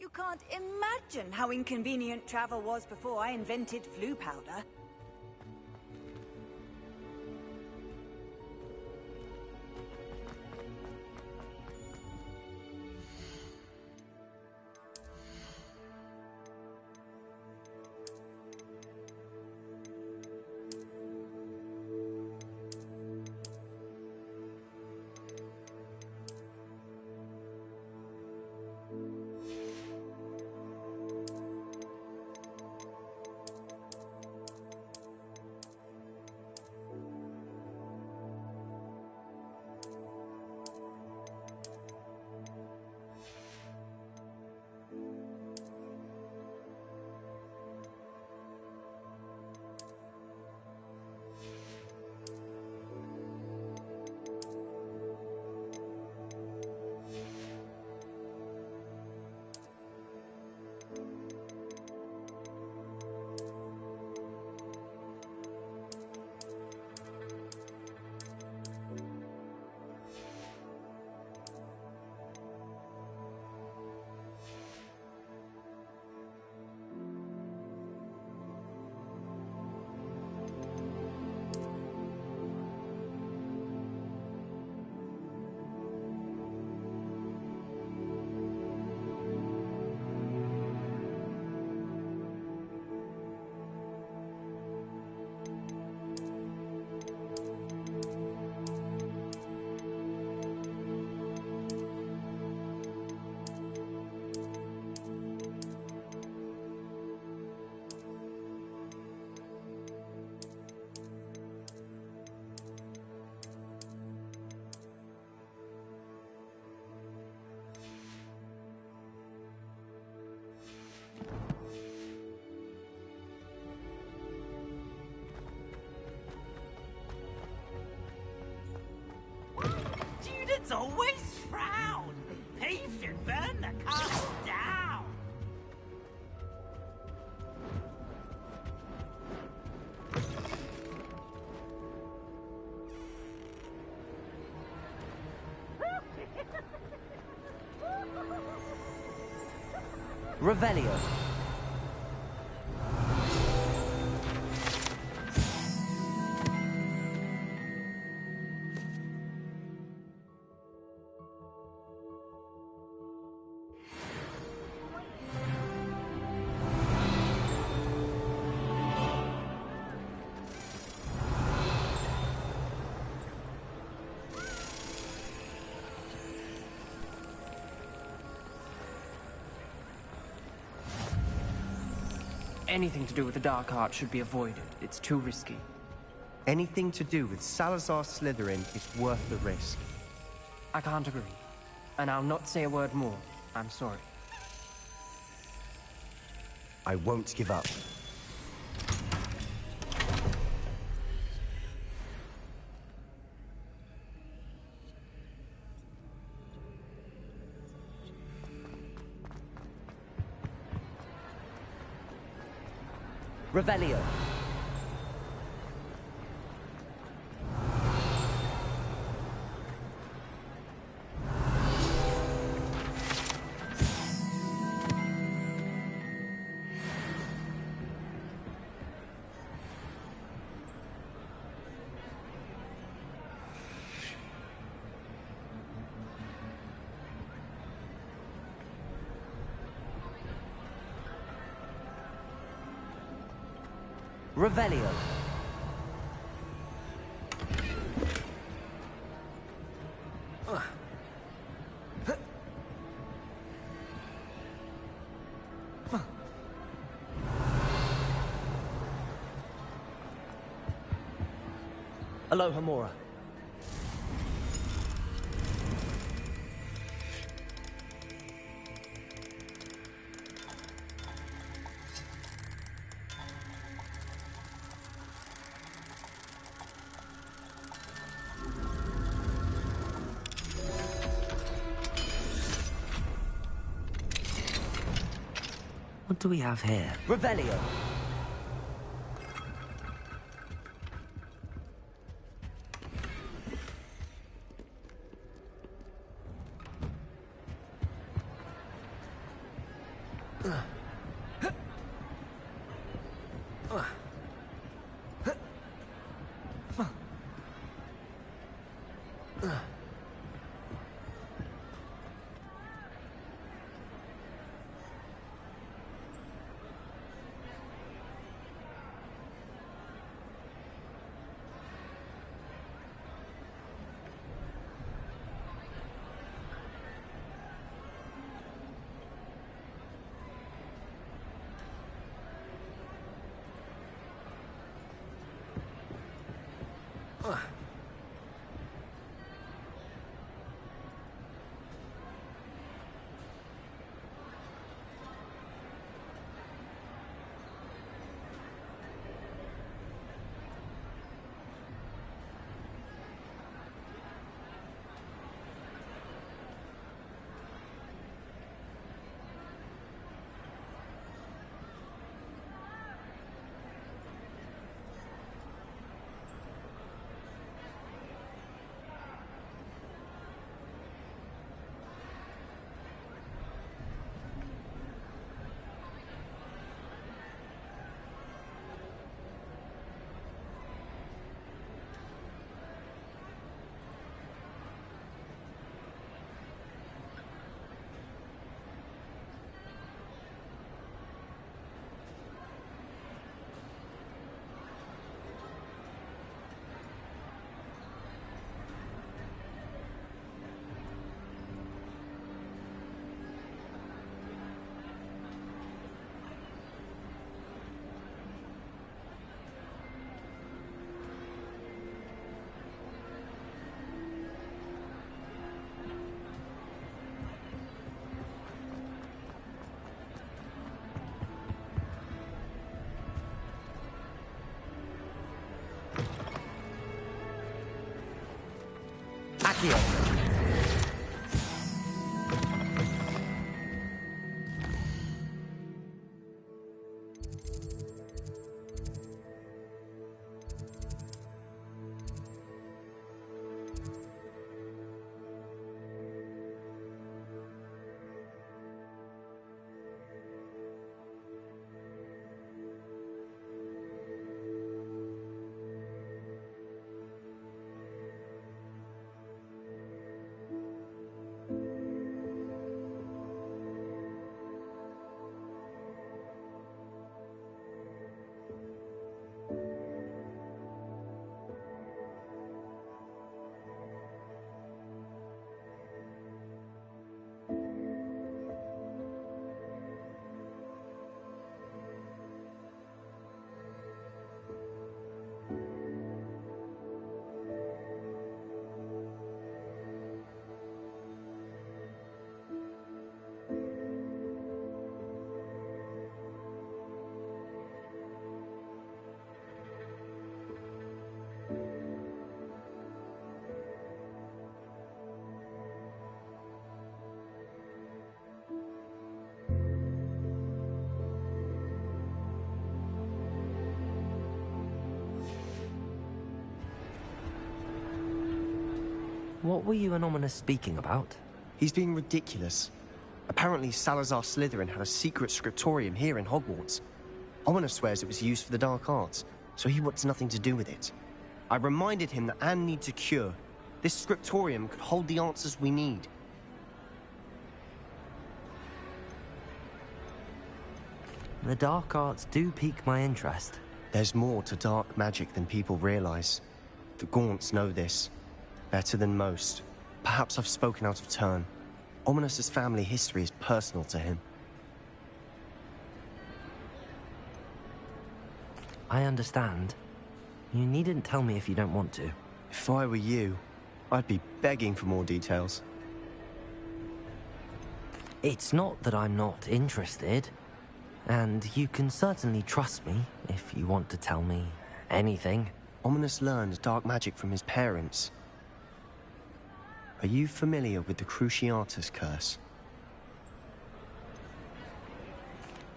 You can't imagine how inconvenient travel was before I invented flu powder. Students always frown. Thieves should burn the castle down. Revelio. Anything to do with the dark art should be avoided. It's too risky. Anything to do with Salazar Slytherin is worth the risk. I can't agree. And I'll not say a word more. I'm sorry. I won't give up. Revelio. Revelio. Aloha Mora. What do we have here? Revelio. Accio. What were you and Ominous speaking about? He's being ridiculous. Apparently Salazar Slytherin had a secret scriptorium here in Hogwarts. Ominous swears it was used for the dark arts, so he wants nothing to do with it. I reminded him that Anne needs a cure. This scriptorium could hold the answers we need. The dark arts do pique my interest. There's more to dark magic than people realize. The Gaunts know this. Better than most. Perhaps I've spoken out of turn. Ominous's family history is personal to him. I understand. You needn't tell me if you don't want to. If I were you, I'd be begging for more details. It's not that I'm not interested. And you can certainly trust me if you want to tell me anything. Ominous learned dark magic from his parents. Are you familiar with the Cruciatus Curse?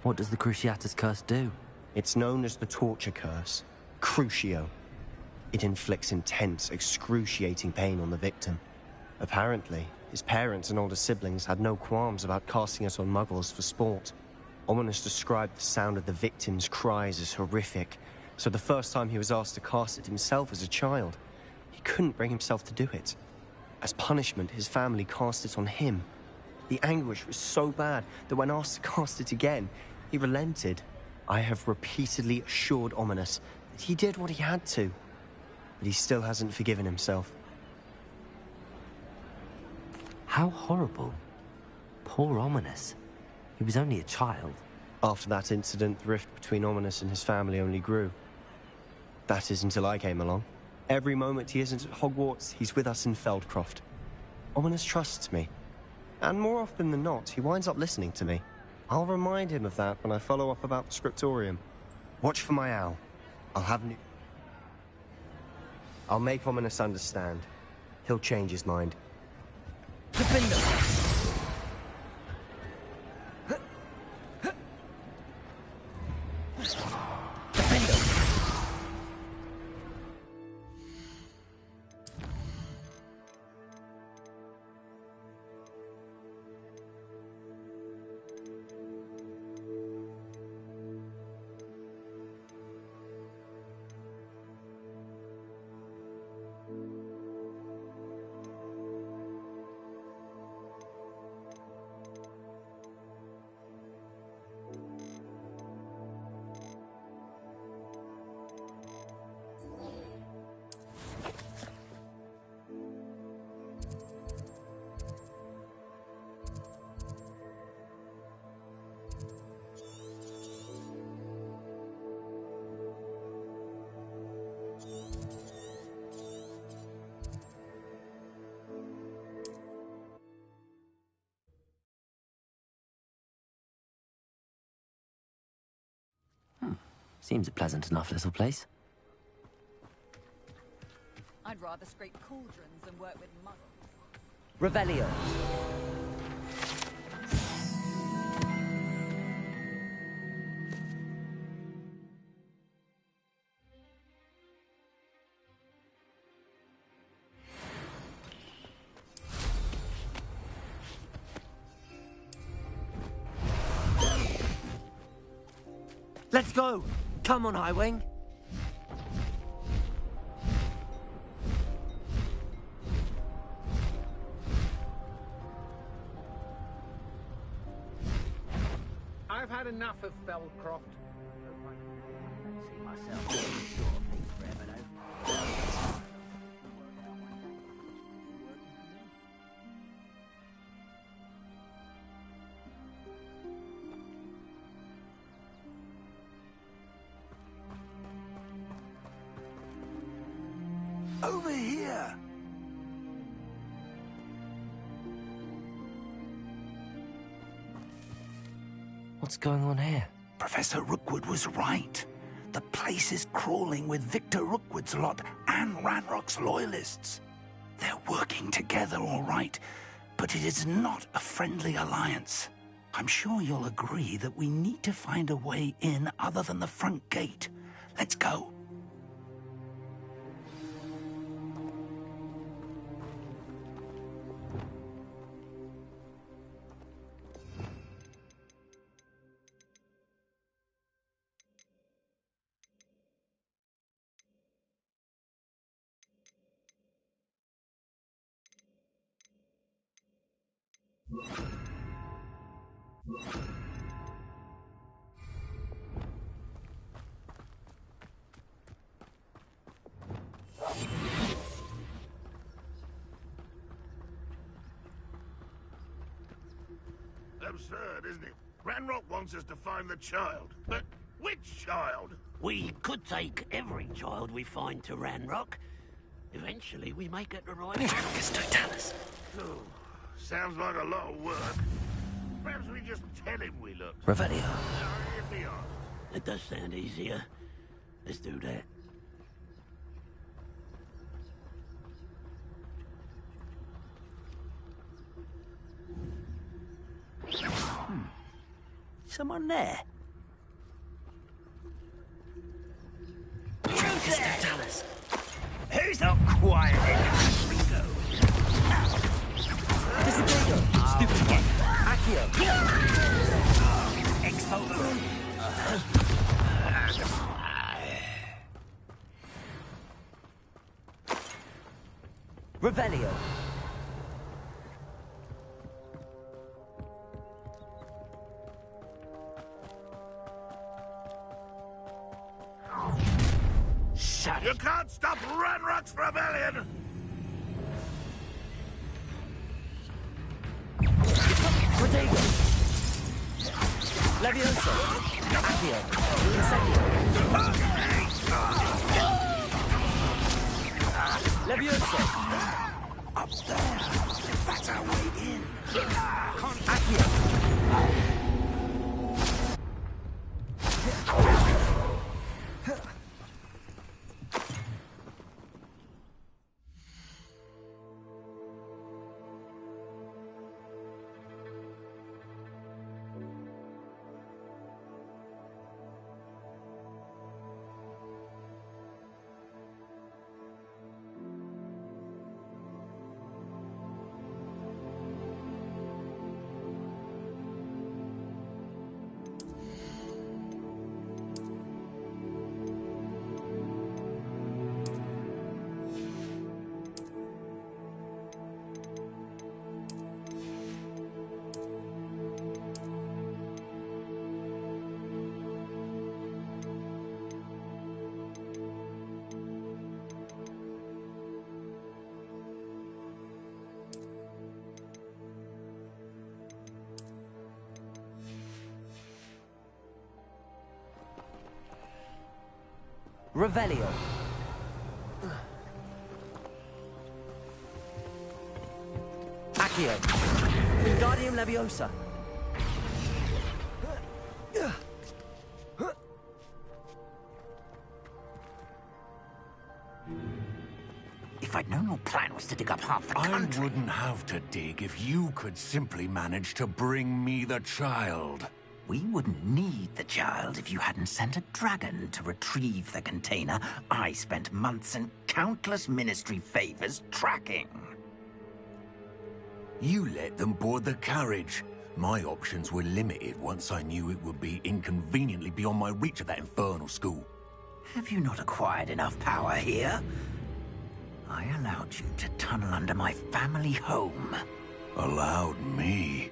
What does the Cruciatus Curse do? It's known as the Torture Curse. Crucio. It inflicts intense, excruciating pain on the victim. Apparently, his parents and older siblings had no qualms about casting us on muggles for sport. Ominous described the sound of the victim's cries as horrific, so the first time he was asked to cast it himself as a child, he couldn't bring himself to do it. As punishment, his family cast it on him. The anguish was so bad that when asked to cast it again, he relented. I have repeatedly assured Ominous that he did what he had to, but he still hasn't forgiven himself. How horrible. Poor Ominous. He was only a child. After that incident, the rift between Ominous and his family only grew. That is until I came along. Every moment he isn't at Hogwarts, he's with us in Feldcroft. Ominous trusts me. And more often than not, he winds up listening to me. I'll remind him of that when I follow up about the scriptorium. Watch for my owl. I'll make Ominous understand. He'll change his mind. Defender! Seems a pleasant enough little place. I'd rather scrape cauldrons than work with muggles. Revelio. Let's go! Come on, Highwing! I've had enough of Feldcroft. See myself doing this sort of thing forever, though. Over here! What's going on here? Professor Rookwood was right. The place is crawling with Victor Rookwood's lot and Ranrock's loyalists. They're working together, all right, but it is not a friendly alliance. I'm sure you'll agree that we need to find a way in other than the front gate. Let's go. Absurd, isn't it? Ranrock wants us to find the child. But which child? We could take every child we find to Ranrock. Eventually, we may get the right one. Oh, sounds like a lot of work. Perhaps we just tell him we looked. Revelio. If he asks. It does sound easier. Let's do that. Someone there? Who's there? Tell us. Who's up quiet? We go. Disappear. Stupid one. Accio. Expo Revelio. Shut You it. can't stop Ranrock's rebellion! Protego. Levioso. Accio. Incendio. Levioso. Up there. That's our way in. Accio. Revelio. Accio. Wingardium Leviosa. If I'd known your plan was to dig up half the country... I wouldn't have to dig if you could simply manage to bring me the child. We wouldn't need the child if you hadn't sent a dragon to retrieve the container I spent months and countless ministry favors tracking. You let them board the carriage. My options were limited once I knew it would be inconveniently beyond my reach at that infernal school. Have you not acquired enough power here? I allowed you to tunnel under my family home. Allowed me?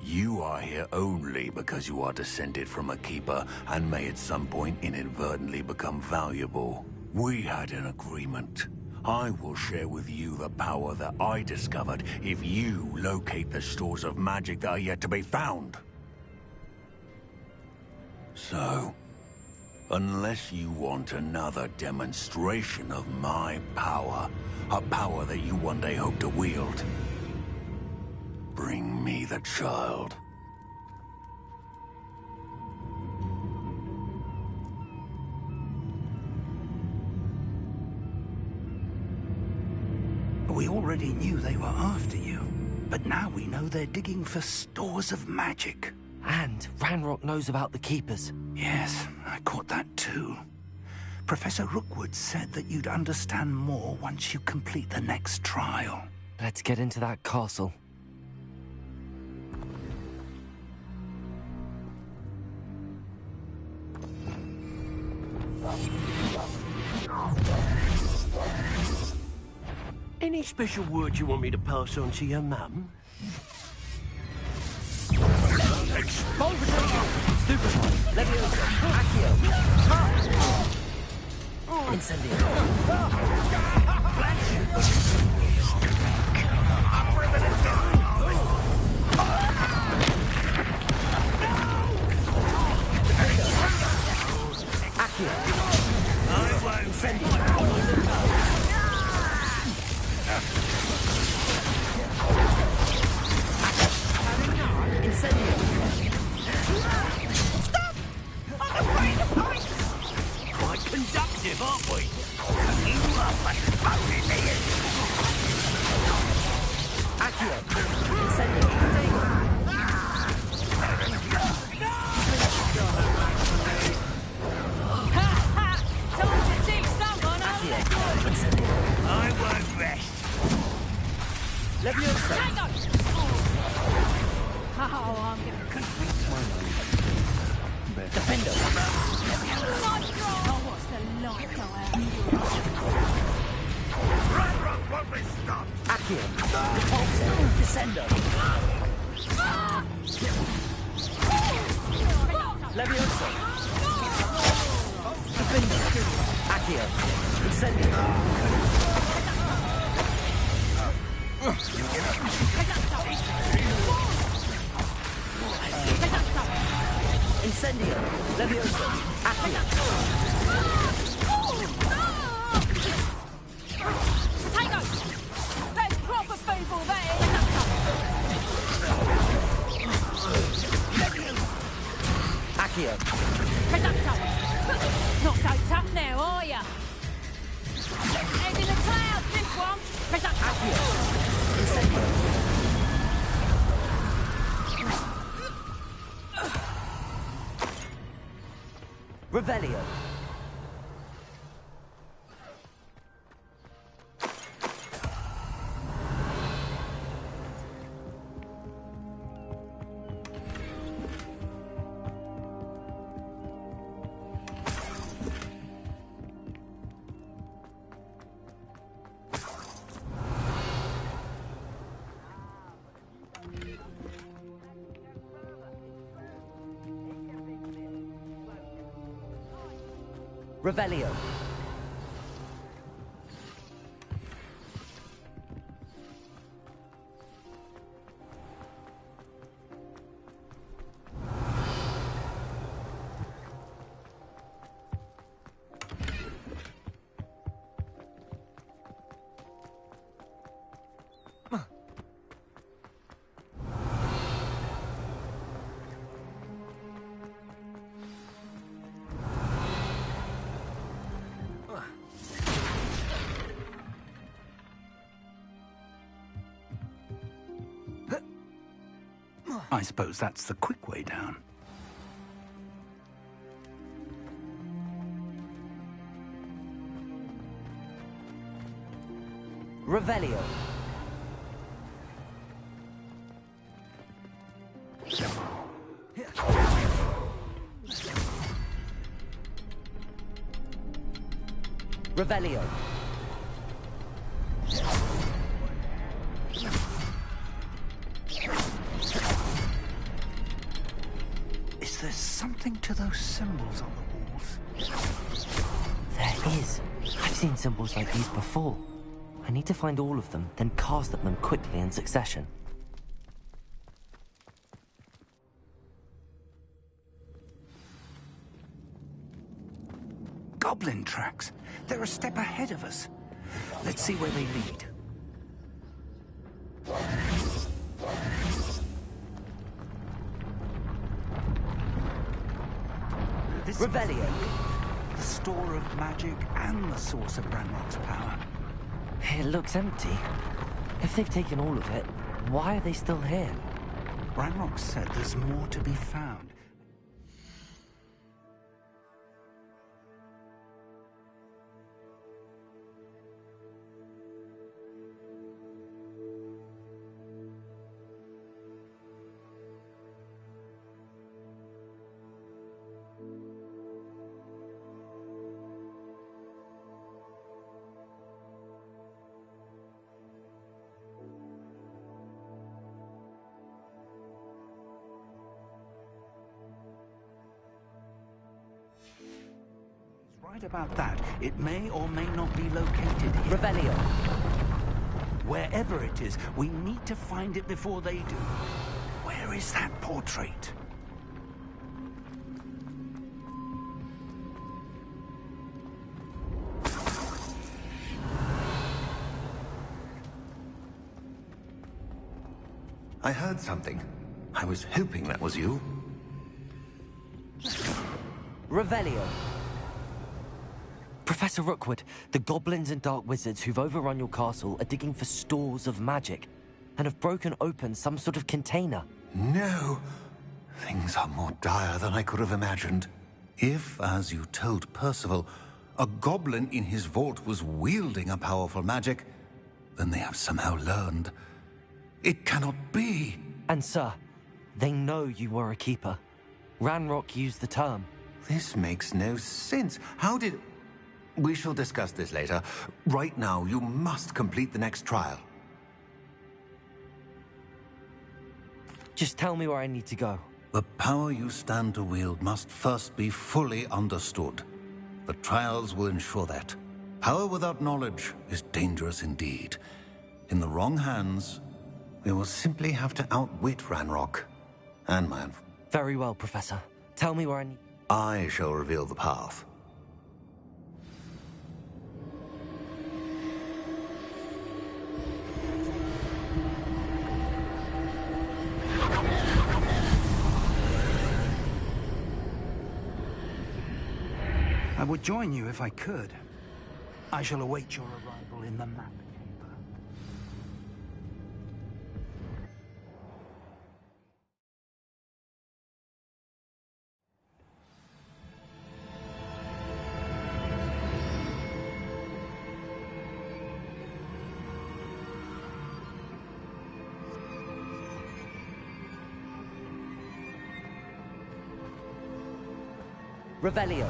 You are here only because you are descended from a keeper and may at some point inadvertently become valuable. We had an agreement. I will share with you the power that I discovered if you locate the stores of magic that are yet to be found. So, unless you want another demonstration of my power, a power that you one day hope to wield, bring me the child. We already knew they were after you, but now we know they're digging for stores of magic. And Ranrock knows about the Keepers. Yes, I caught that too. Professor Rookwood said that you'd understand more once you complete the next trial. Let's get into that castle. Any special words you want me to pass on to your mum? Levioso. Accio. Incendio. Accio. Incendio. Incendio. Stop! I'm afraid of heights! Quite conductive, aren't we? Accio. Incendio. Ha ha! Time to teach someone, Accio. Incendio. I won't rest. Leviosa. Hang on! Oh, I'm gonna... Defender! Oh, what's the light go out? Ranrock won't be stopped! Accio! Repulsor! Descender! Leviosa! Defender! Accio! Incendio! Incendio! Leviosa! Accio! Potato! There's proper people there! Accio! Potato! Not so tough now, are ya? Head in the clouds, this one! Potato! Accio! Incendio! Revelio! Revelio! I suppose that's the quick way down. Revelio! Revelio! Is there something to those symbols on the walls? There is. I've seen symbols like these before. I need to find all of them, then cast at them quickly in succession. Goblin tracks. They're a step ahead of us. Let's see where they lead. This Revelio! the store of magic and the source of Ranrock's power. It looks empty. If they've taken all of it, why are they still here? Ranrock said there's more to be found. Right about that. It may or may not be located here. Revelio! Wherever it is, we need to find it before they do. Where is that portrait? I heard something. I was hoping that was you. Revelio! Professor Rookwood, the goblins and dark wizards who've overrun your castle are digging for stores of magic and have broken open some sort of container. No. Things are more dire than I could have imagined. If, as you told Percival, a goblin in his vault was wielding a powerful magic, then they have somehow learned. It cannot be. And sir, they know you were a keeper. Ranrock used the term. This makes no sense. How did... We shall discuss this later. Right now, you must complete the next trial. Just tell me where I need to go. The power you stand to wield must first be fully understood. The trials will ensure that. Power without knowledge is dangerous indeed. In the wrong hands, we will simply have to outwit Ranrock. And man. Very well, Professor. Tell me where I need... I shall reveal the path. I would join you if I could. I shall await your arrival in the map chamber. Revelio.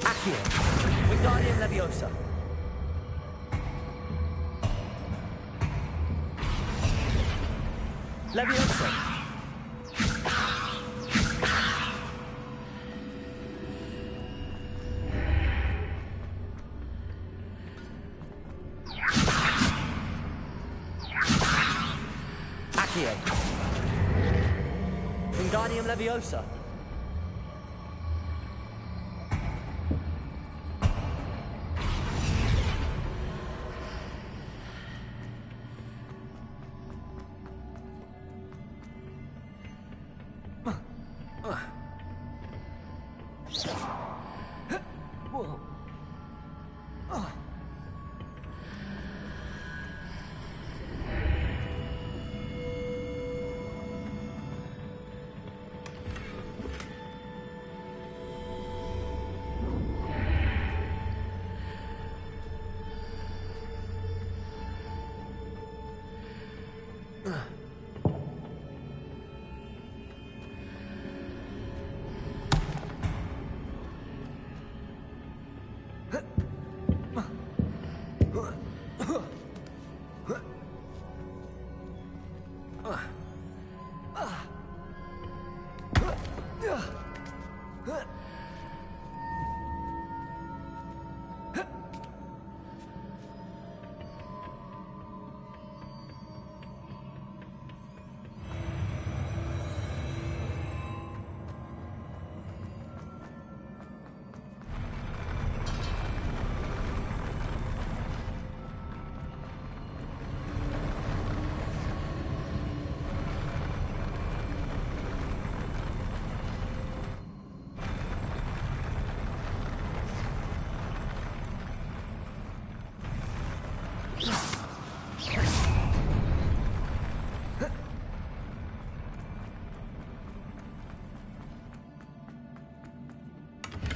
Accio. Wingardium Bobiosa. Leviosa. Accio. Wingardium Leviosa.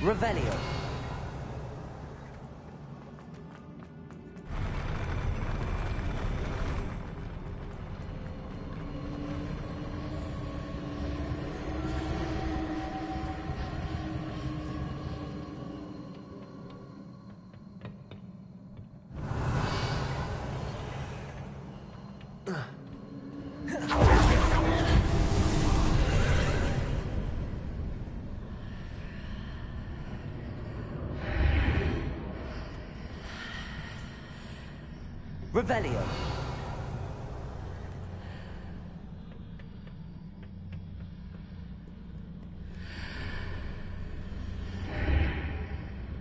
Revelio. Revelio.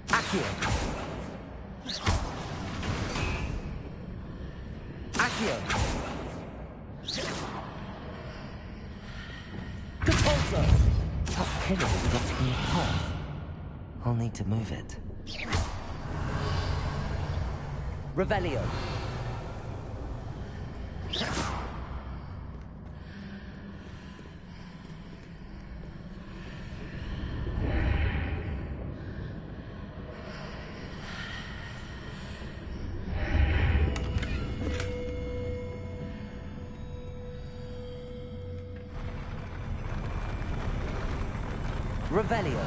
Accio. Accio. Compulso. That pillar is blocking the path. I'll need to move it. Revelio. Revelio.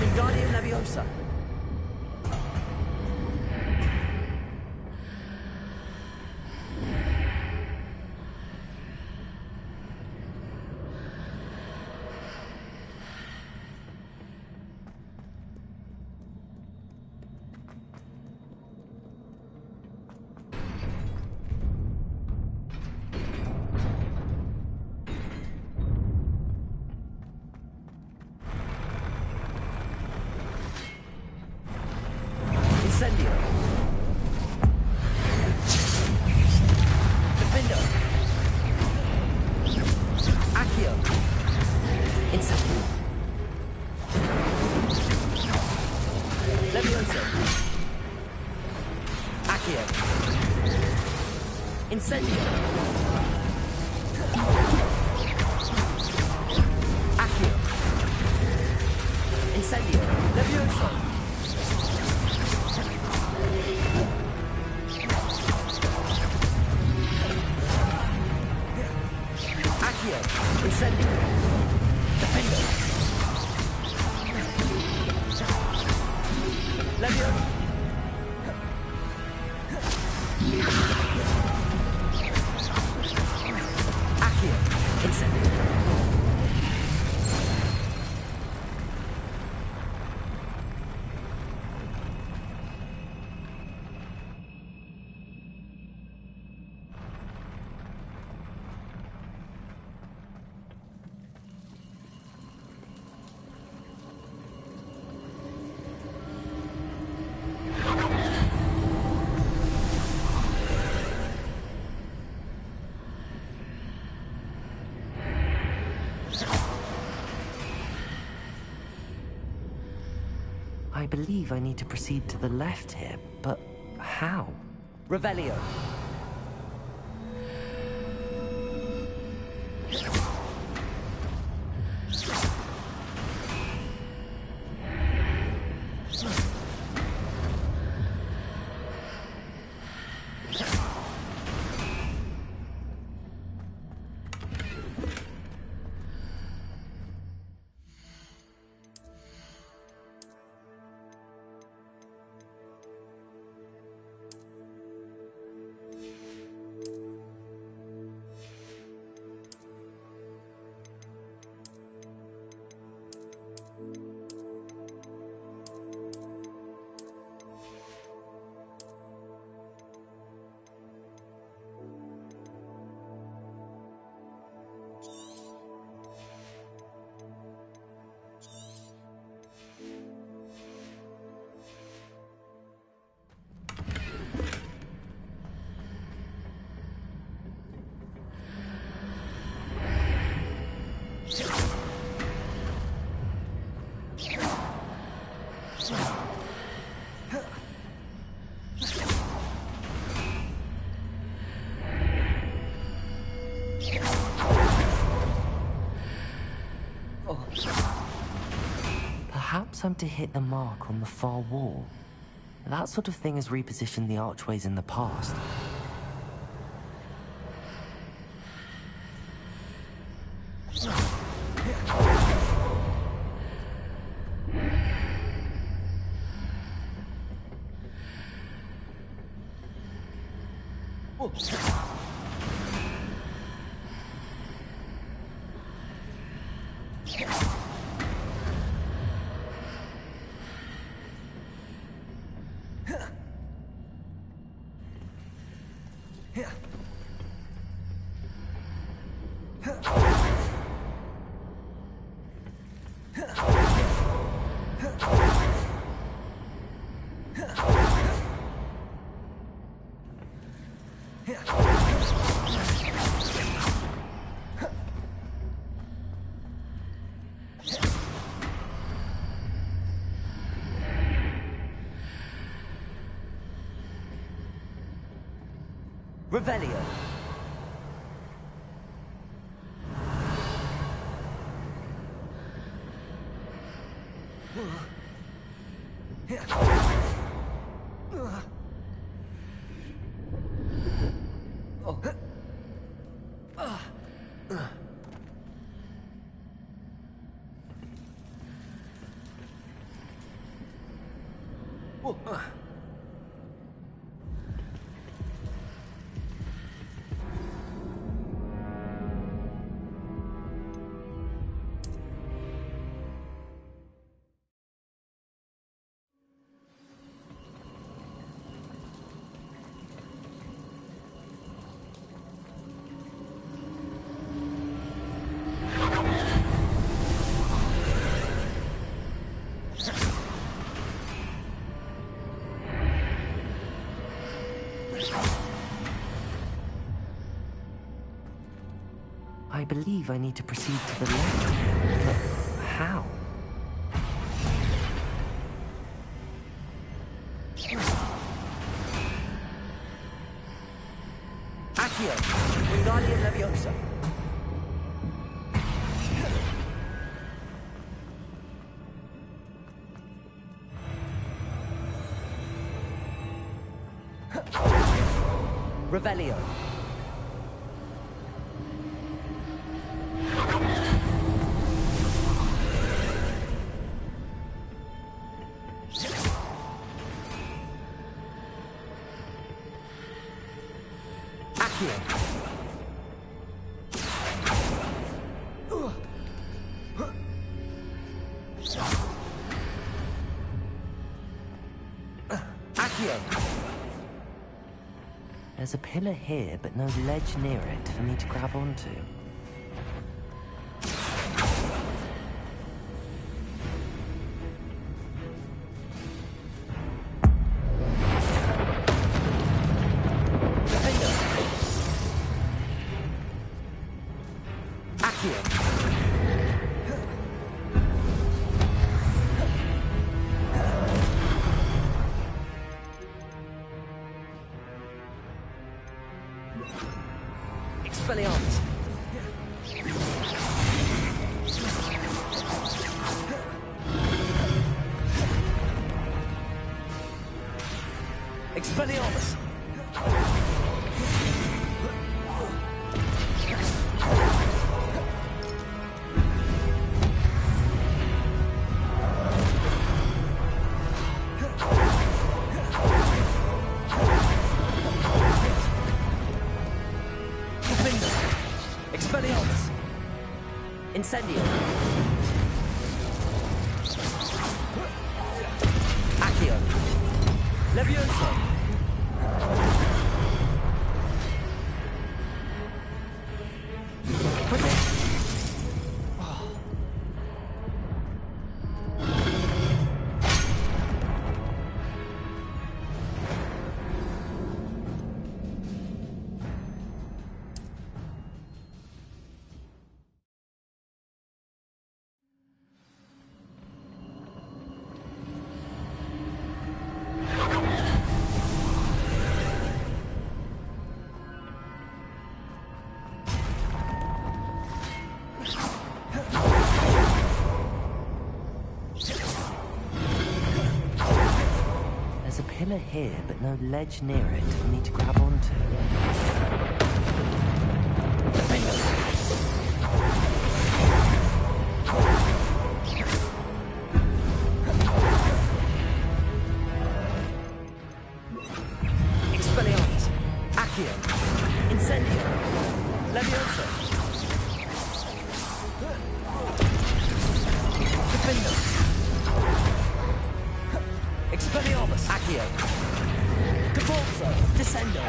Wingardium Bobiosa. Incendio. Defender. Accio. Incendio. Levioso. Accio. Incendio. Accio. Incendio. Levioso. Accio, Incendio, Defender, Levio, Accio, Incendio. I believe I need to proceed to the left here, but how? Revelio. Perhaps I'm to hit the mark on the far wall. That sort of thing has repositioned the archways in the past. Revelio. I believe I need to proceed to the left. But how? Accio! Wingardium Bobiosa! Revelio! There's a pillar here, but no ledge near it for me to grab onto. Expelliarmus! Expelliarmus! Expelliarmus! Incendio! Accio! Levioso! There's a pillar here, but no ledge near it for me to grab onto. Expelliarmus! Accio! Incendio! Levioso! Defendo! Expelliarmus! Accio! Cavalso! Descendo!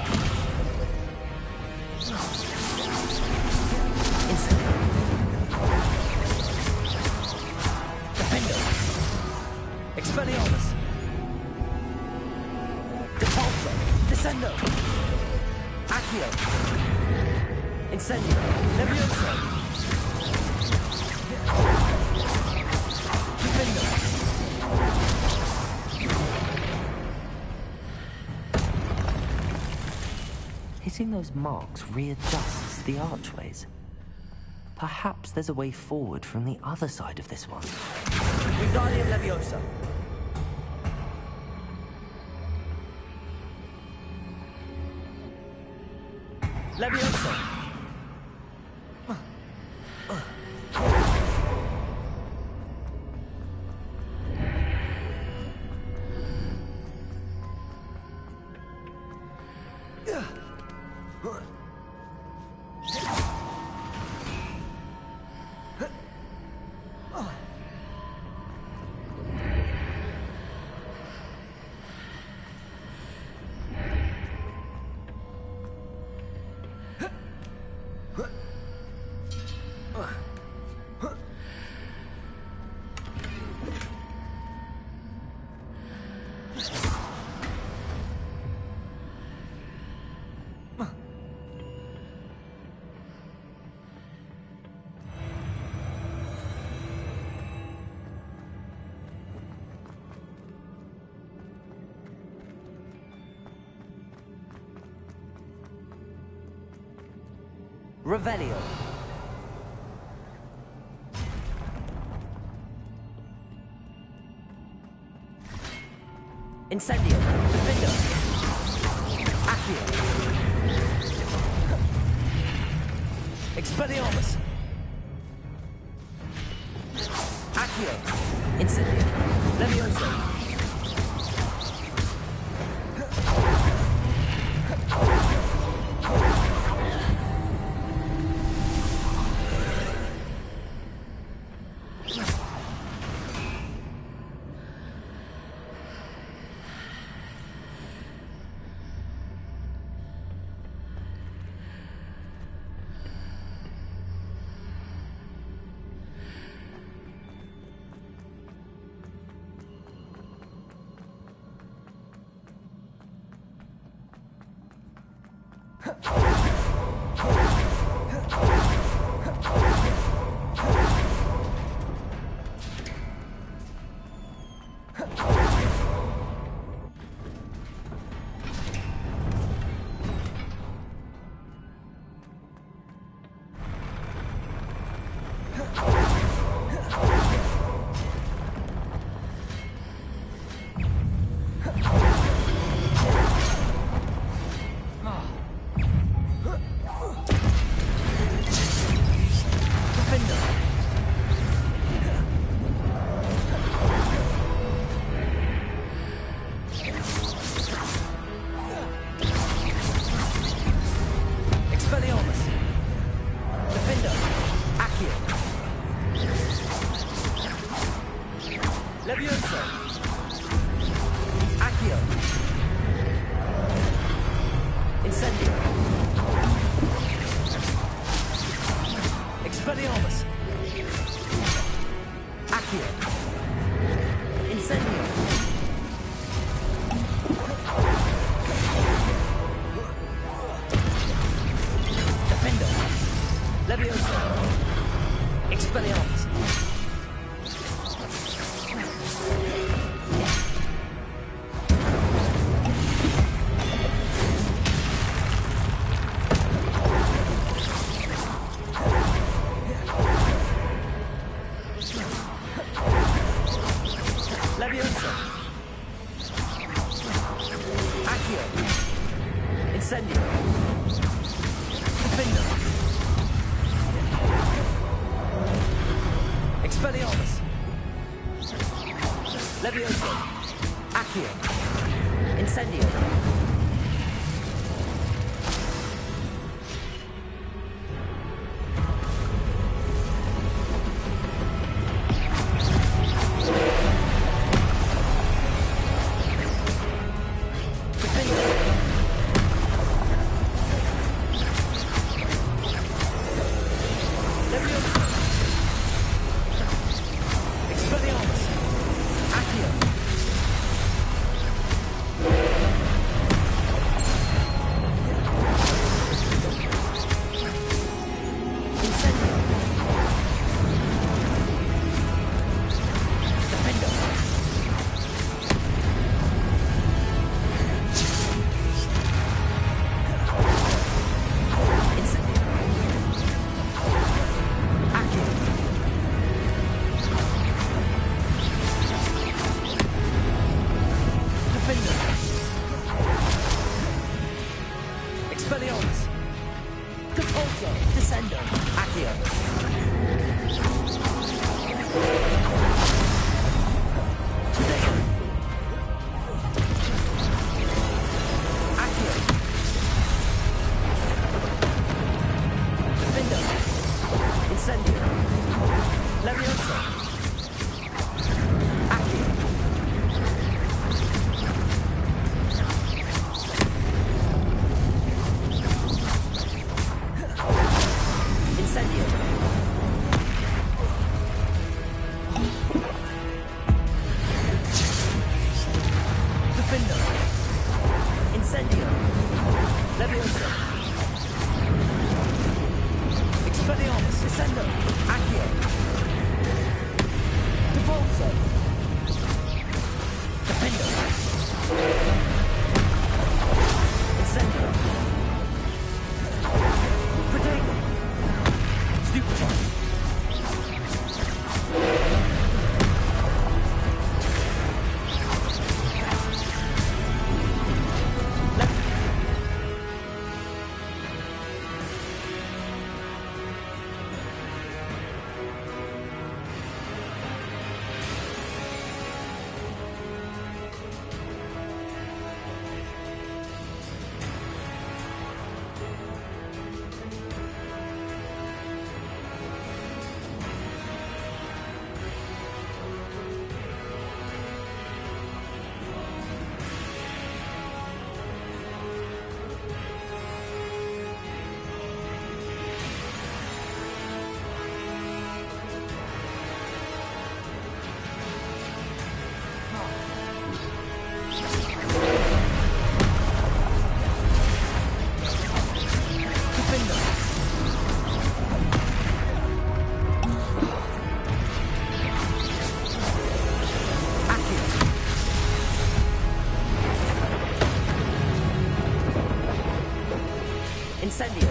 Accio. Incendio. Levioso. Defendo. Hitting those marks readjusts the archways. Perhaps there's a way forward from the other side of this one. Wingardium Leviosa. Leviosa. Revelio. Incendio. Defendo. Accio. Expelliarmus. Accio. Incendio. Levioso. Levioso. Accio. Incendio. Expelliarmus. Accio. Incendio. Defendo. Levioso. Expelliarmus. Levioso. Accio. Incendio. Defendo. Expelliarmus. Levioso. Accio. Incendio. Expelliarmus! Compulso! Descendo! Accio! Protego! Accio! Defendo! Incendio! Leviosa! Accio! Incendio! Defendo! Incendio! Leviosa! Expelliarmus! Descendo! Accio! Depulso! Defendo! Incendio! Protego! Stupefy! Incendio!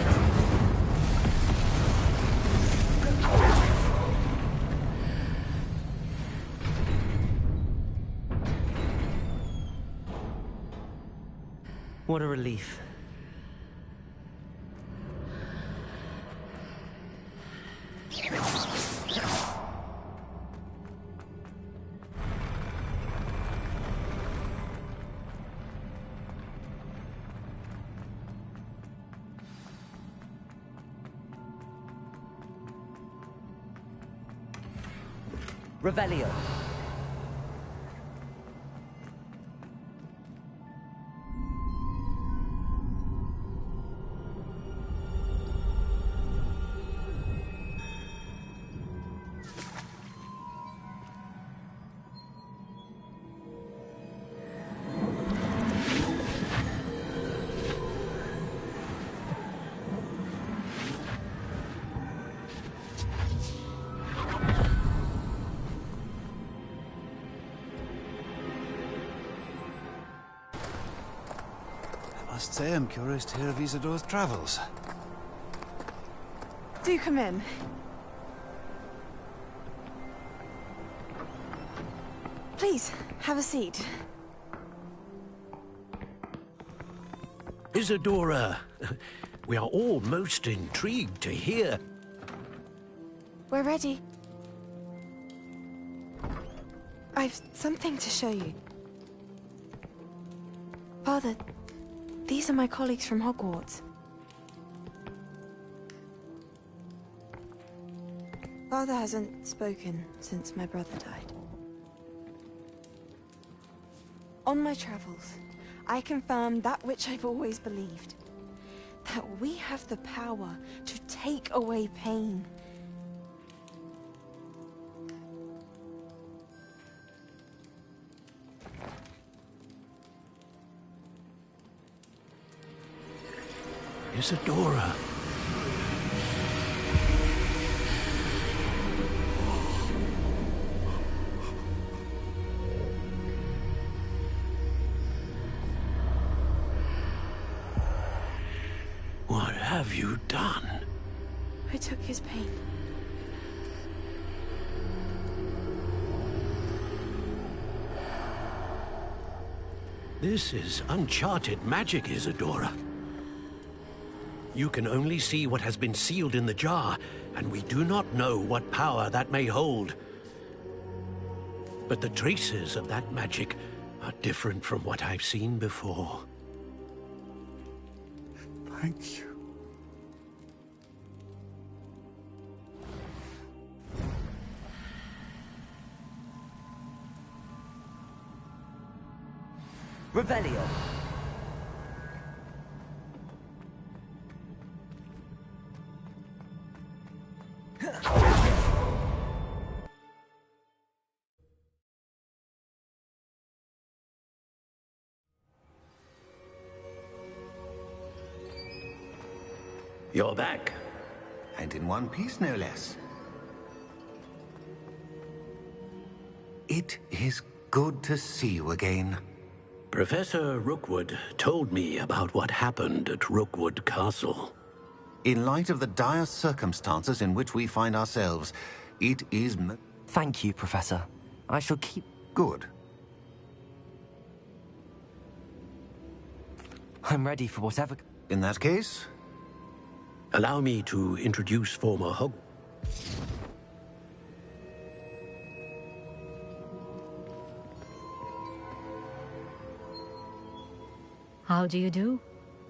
What a relief. Revelio. I must say I'm curious to hear of Isidore's travels. Do come in. Please, have a seat. Isadora, we are all most intrigued to hear. We're ready. I've something to show you. Father, these are my colleagues from Hogwarts. Father hasn't spoken since my brother died. On my travels, I confirmed that which I've always believed. That we have the power to take away pain. Isadora. What have you done? I took his pain. This is uncharted magic, Isadora. You can only see what has been sealed in the jar, and we do not know what power that may hold. But the traces of that magic are different from what I've seen before. Thank you. Revelio. You're back. And in one piece, no less. It is good to see you again. Professor Rookwood told me about what happened at Rookwood Castle. In light of the dire circumstances in which we find ourselves, it is... Thank you, Professor. I shall keep... Good. I'm ready for whatever... In that case... Allow me to introduce former Hog... How do you do?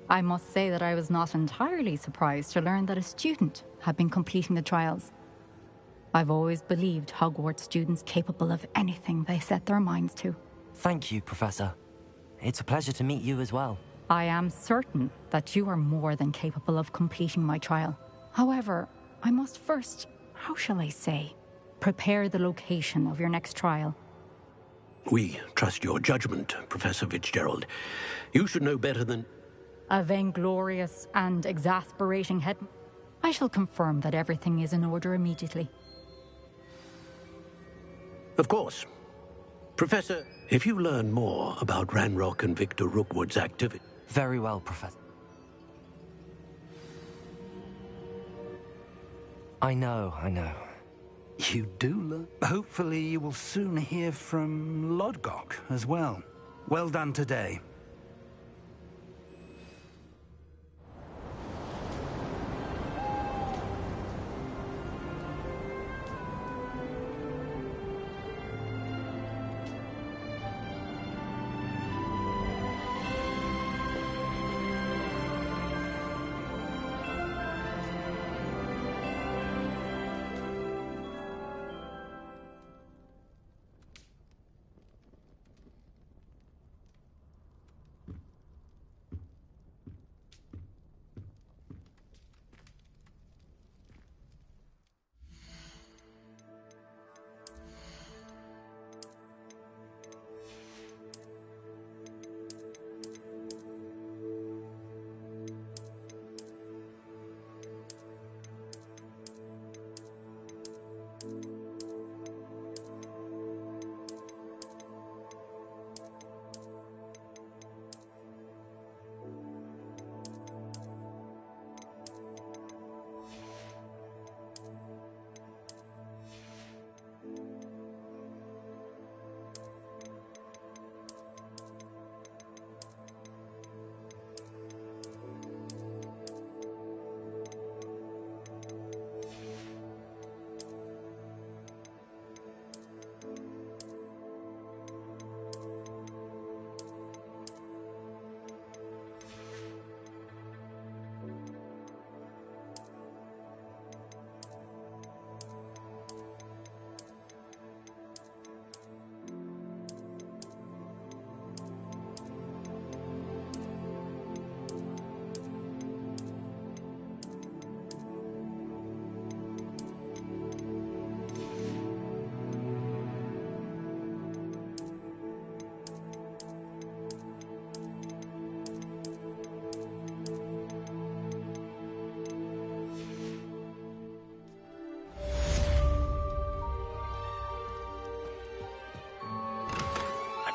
I must say that I was not entirely surprised to learn that a student had been completing the trials. I've always believed Hogwarts students capable of anything they set their minds to. Thank you, Professor. It's a pleasure to meet you as well. I am certain that you are more than capable of completing my trial. However, I must first, how shall I say, prepare the location of your next trial. We trust your judgment, Professor Fitzgerald. You should know better than... A vainglorious and exasperating head... I shall confirm that everything is in order immediately. Of course. Professor, if you learn more about Ranrock and Victor Rookwood's activity... Very well, Professor. I know. You do learn. Hopefully you will soon hear from Lodgok as well. Well done today.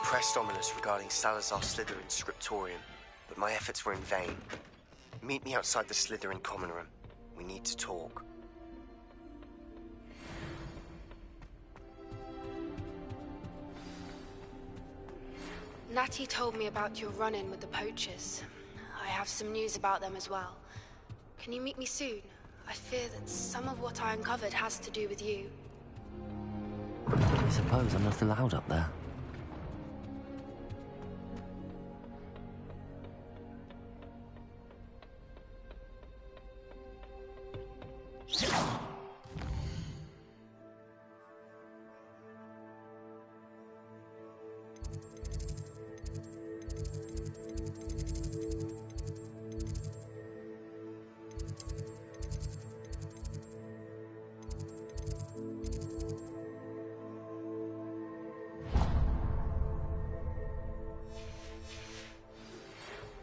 Pressed ominous regarding Salazar Slytherin's scriptorium, but my efforts were in vain. Meet me outside the Slytherin common room. We need to talk. Natty told me about your run-in with the poachers. I have some news about them as well. Can you meet me soon? I fear that some of what I uncovered has to do with you. I suppose I'm not allowed up there.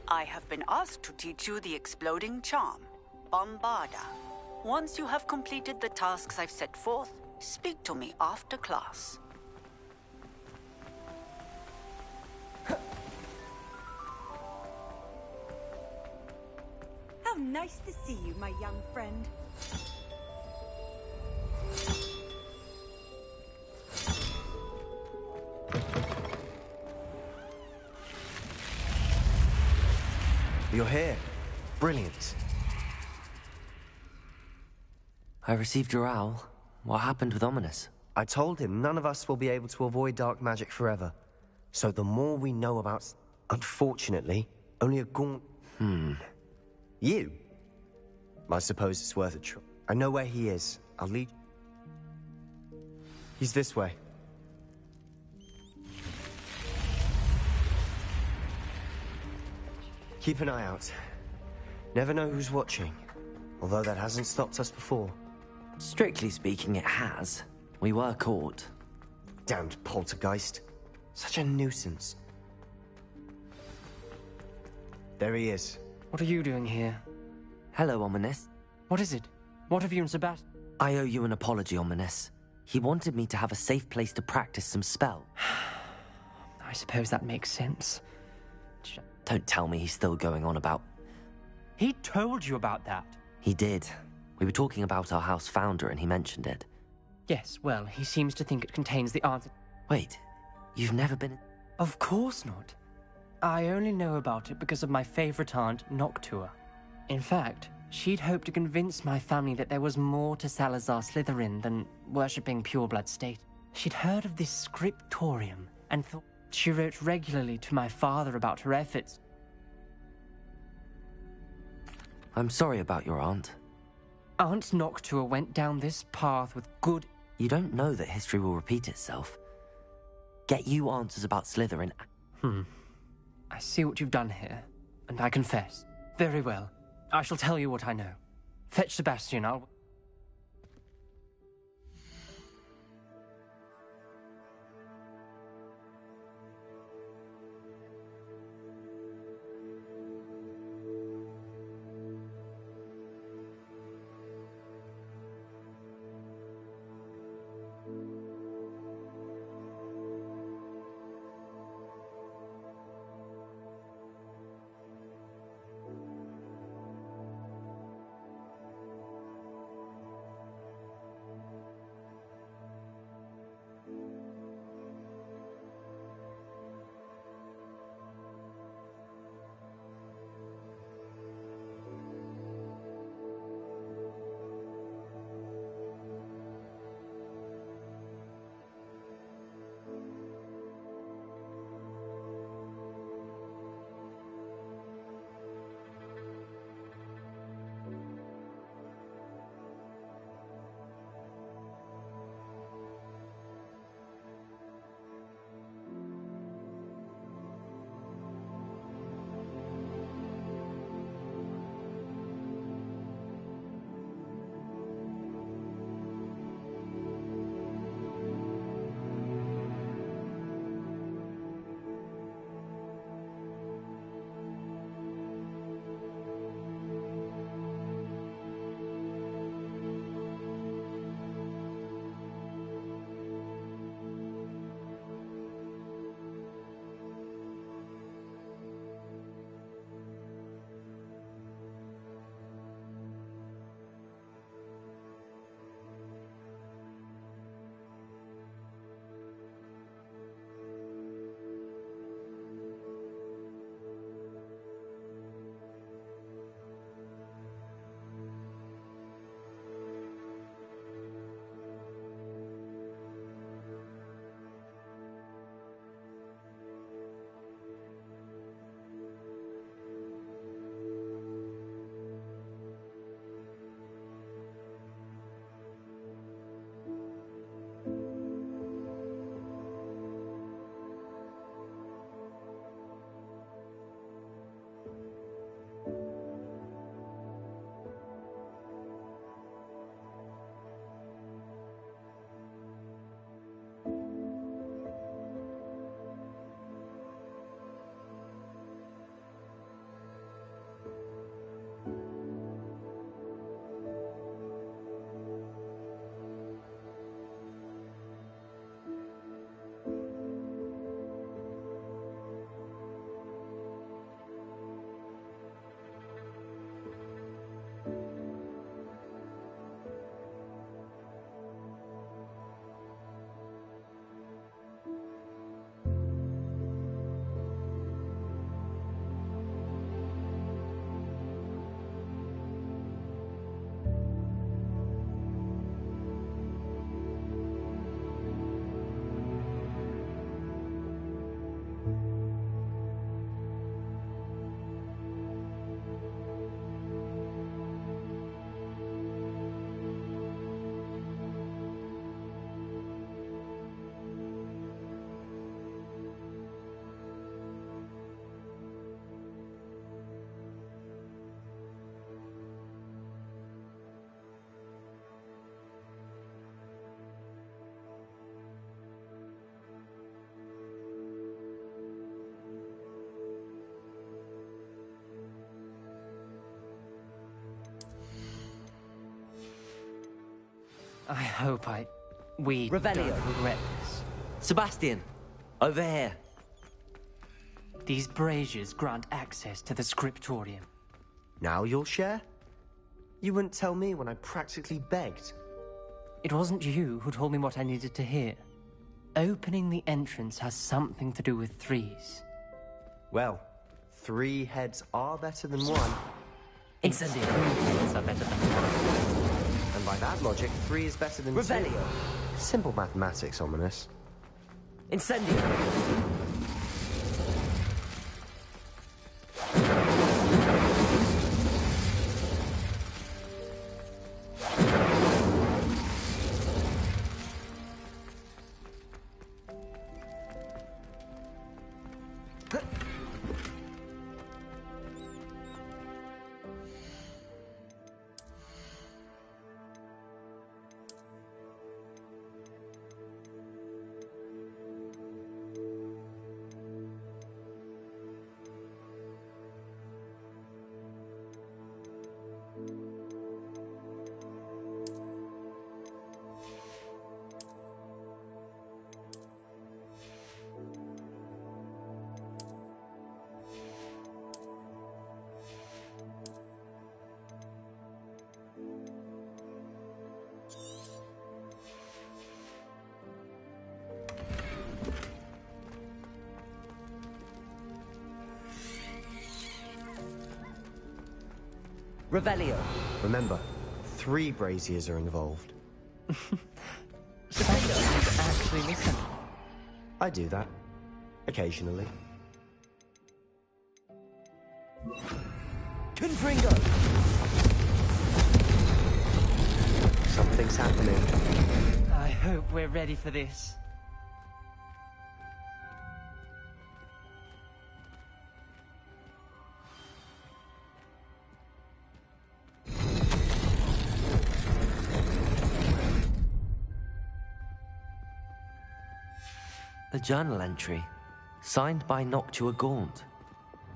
I have been asked to teach you the exploding charm, Bombarda. Once you have completed the tasks I've set forth, speak to me after class. How nice to see you, my young friend. You're here. Brilliant. I received your owl. What happened with Ominous? I told him none of us will be able to avoid dark magic forever. So the more we know about... Unfortunately, only a gaunt... You? I suppose it's worth a try. I know where he is. I'll lead... He's this way. Keep an eye out. Never know who's watching. Although that hasn't stopped us before. Strictly speaking, it has. We were caught. Damned poltergeist. Such a nuisance. There he is. What are you doing here? Hello, Ominous. What is it? What have you and Sebastian... I owe you an apology, Ominous. He wanted me to have a safe place to practice some spell. I suppose that makes sense. Don't tell me he's still going on about... He told you about that. He did. We were talking about our house founder and he mentioned it. Yes, well, he seems to think it contains the answer. Wait, you've never been... Of course not. I only know about it because of my favorite aunt, Noctua. In fact, she'd hoped to convince my family that there was more to Salazar Slytherin than worshipping pureblood state. She'd heard of this scriptorium and thought she wrote regularly to my father about her efforts. I'm sorry about your aunt. Aunt Noctua went down this path with good... You don't know that history will repeat itself. Get you answers about Slytherin. I see what you've done here, and I confess. Very well. I shall tell you what I know. Fetch Sebastian, I'll... I hope we Revelio. don't regret this. Sebastian, over here. These braziers grant access to the scriptorium. Now you'll share? You wouldn't tell me when I practically begged. It wasn't you who told me what I needed to hear. Opening the entrance has something to do with threes. Well, 3 heads are better than 1. Incendio. 3 heads are better than 1. And by that logic, 3 is better than 2. Revelio. Simple mathematics, Ominous. Incendio. Revelio. Remember, 3 braziers are involved. Actually listen. I do that. Occasionally. Confringo. Something's happening. I hope we're ready for this. A journal entry, signed by Noctua Gaunt.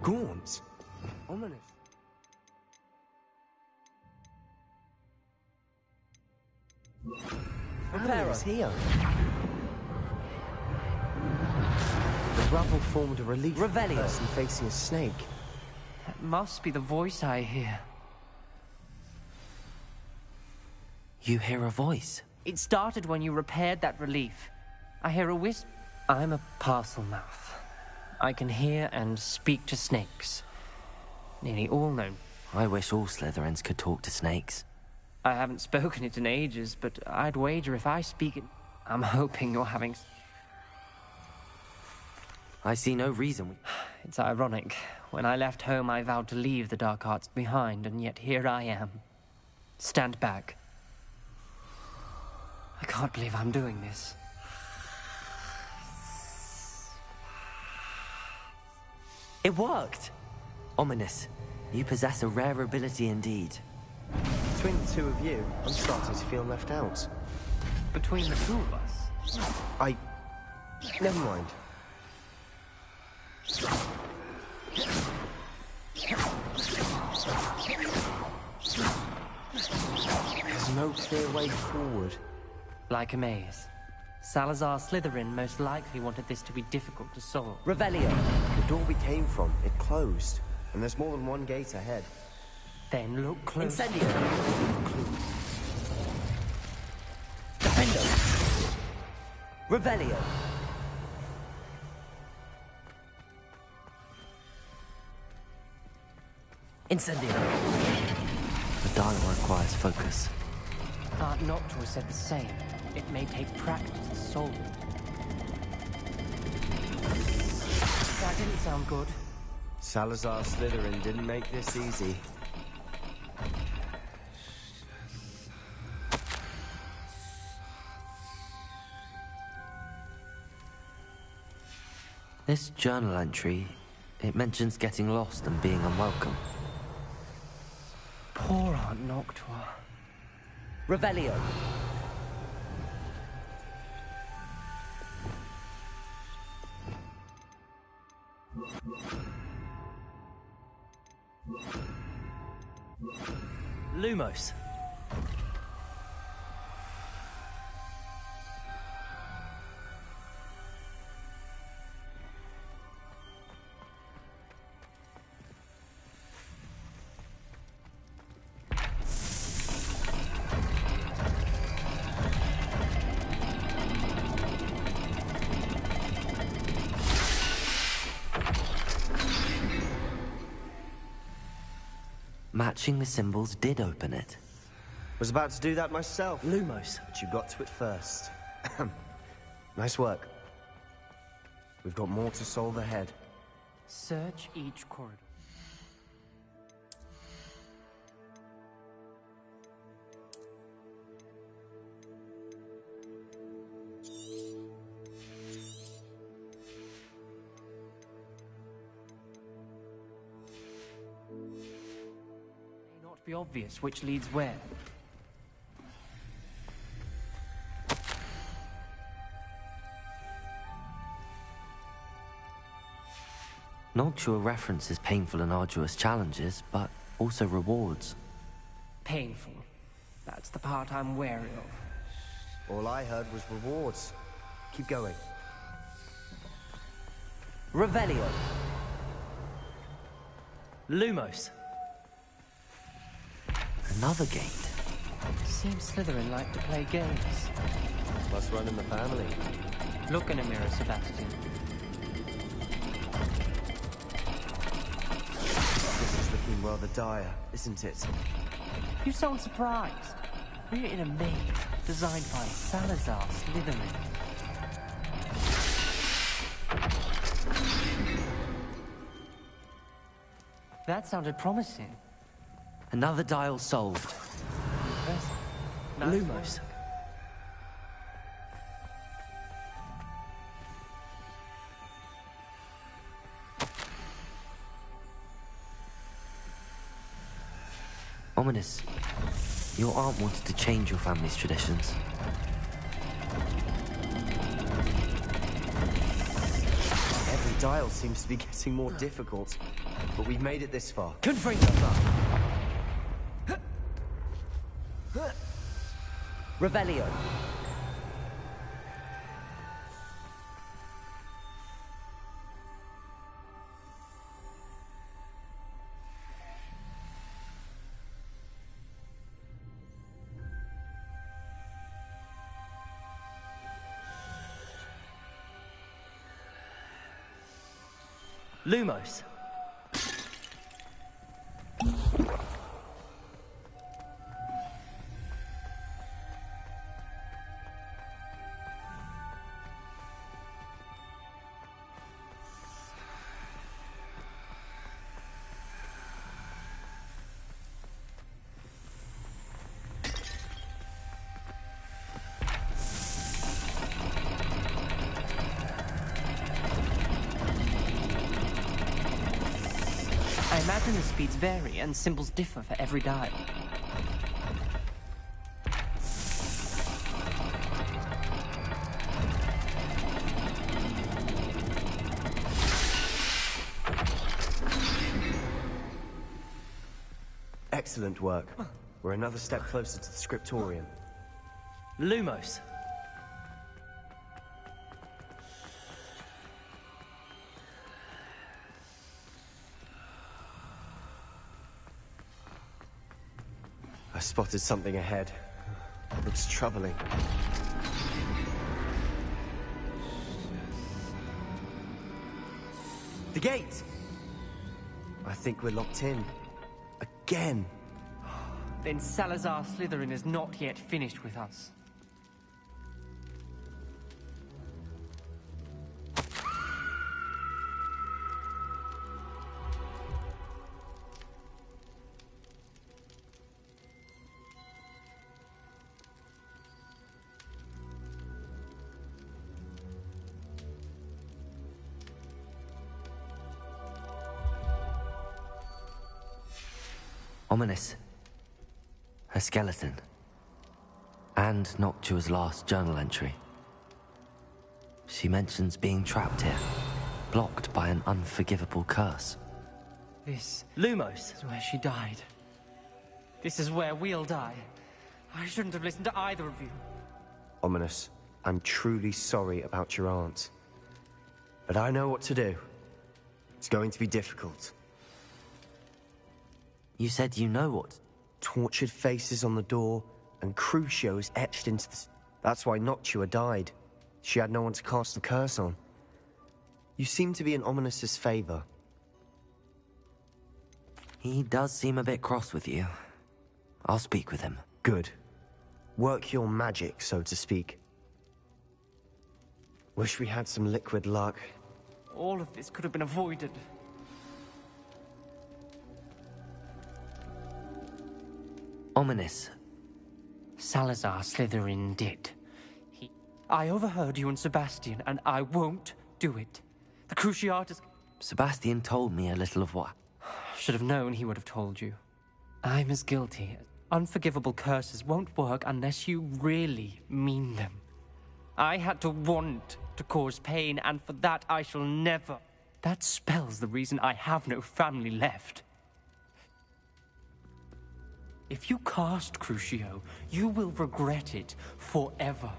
Gaunt? Ominous. Family is here. The rubble formed a relief person facing a snake. That must be the voice I hear. You hear a voice? It started when you repaired that relief. I hear a whisper. I'm a parcel mouth. I can hear and speak to snakes. Nearly all known. I wish all Slytherins could talk to snakes. I haven't spoken it in ages, but I'd wager if I speak it... I'm hoping you're having... I see no reason. It's ironic. When I left home, I vowed to leave the dark arts behind, and yet here I am. Stand back. I can't believe I'm doing this. It worked! Ominous, you possess a rare ability indeed. Between the 2 of you, I'm starting to feel left out. Between the 2 of us? Never mind. There's no clear way forward. Like a maze. Salazar Slytherin most likely wanted this to be difficult to solve. Revelio. The door we came from, it closed. And there's more than 1 gate ahead. Then look close. Incendio. Defendo. Revelio. Incendio. The dial requires focus. Aunt Noctua said the same. It may take practice to solve it. That didn't sound good. Salazar Slytherin didn't make this easy. This journal entry, it mentions getting lost and being unwelcome. Poor Aunt Noctua. Revelio. Lumos. Matching the symbols did open it. Was about to do that myself. Lumos. But you got to it first. Nice work. We've got more to solve ahead. Search each corridor. May not be obvious which leads where. Noctua references painful and arduous challenges, but also rewards. Painful. That's the part I'm wary of. All I heard was rewards. Keep going. Revelio. Lumos. Another gate. Seems Slytherin like to play games. Must run in the family. Look in a mirror, Sebastian. This is looking rather dire, isn't it? You sound surprised. We're in a maze designed by Salazar Slytherin. That sounded promising. Another dial solved. Impressive. Lumos. Ominous. Your aunt wanted to change your family's traditions. Every dial seems to be getting more difficult, but we've made it this far. Confringo. Revelio. Lumos. I imagine the speeds vary and symbols differ for every dial. Excellent work. We're another step closer to the scriptorium. Lumos. I spotted something ahead. Looks troubling. The gate! I think we're locked in. Again! Then Salazar Slytherin is not yet finished with us. Ominous. Her skeleton. And Noctua's last journal entry. She mentions being trapped here, blocked by an unforgivable curse. This Lumos. is where she died. This is where we'll die. I shouldn't have listened to either of you. Ominous, I'm truly sorry about your aunt. But I know what to do. It's going to be difficult. You said you know what? Tortured faces on the door, and Crucios etched into the... That's why Noctua died. She had no one to cast the curse on. You seem to be in Ominous's favor. He does seem a bit cross with you. I'll speak with him. Good. Work your magic, so to speak. Wish we had some liquid luck. All of this could have been avoided. Ominous. Salazar Slytherin did. I overheard you and Sebastian, and I won't do it. The Cruciatus... Sebastian told me a little of what... Should have known he would have told you. I'm as guilty. Unforgivable curses won't work unless you really mean them. I had to want to cause pain, and for that I shall never... That spell's the reason I have no family left. If you cast Crucio, you will regret it forever.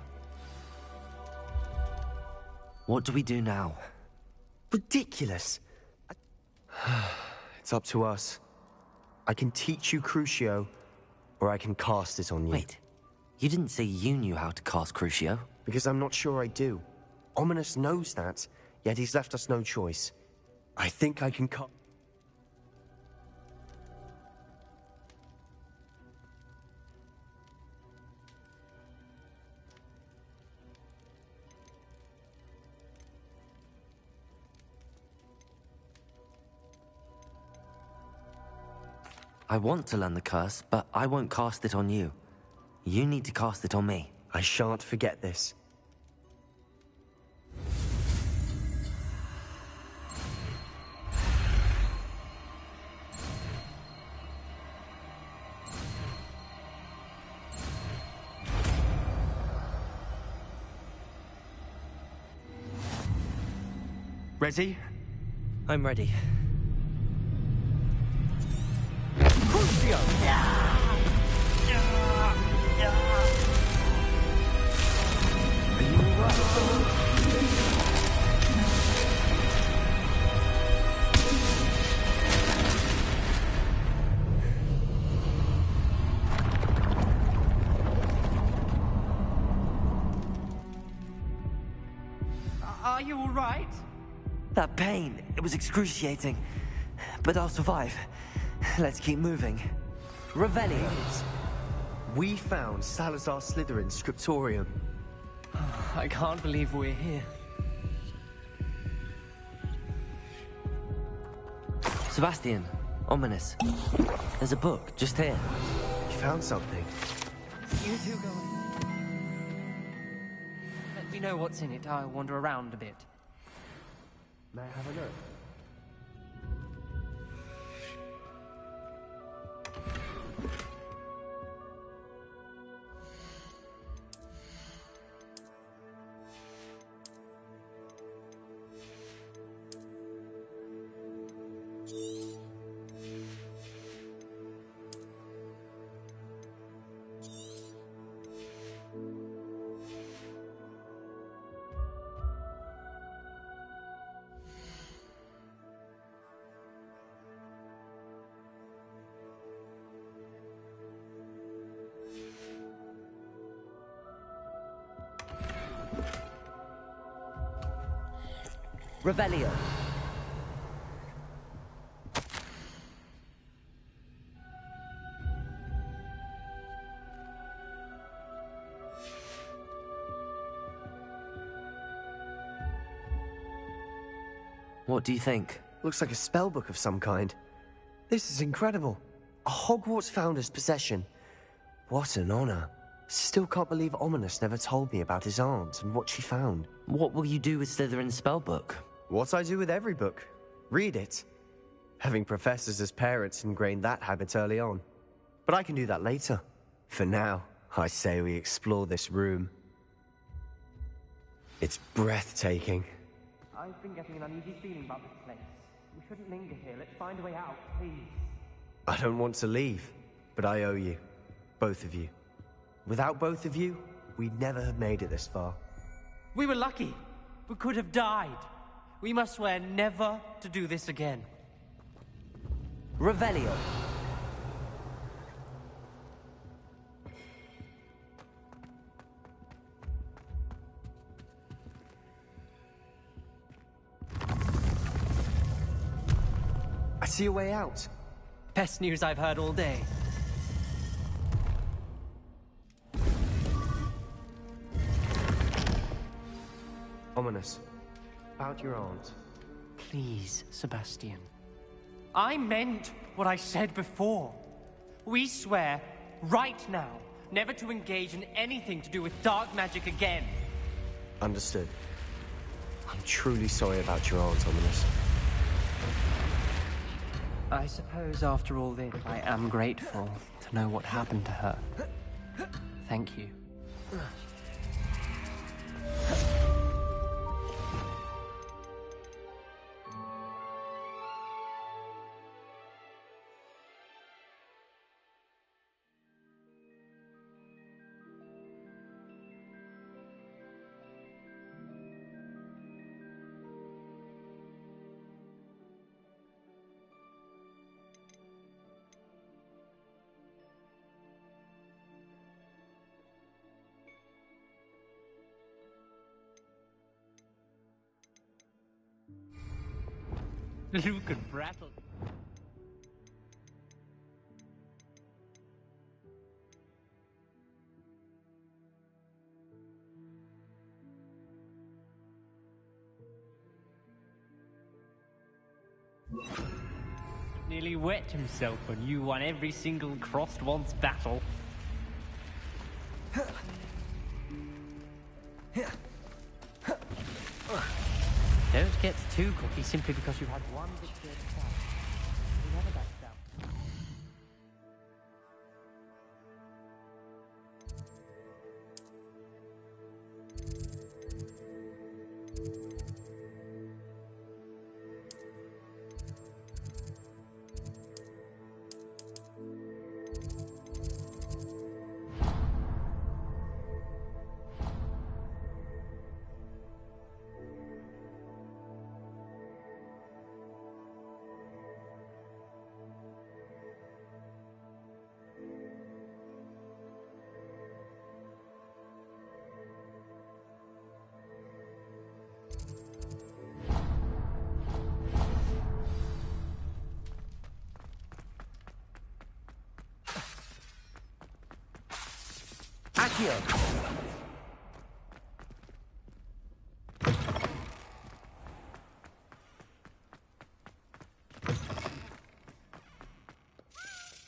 What do we do now? Ridiculous. It's up to us. I can teach you Crucio, or I can cast it on you. Wait, you didn't say you knew how to cast Crucio? Because I'm not sure I do. Ominous knows that, yet he's left us no choice. I think I can cast... I want to learn the curse, but I won't cast it on you. You need to cast it on me. I shan't forget this. Ready? I'm ready. Are you all right? That pain, it was excruciating. But I'll survive. Let's keep moving. Revelio. We found Salazar Slytherin's scriptorium. I can't believe we're here. Sebastian, Ominous. There's a book just here. You found something. You two go. Let me know what's in it. I'll wander around a bit. May I have a look? Revelio. What do you think? Looks like a spellbook of some kind. This is incredible. A Hogwarts founder's possession. What an honor. Still can't believe Ominous never told me about his aunt and what she found. What will you do with Slytherin's spellbook? What I do with every book. Read it. Having professors as parents ingrained that habit early on. But I can do that later. For now, I say we explore this room. It's breathtaking. I've been getting an uneasy feeling about this place. We shouldn't linger here. Let's find a way out, please. I don't want to leave, but I owe you. Both of you. Without both of you, we'd never have made it this far. We were lucky. We could have died. We must swear never to do this again. Revelio. I see a way out. Best news I've heard all day. Ominous. About your aunt. Please, Sebastian. I meant what I said before. We swear, right now, never to engage in anything to do with dark magic again. Understood. I'm truly sorry about your aunt, Ominous. I suppose after all this, I am grateful to know what happened to her. Thank you. Luke and Brattle. Nearly wet himself when you won every single crossed once battle. Don't get too cocky simply because you've had one victory at a time. You never back down. Accio!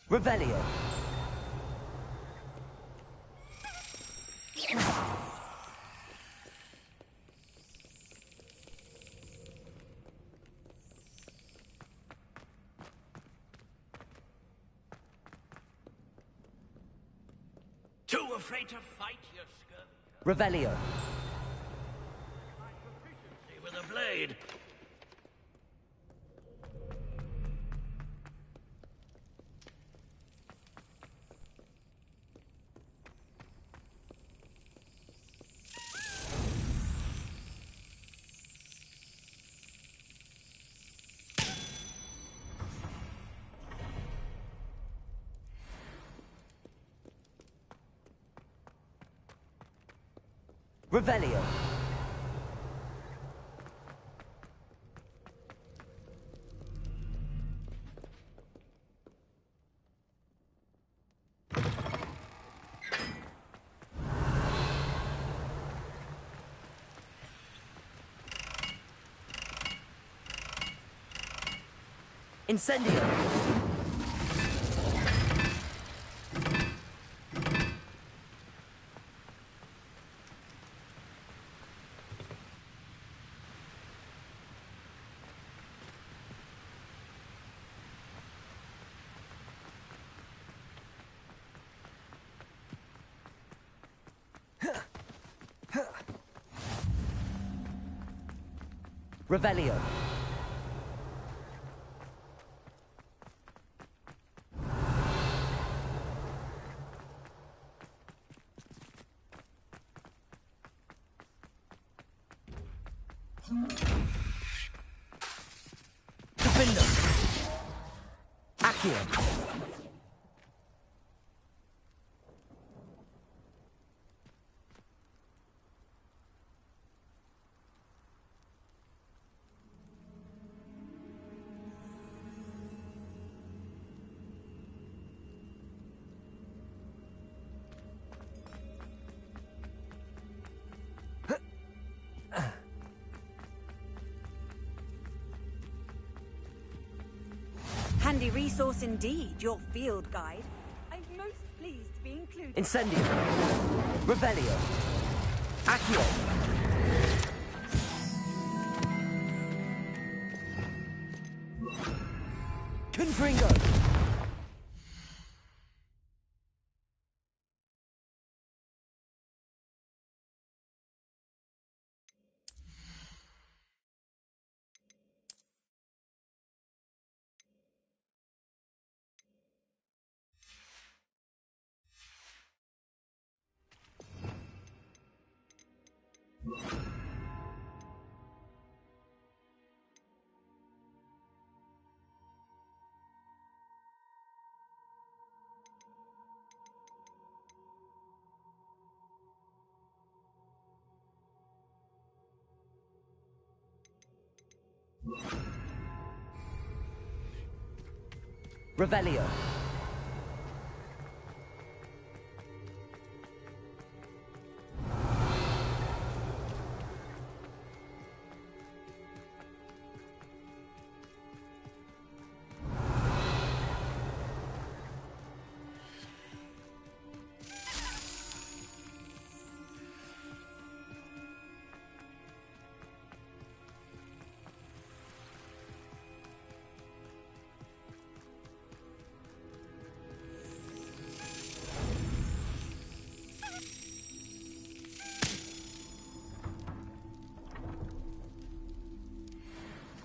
Revelio! Too afraid to fight, you scurvy. Revelio. My proficiency with a blade. Revelio. Incendio. Revelio. Defender. Accio. handy resource indeed, your field guide. I'm most pleased to be included. Incendio. Revelio. Accio. Confringo. Revelio.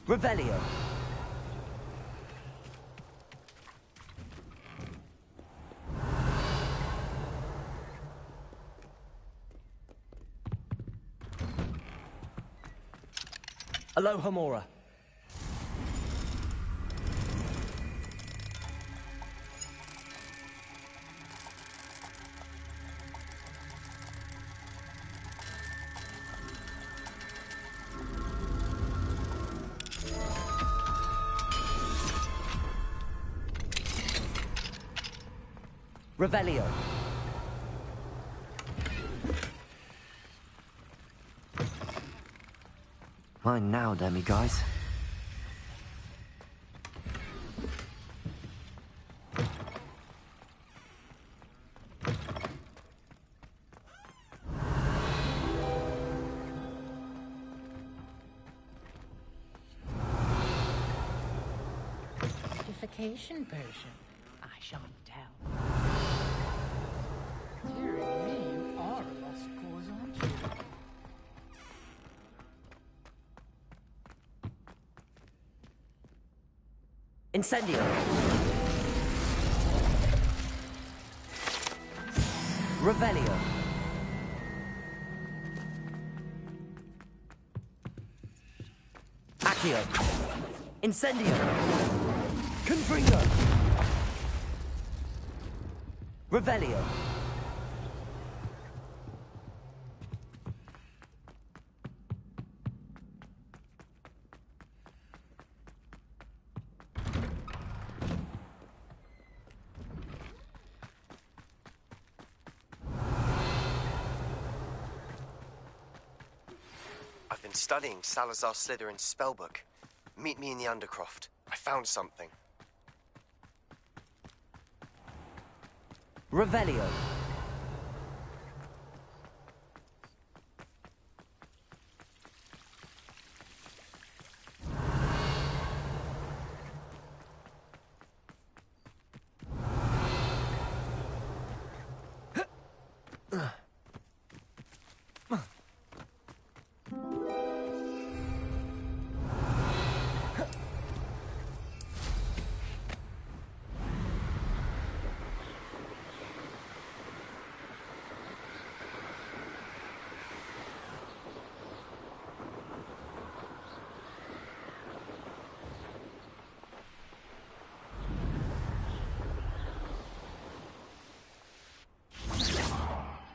Revelio. Alohomora. Revelio. Mine now, demi-guys. Fortification potion. I shan't tell. Dear me, you are a lost cause, aren't you? Incendio. Revelio. Accio. Incendio. Confringo. Revelio. I've been studying Salazar Slytherin's spellbook. Meet me in the Undercroft. I found something. Revelio.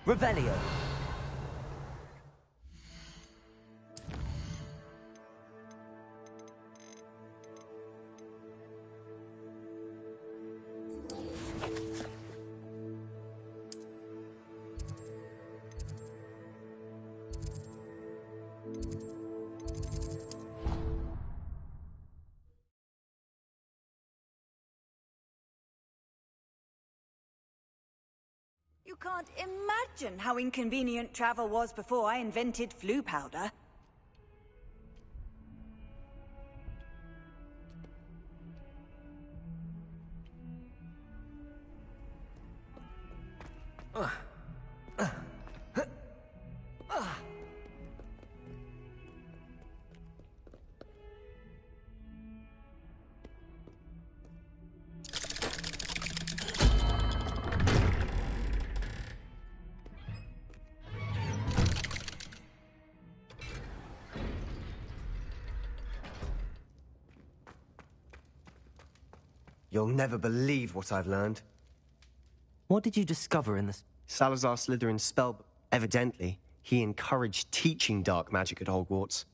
Revelio. You can't imagine how inconvenient travel was before I invented flu powder. You'll never believe what I've learned. What did you discover in this? Salazar Slytherin's spell. Evidently, he encouraged teaching dark magic at Hogwarts.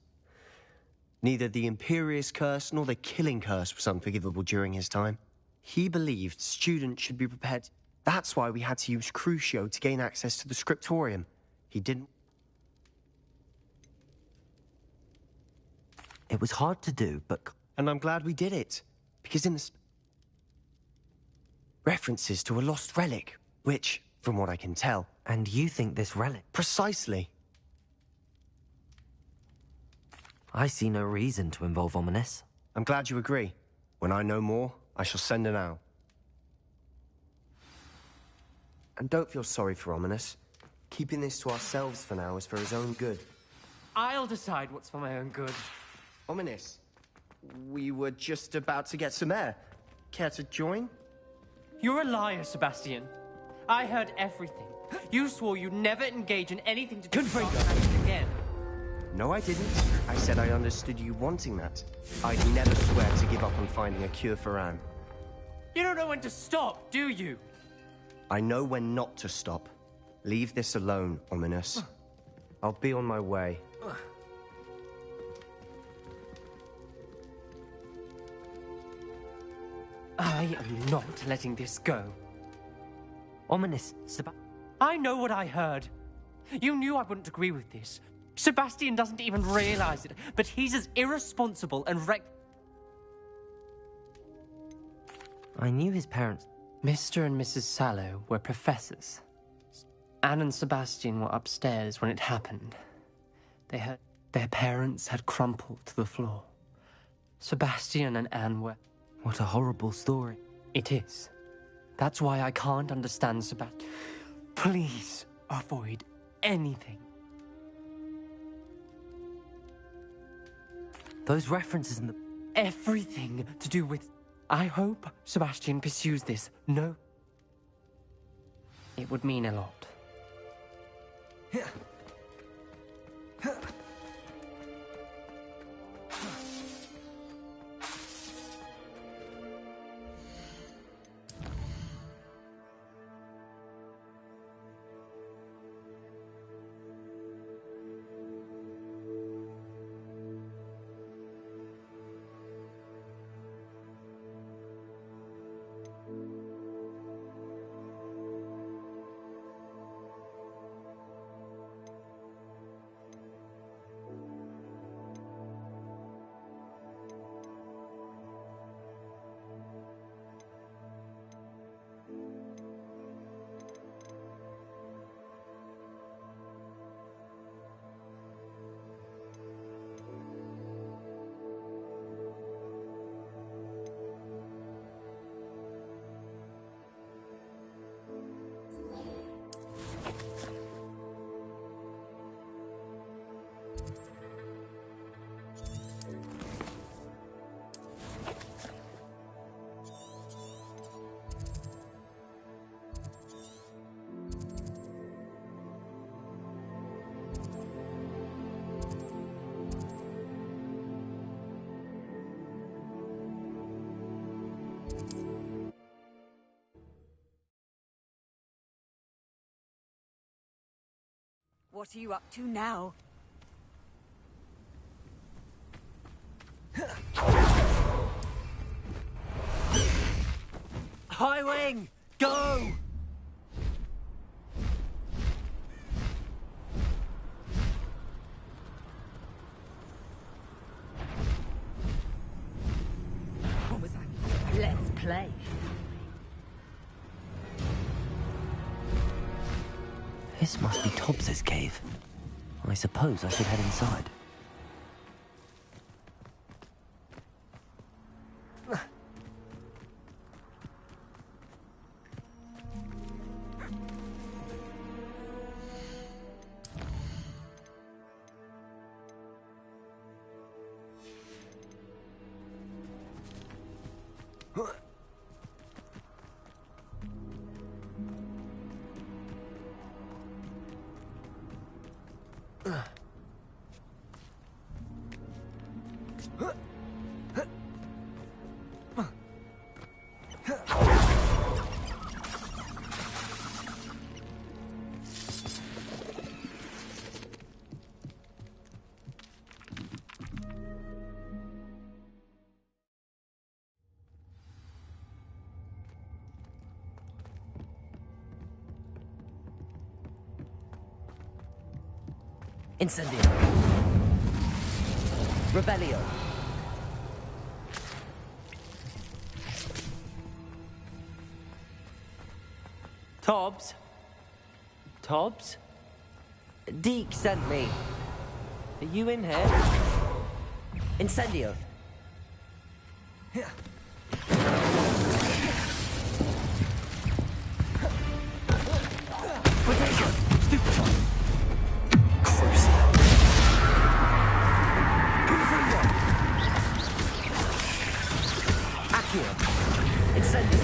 Neither the Imperious Curse nor the Killing Curse was unforgivable during his time. He believed students should be prepared. That's why we had to use Crucio to gain access to the Scriptorium. He didn't... It was hard to do, but... And I'm glad we did it. Because in the... references to a lost relic, which, from what I can tell... And you think this relic... Precisely. I see no reason to involve Ominis. I'm glad you agree. When I know more, I shall send an owl. And don't feel sorry for Ominis. Keeping this to ourselves for now is for his own good. I'll decide what's for my own good. Ominis, we were just about to get some air. Care to join? You're a liar, Sebastian. I heard everything. You swore you'd never engage in anything to do with dark magic again. No, I didn't. I said I understood you wanting that. I'd never swear to give up on finding a cure for Anne. You don't know when to stop, do you? I know when not to stop. Leave this alone, Ominis. I'll be on my way. I am not letting this go. Ominis, I know what I heard. You knew I wouldn't agree with this. Sebastian doesn't even realize it, but he's as irresponsible and I knew his parents... Mr. and Mrs. Sallow were professors. Anne and Sebastian were upstairs when it happened. Their parents had crumpled to the floor. Sebastian and Anne were... What a horrible story. It is. That's why I can't understand Sebastian. Please avoid anything. Those references in the... Everything to do with... I hope Sebastian pursues this. No. It would mean a lot. What are you up to now? Highwing! Go! What was that? Let's play. This must be Tobbs's cave. I suppose I should head inside. Incendio. Rebellio. Tobbs? Tobbs? Deke sent me. Are you in here? Incendio. Potato! Stupid! Incendio.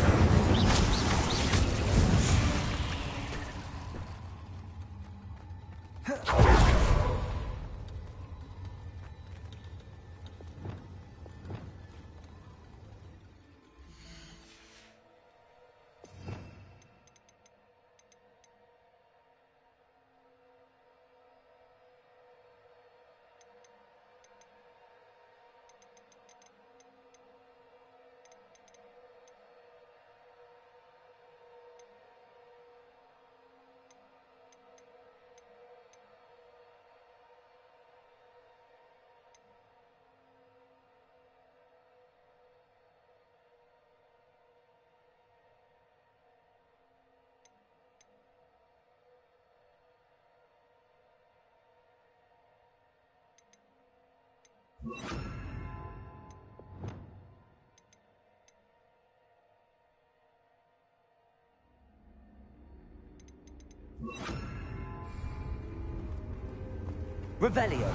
Revelio.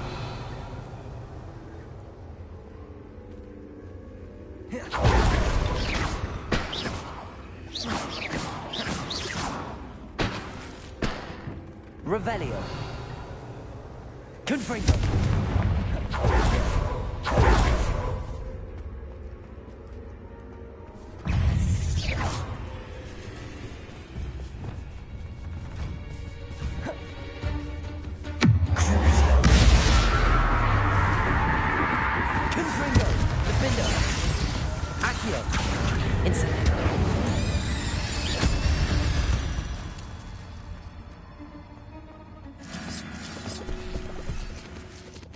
Revelio. Confringo.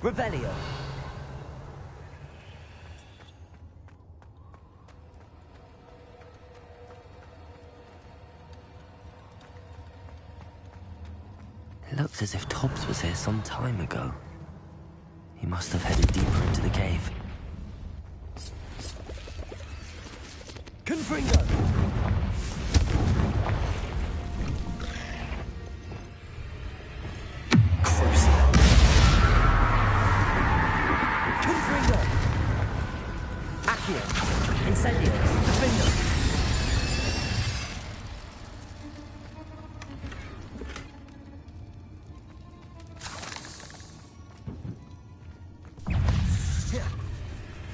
Revelio. It looks as if Tobbs was here some time ago. He must have headed deeper into the cave. Confringo. Incendio. Defender.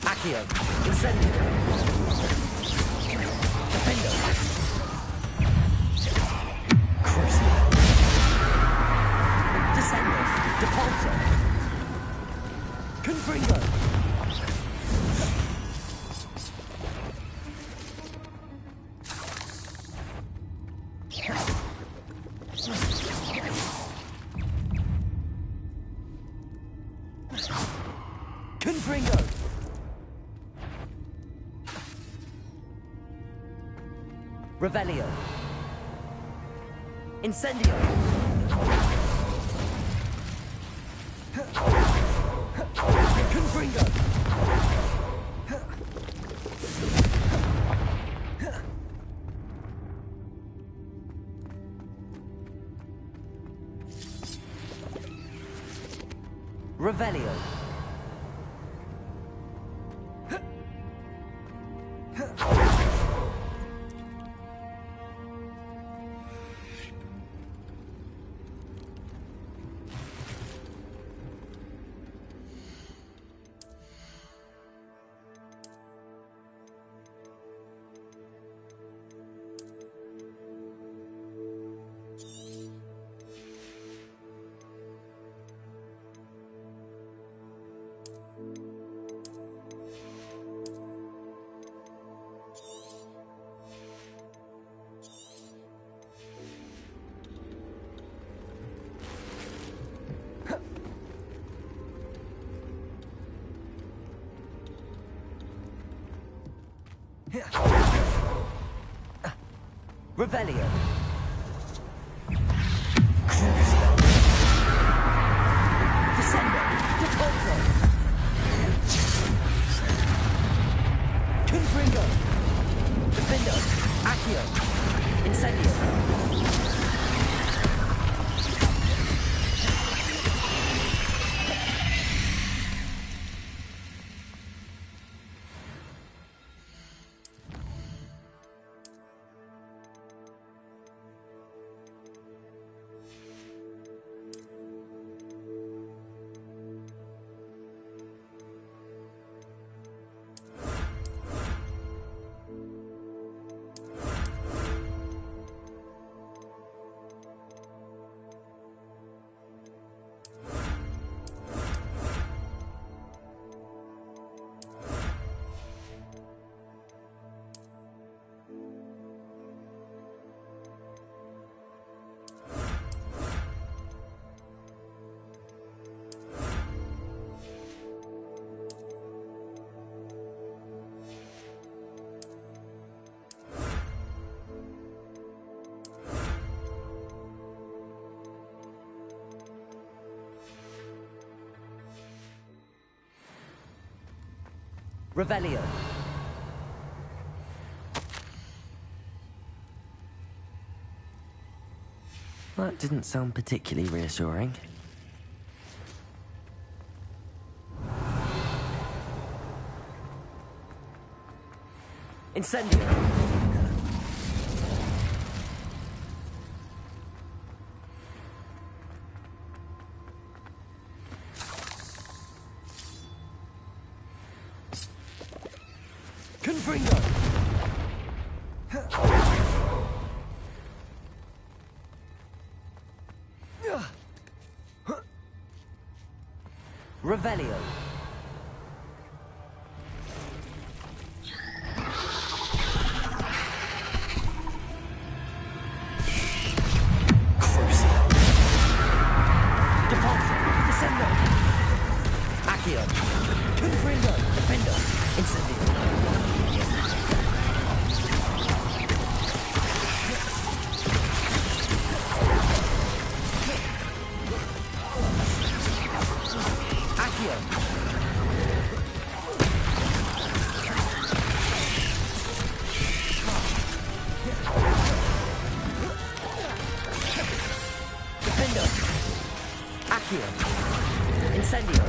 Accio. Incendio. Defender. Crucio. Descendo. Depulso. Confringo. Confringo. Revelio. Incendio. Confringo! Revelio. Revelio. Descendo. Depulso. Confringo. Defendo. Accio. Incendio. Revelio. That didn't sound particularly reassuring. Incendio. Confringo. Revelio. Depulso. Descendo. Accio. Confringo. Defendo. Incendio. Defendo. Accio. Incendio.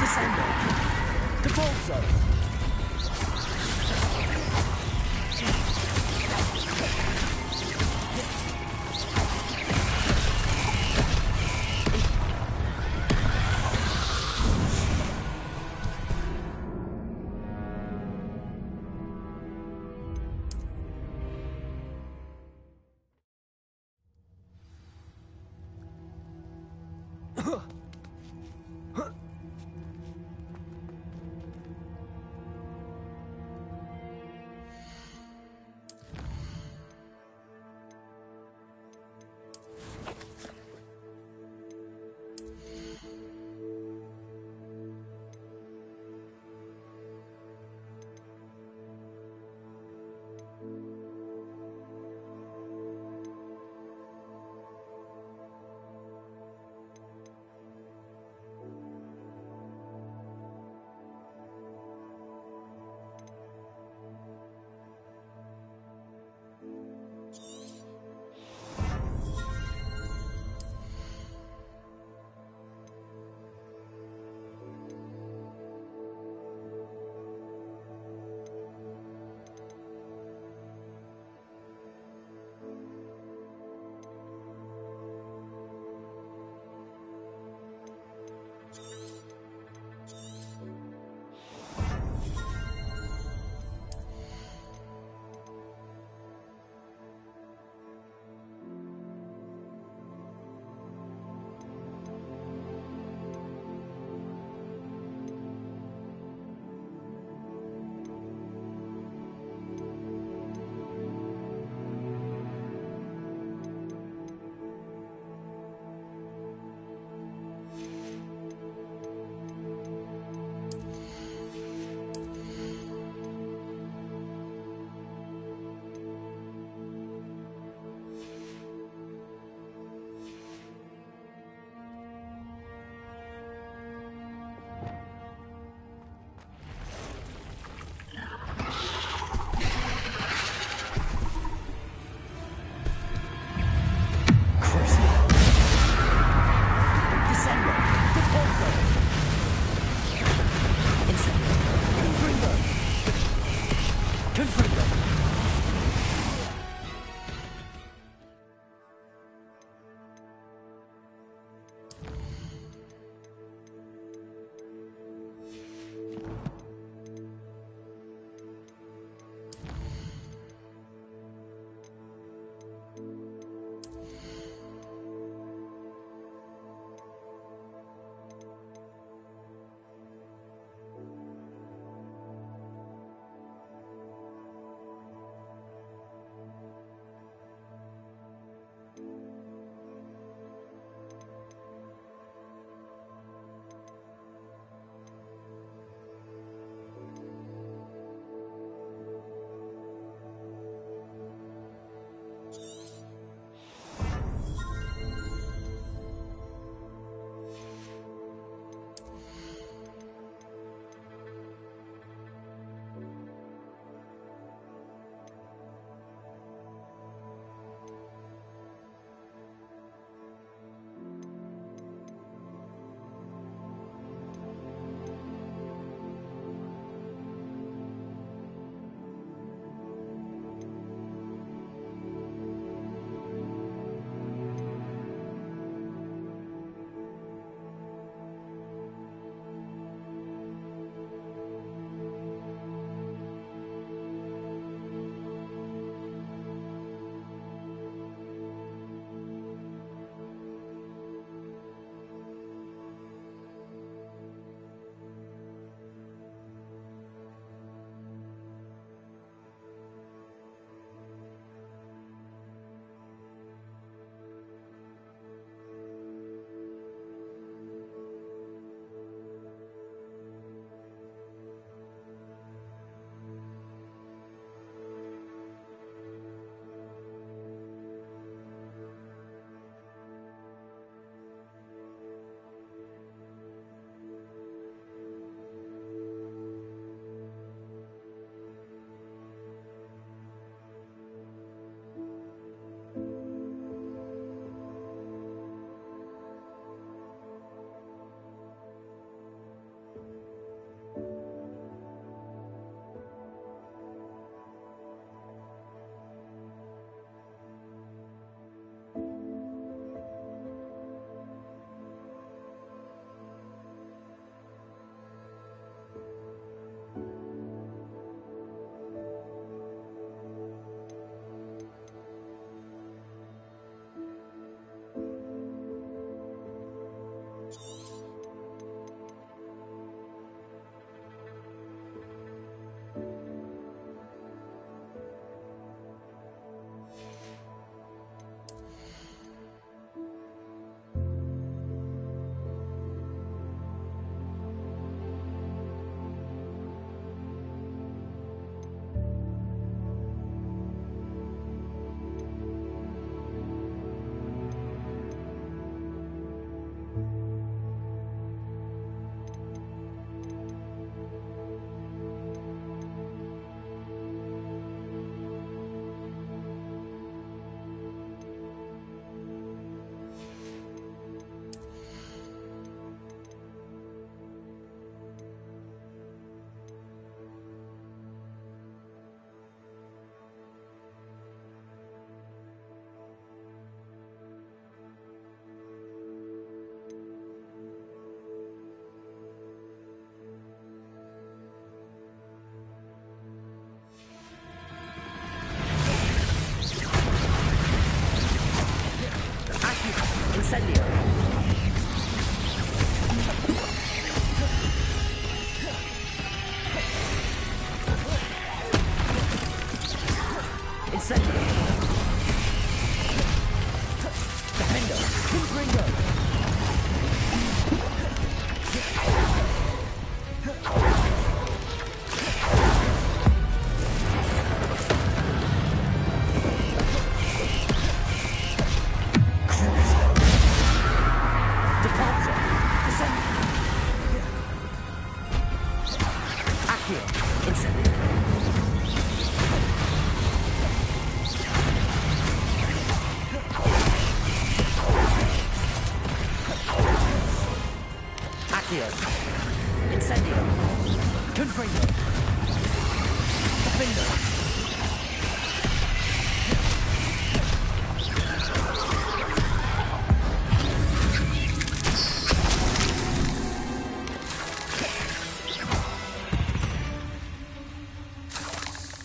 Descendo. Depulso.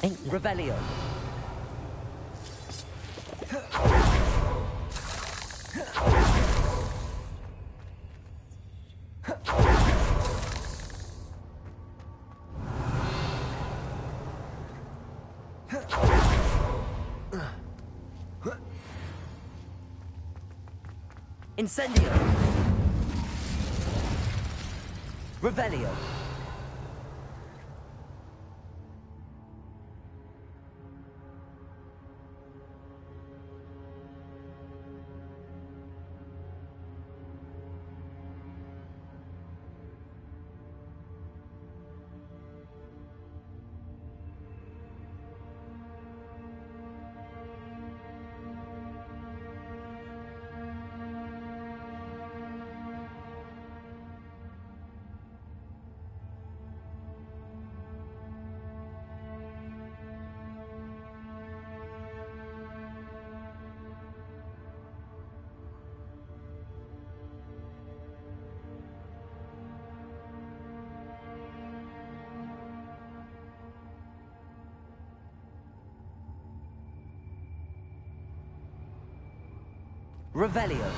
Ain't Revelio. Incendio. Revelio. Revelio.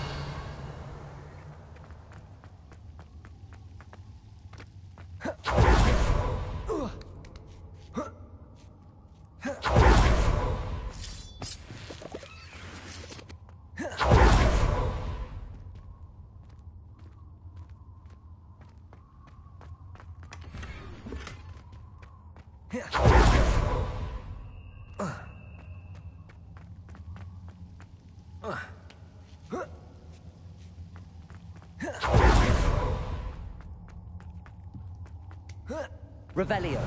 Revelio.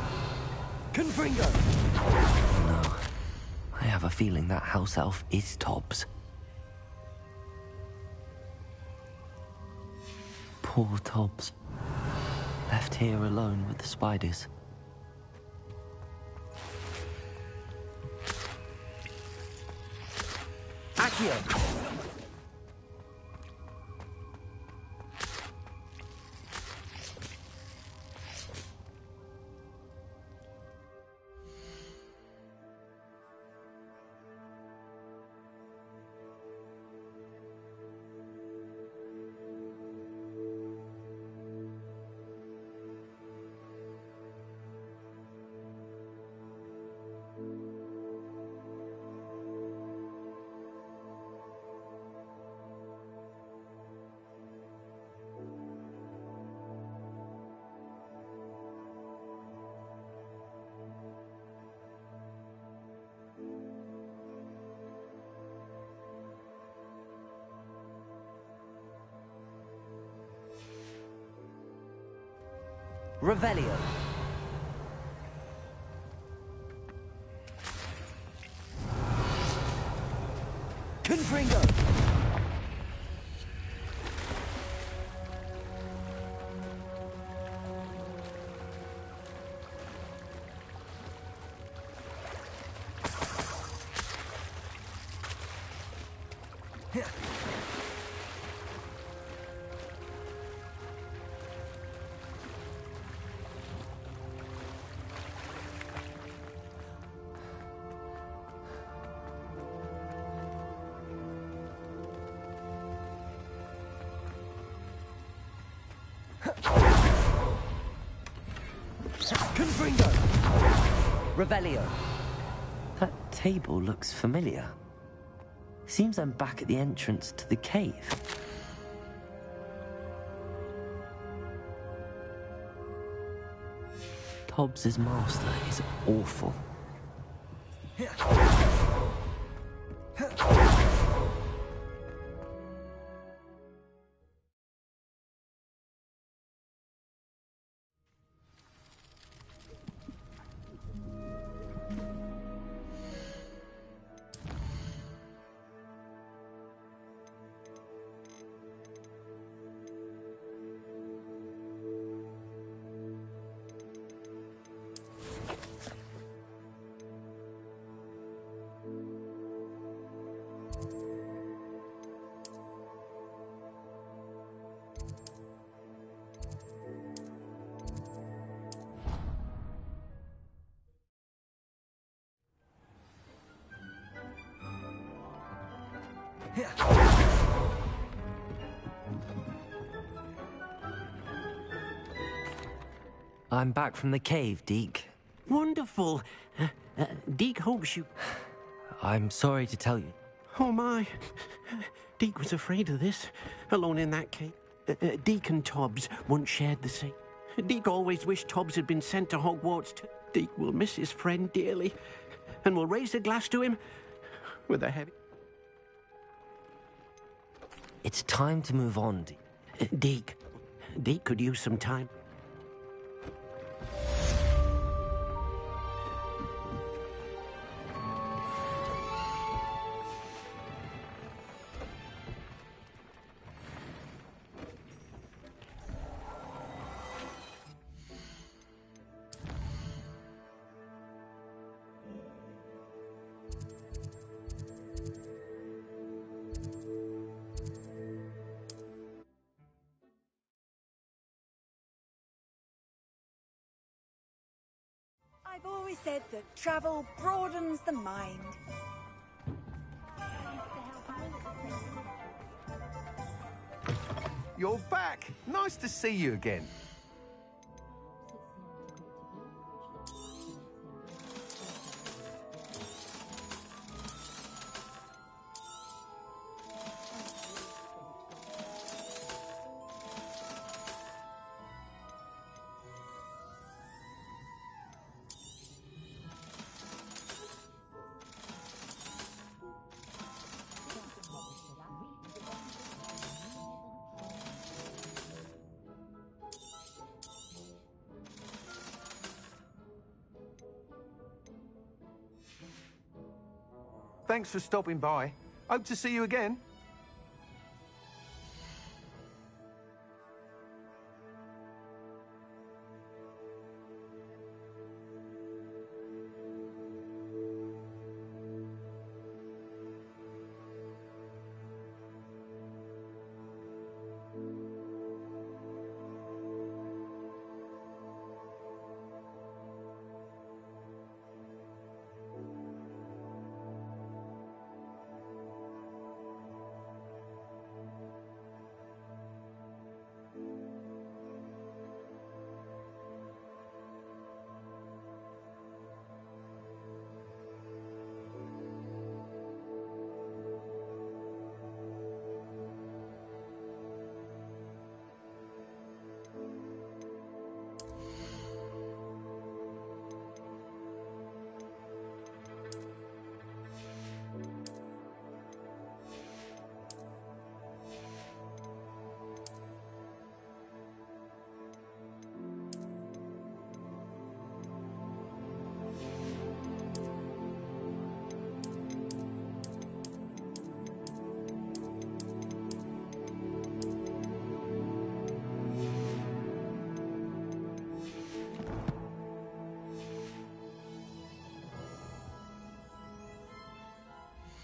Confringo. No. I have a feeling that house elf is Tobbs. Poor Tobbs. Left here alone with the spiders. Accio. Revelio. Confringo. Confringo. Revelio. That table looks familiar. Seems I'm back at the entrance to the cave. Tobbs's master is awful. I'm back from the cave, Deke. Wonderful. Deke hopes you... I'm sorry to tell you. Oh, my. Deke was afraid of this, alone in that cave. Deke and Tobbs once shared the same. Deke always wished Tobbs had been sent to Hogwarts too. Deke will miss his friend dearly, and will raise a glass to him with a heavy... It's time to move on, Deke. Deke could use some time. I've always said that travel broadens the mind. You're back! Nice to see you again. Thanks for stopping by. Hope to see you again.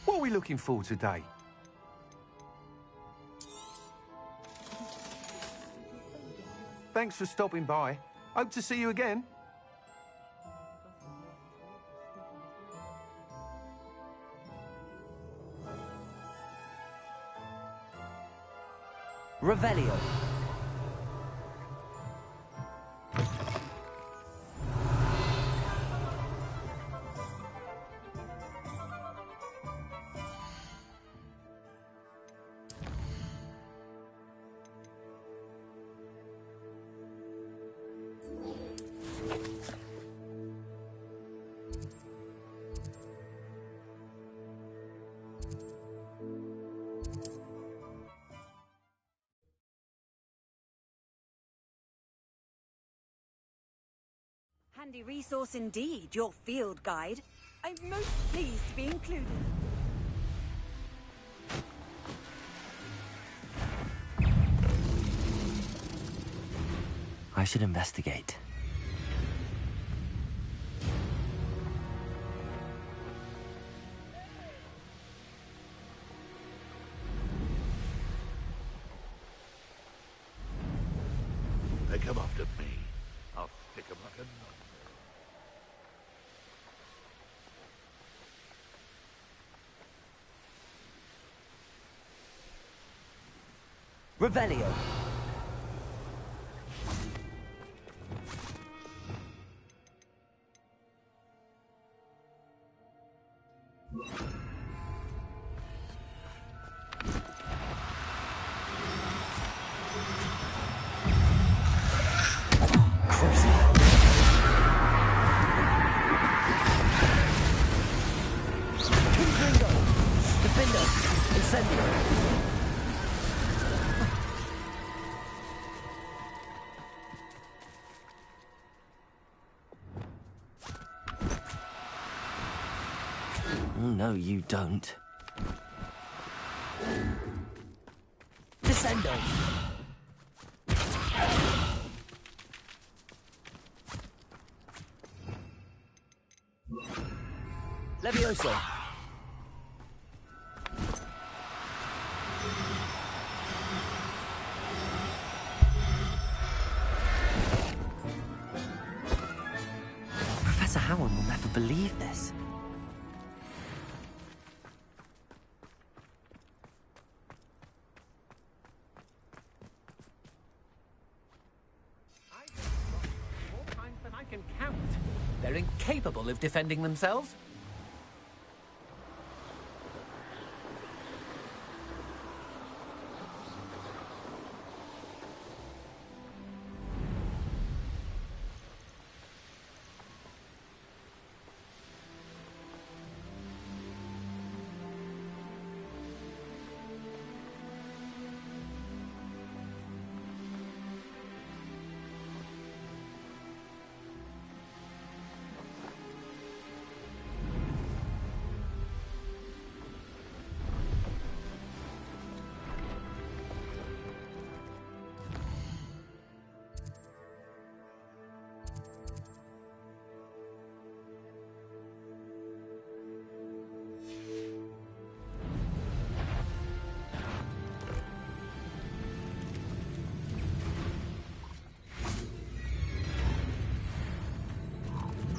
What are we looking for today? Thanks for stopping by. Hope to see you again. Revelio. Handy resource indeed, your field guide. I'm most pleased to be included. I should investigate. They come after me. I'll stick 'em like a knife. Revelio. No, you don't. Descendo. Levioso. Professor Howard will never believe this. Can count. They're incapable of defending themselves.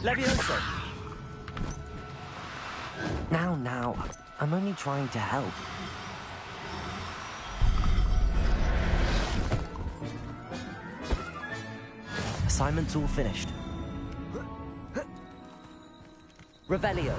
Levioso. Now, I'm only trying to help. Assignment's all finished. Revelio.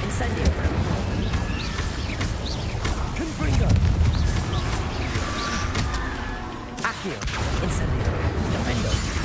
Incendio. Confringo. Accio. Incendio. Defendo.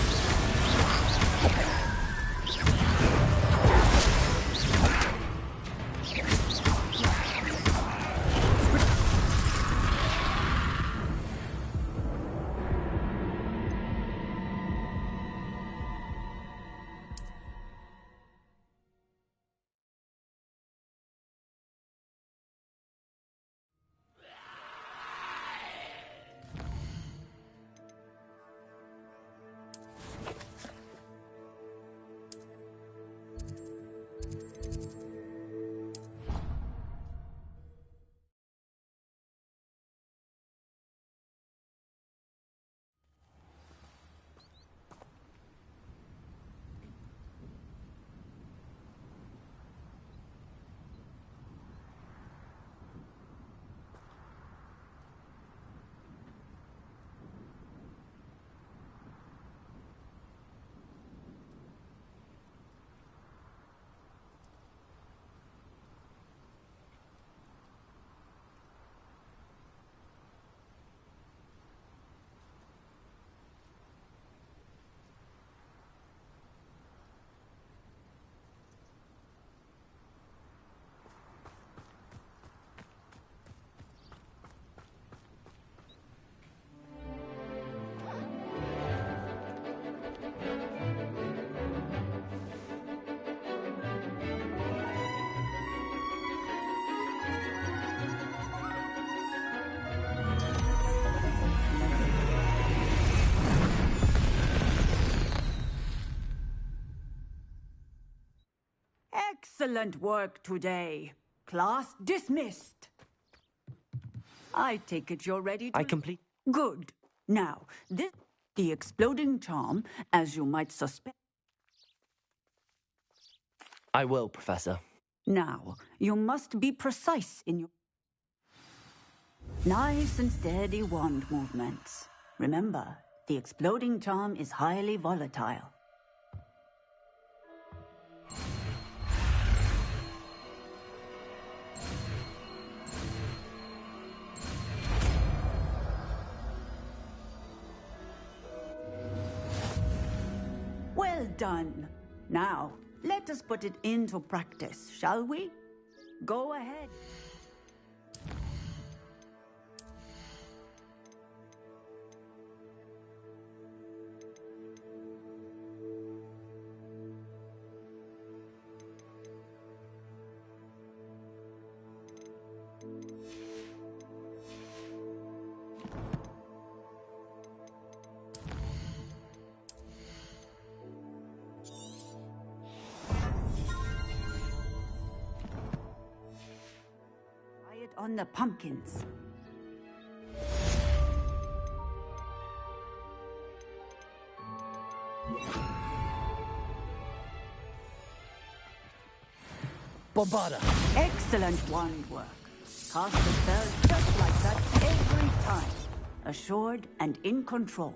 Excellent work today. Class dismissed. I take it you're ready to... I complete... Good. Now, the exploding charm, as you might suspect. I will, Professor. Now, you must be precise in your... Nice and steady wand movements. Remember, the exploding charm is highly volatile. Well done. Now, let us put it into practice, shall we? Go ahead. On the pumpkins. Bombarda. Excellent wand work. Cast the spell just like that every time. Assured and in control.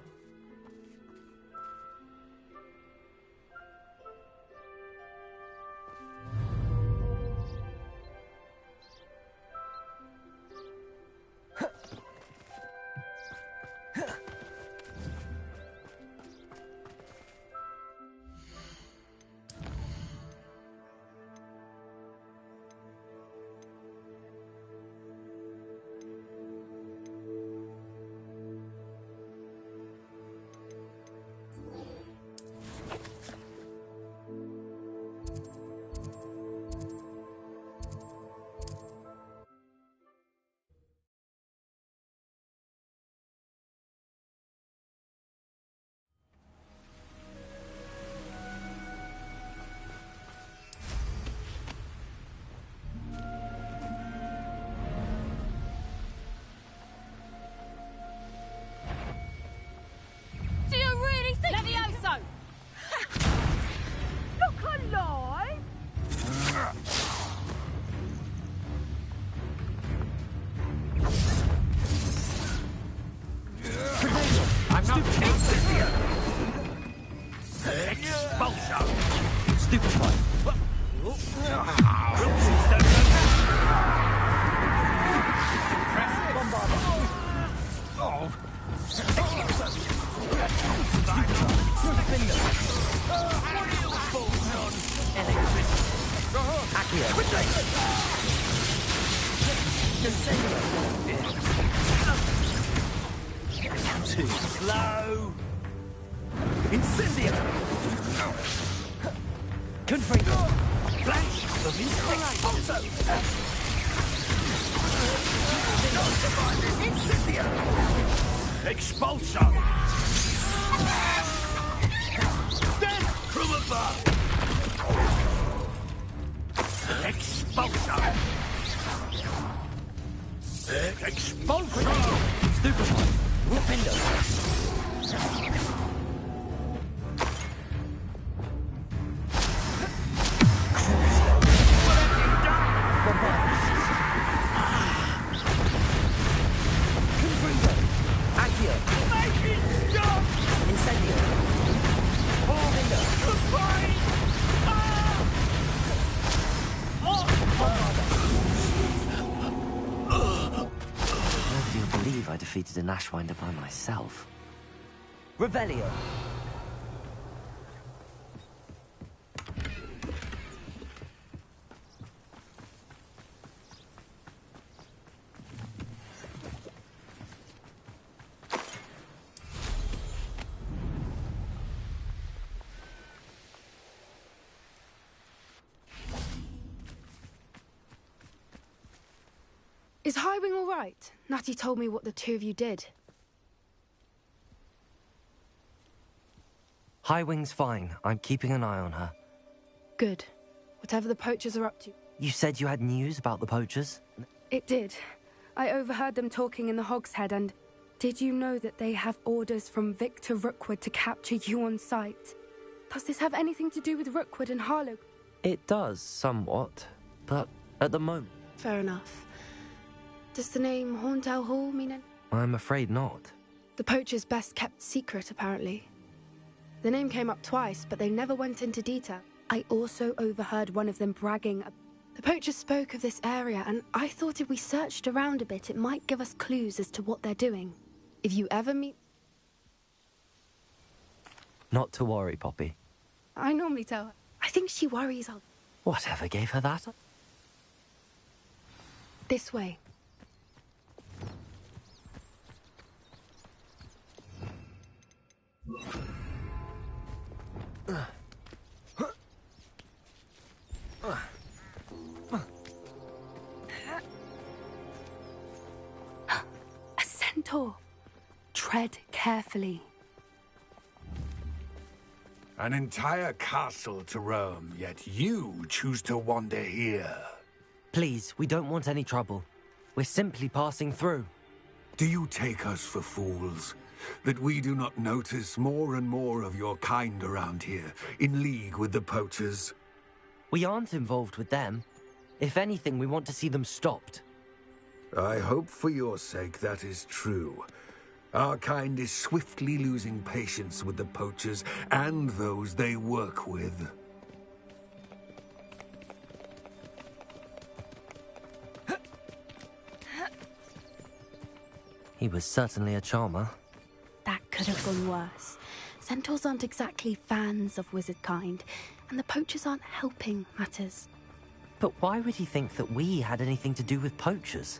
Levioso! Look alive! I'm not Cynthia! Expulsion! Stupefy. Oh! Too slow. Incendio. Confringo. Flash of inspiration. Incendio! Expulsion! Death from above! Expulsion! Expulsion! Stupefy. Rufindo. I defeated an Ashwinder by myself. Revelio. Is Highwing all right? Natty told me what the two of you did. Highwing's fine. I'm keeping an eye on her. Good. whatever the poachers are up to. You said you had news about the poachers? It did. I overheard them talking in the Hogshead, and did you know that they have orders from Victor Rookwood to capture you on sight? Does this have anything to do with Rookwood and Harlow? It does, somewhat. But at the moment... Fair enough. Does the name Horntail Hall mean anything? I'm afraid not. The poacher's best kept secret, apparently. The name came up twice, but they never went into detail. I also overheard one of them bragging. The poacher spoke of this area, and I thought if we searched around a bit, it might give us clues as to what they're doing. If you ever meet... Not to worry, Poppy. I normally tell her. I think she worries I'll... Whatever gave her that? This way. A centaur. Tread carefully. An entire castle to roam, yet you choose to wander here. Please, we don't want any trouble. We're simply passing through. Do you take us for fools? That we do not notice more and more of your kind around here, in league with the poachers? We aren't involved with them. If anything, we want to see them stopped. I hope for your sake that is true. Our kind is swiftly losing patience with the poachers and those they work with. He was certainly a charmer. That could have gone worse. Centaurs aren't exactly fans of wizard kind, and the poachers aren't helping matters. But why would he think that we had anything to do with poachers?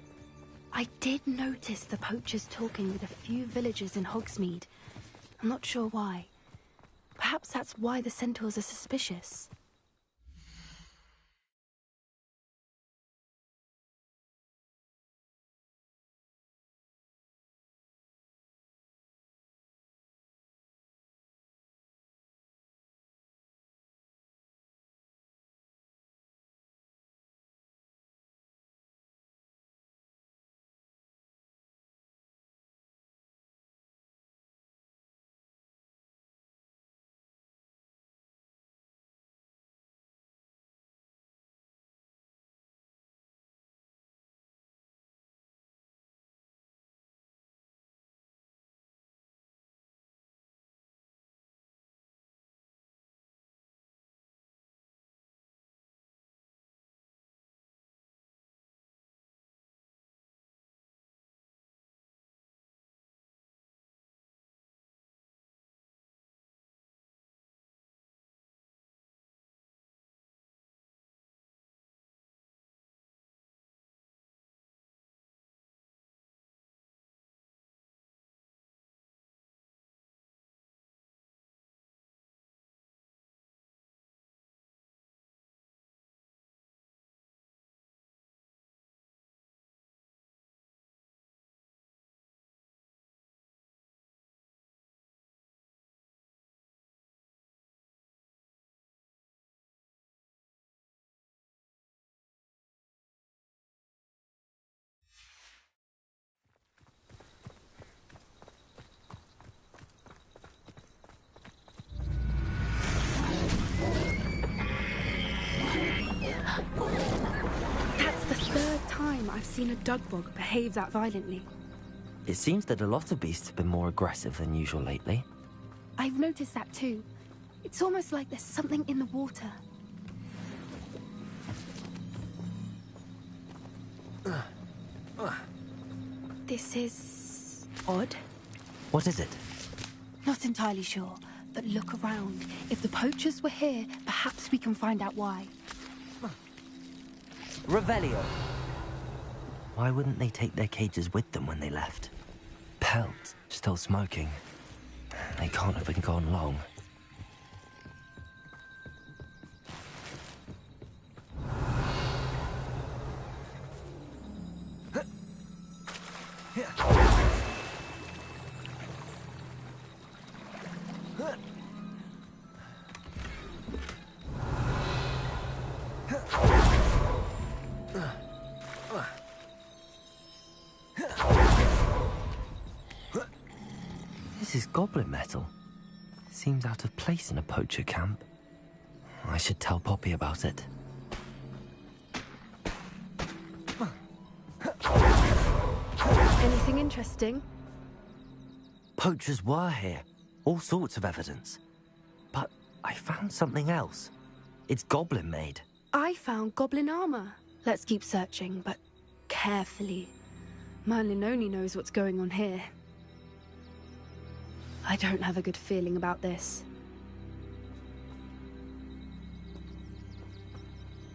I did notice the poachers talking with a few villagers in Hogsmeade. I'm not sure why. Perhaps that's why the centaurs are suspicious. That's the third time I've seen a dugbog behave that violently. It seems that a lot of beasts have been more aggressive than usual lately. I've noticed that too. It's almost like there's something in the water. This is odd. What is it? Not entirely sure, but look around. If the poachers were here, perhaps we can find out why. Revelio. Why wouldn't they take their cages with them when they left? Pelt, still smoking. They can't have been gone long. This is goblin metal. Seems out of place in a poacher camp. I should tell Poppy about it. Anything interesting? Poachers were here. All sorts of evidence. But I found something else. It's goblin-made. I found goblin armor. Let's keep searching, but carefully. Merlin only knows what's going on here. I don't have a good feeling about this.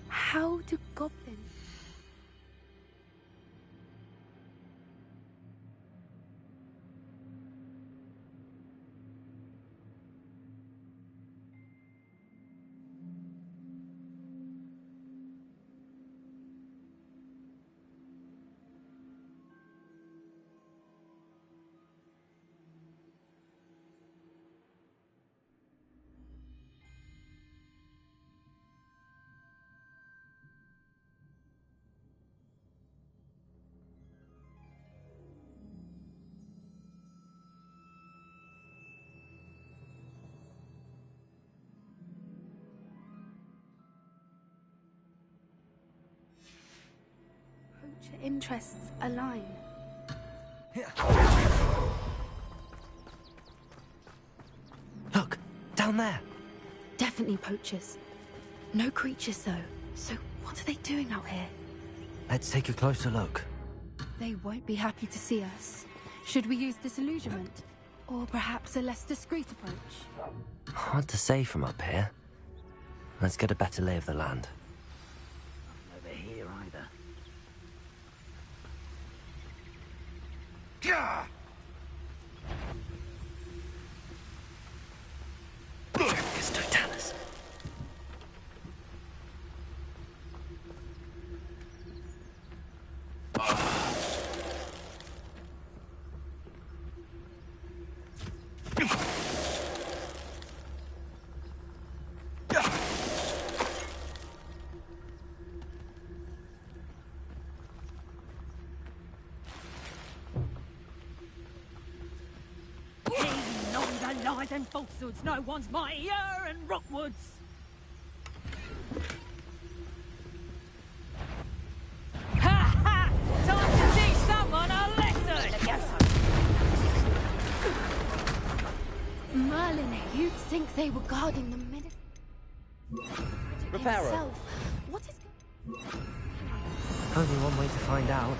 How do goblins... Poacher interests align. Look, down there. Definitely poachers. No creatures, though. So what are they doing out here? Let's take a closer look. They won't be happy to see us. Should we use disillusionment? Or perhaps a less discreet approach? Hard to say from up here. Let's get a better lay of the land. Over here either. Gah! It's Totalis. Lies and falsehoods, no one's mightier in Rookwoods. Ha ha! Time to teach someone a lesson. Merlin, you'd think they were guarding the minute. Reparo. Himself. What is? Only one way to find out.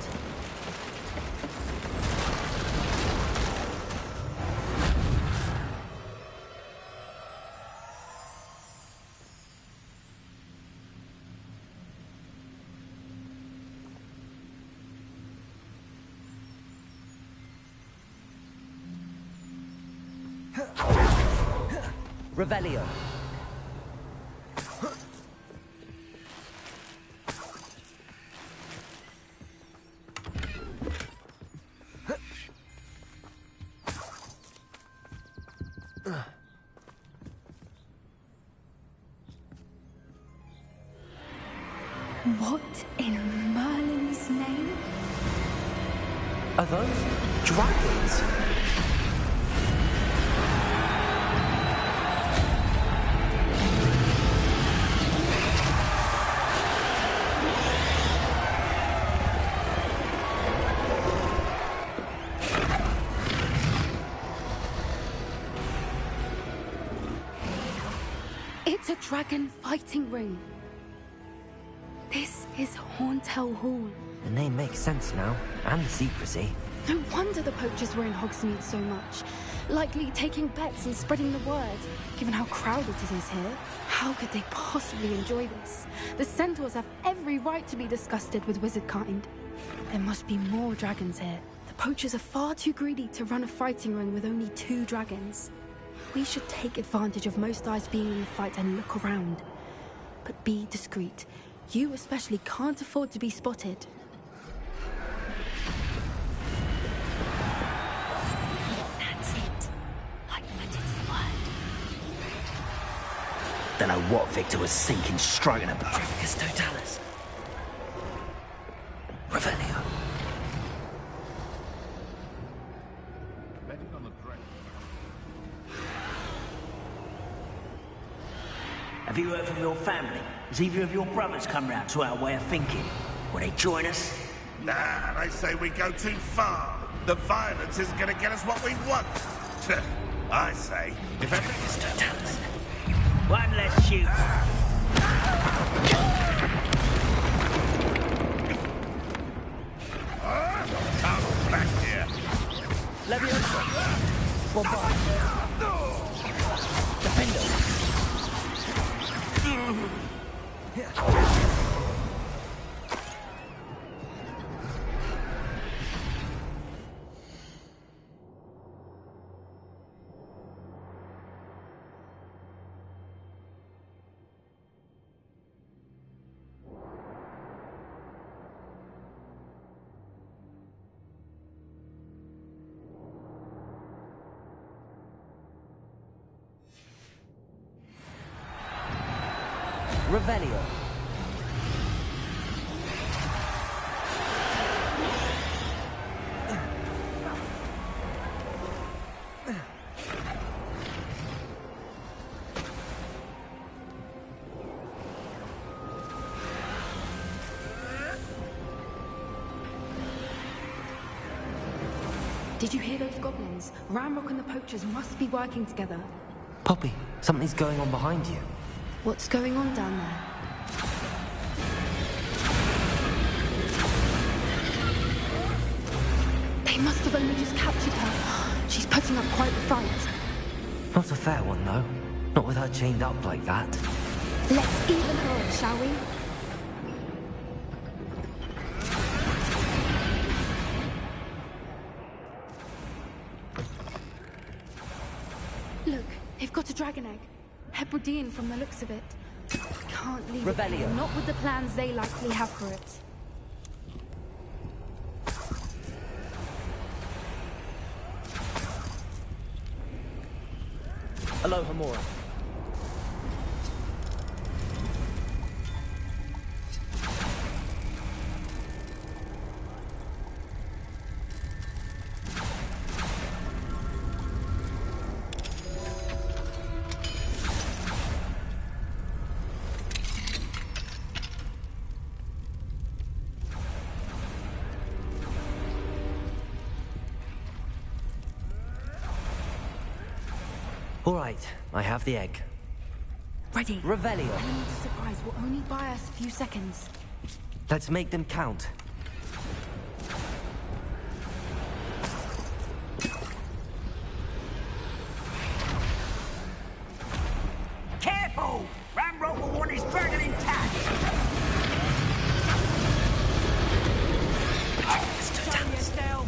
Revelio. What in Merlin's name? Are those dragons? It's a dragon fighting ring. This is Horntail Hall. The name makes sense now, and the secrecy. No wonder the poachers were in Hogsmeade so much. Likely taking bets and spreading the word, given how crowded it is here. How could they possibly enjoy this? The centaurs have every right to be disgusted with wizard kind. There must be more dragons here. The poachers are far too greedy to run a fighting ring with only 2 dragons. We should take advantage of most eyes being in the fight and look around. But be discreet. You especially can't afford to be spotted. That's it. Like that is the word. Don't know what Victor was thinking, stroking about. It's Totalis. Revelio. Betting on the dragon. Have you heard from your family? Has either of your brothers come round to our way of thinking? Will they join us? Nah, they say we go too far. The violence isn't going to get us what we want. I say, if everything... One less shoot. Come back here. Leviosa. Bombard. Defender. Revelio. Did you hear those goblins? Ramrock and the poachers must be working together. Poppy, something's going on behind you. What's going on down there? They must have only just captured her. She's putting up quite the fight. Not a fair one, though. Not with her chained up like that. Let's even her, shall we? Look, they've got a dragon egg. Hebridean from the looks of it. Can't leave it here, not with the plans they likely have for it. Hello, Hamura. All right, I have the egg. Ready. Revelio. Enemy's surprise will only buy us a few seconds. Let's make them count. Careful! Ramrock will want his dragon intact! Turn yourself.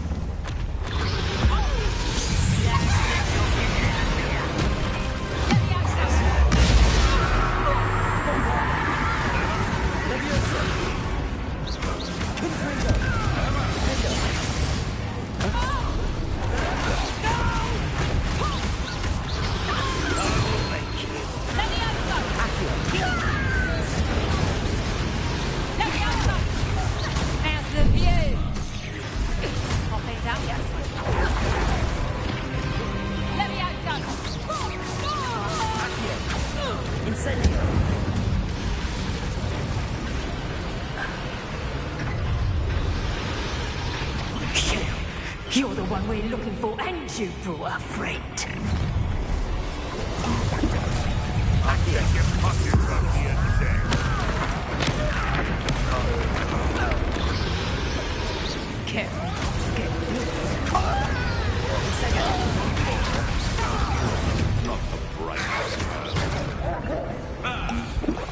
You're the one we're looking for, and you brought a friend. I think your pockets are here today. Careful. Get Not the brightest.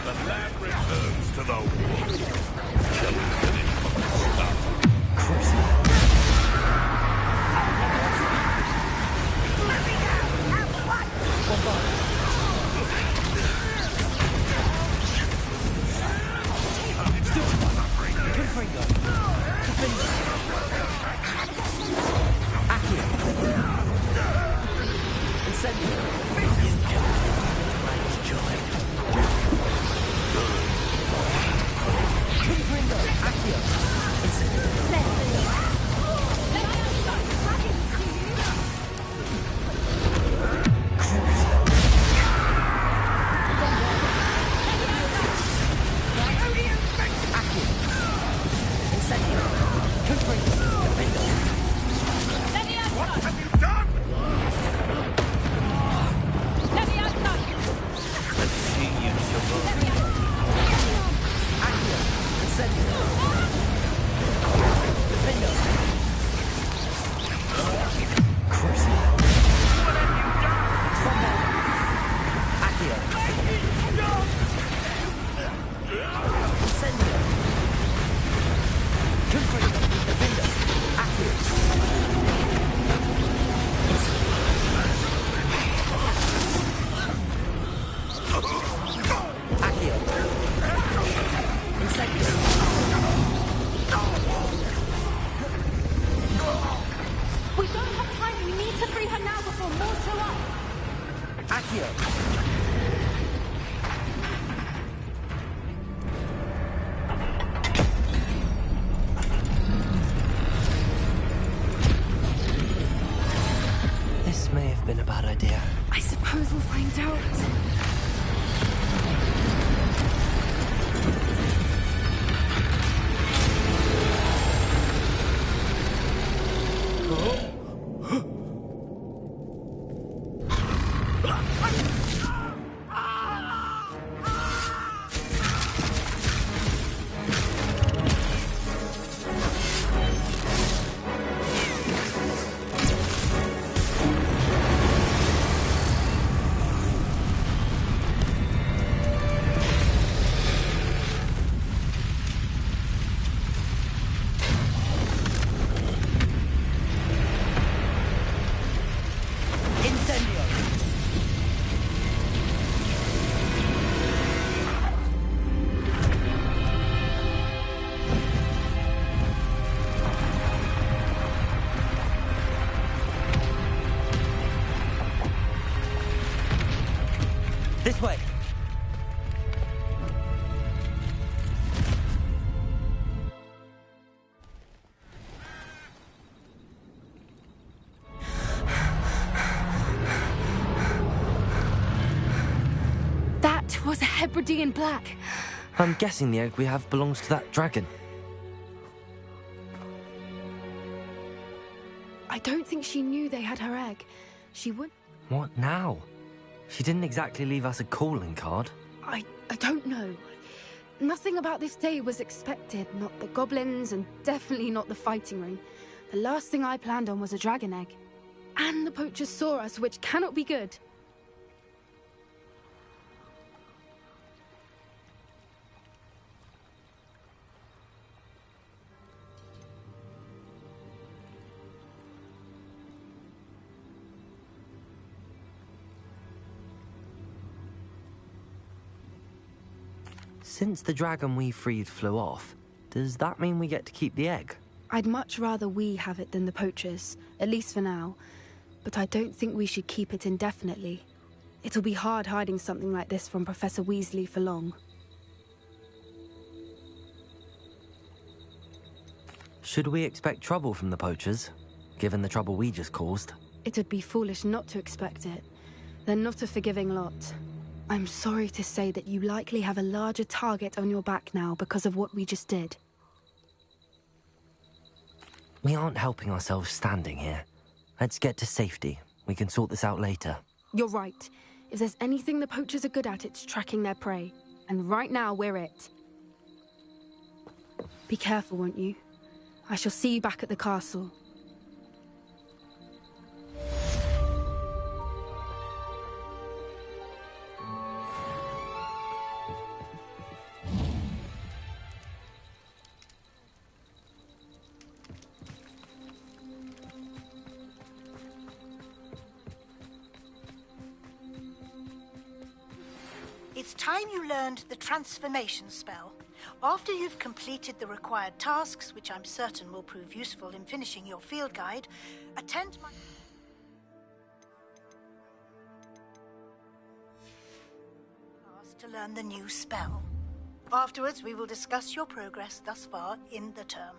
The lad returns to the wood. Shall we finish what we started? Let's see you survive. We don't have time. We need to free her now before more show up. This may have been a bad idea. I suppose we'll find out. This way. That was a Hebridean black. I'm guessing the egg we have belongs to that dragon. I don't think she knew they had her egg. She would... What now? She didn't exactly leave us a calling card. I don't know. Nothing about this day was expected. Not the goblins, and definitely not the fighting ring. The last thing I planned on was a dragon egg. And the poachers saw us, which cannot be good. Since the dragon we freed flew off, does that mean we get to keep the egg? I'd much rather we have it than the poachers, at least for now. But I don't think we should keep it indefinitely. It'll be hard hiding something like this from Professor Weasley for long. Should we expect trouble from the poachers, given the trouble we just caused? It'd be foolish not to expect it. They're not a forgiving lot. I'm sorry to say that you likely have a larger target on your back now because of what we just did. We aren't helping ourselves standing here. Let's get to safety. We can sort this out later. You're right. If there's anything the poachers are good at, it's tracking their prey. And right now, we're it. Be careful, won't you? I shall see you back at the castle. It's time you learned the transformation spell. After you've completed the required tasks, which I'm certain will prove useful in finishing your field guide, attend my... class to learn the new spell. Afterwards, we will discuss your progress thus far in the term.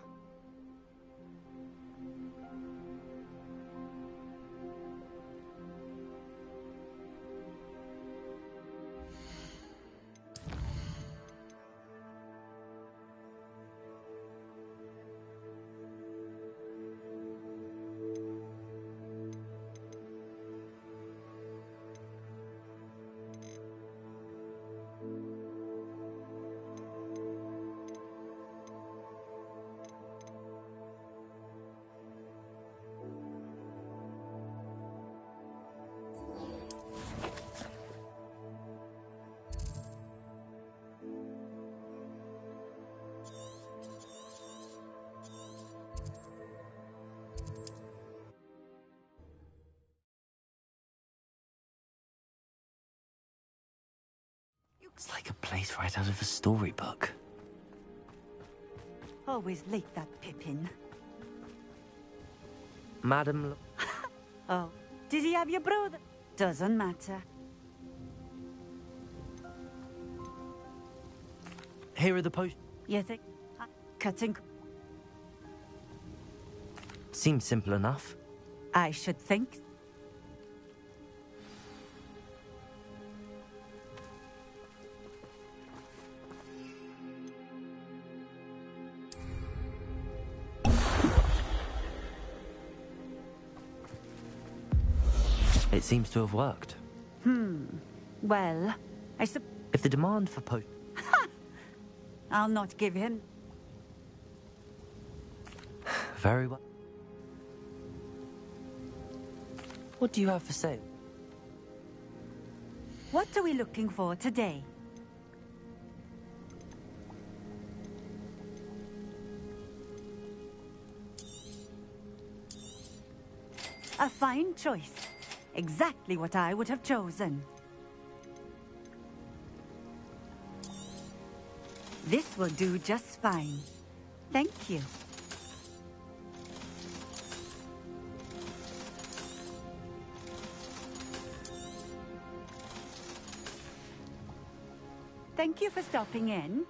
It's like a place right out of a storybook. Always like that Pippin. Madam... Oh, did he have your brother? Doesn't matter. Here are the posts. You think? Cutting... Seems simple enough. I should think. It seems to have worked. Well, If the demand for I'll not give him. Very well. What do you have for sale? What are we looking for today? A fine choice. Exactly what I would have chosen. This will do just fine. Thank you. Thank you for stopping in.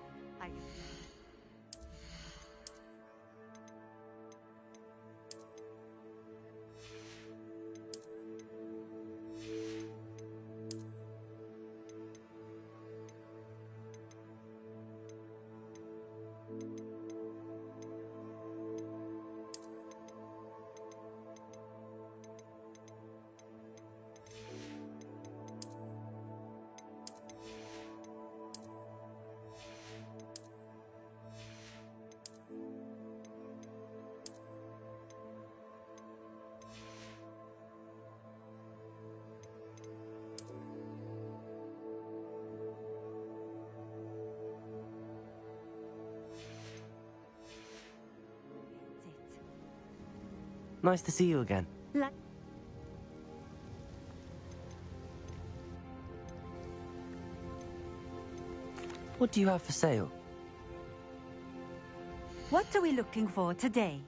Nice to see you again. What do you have for sale? What are we looking for today?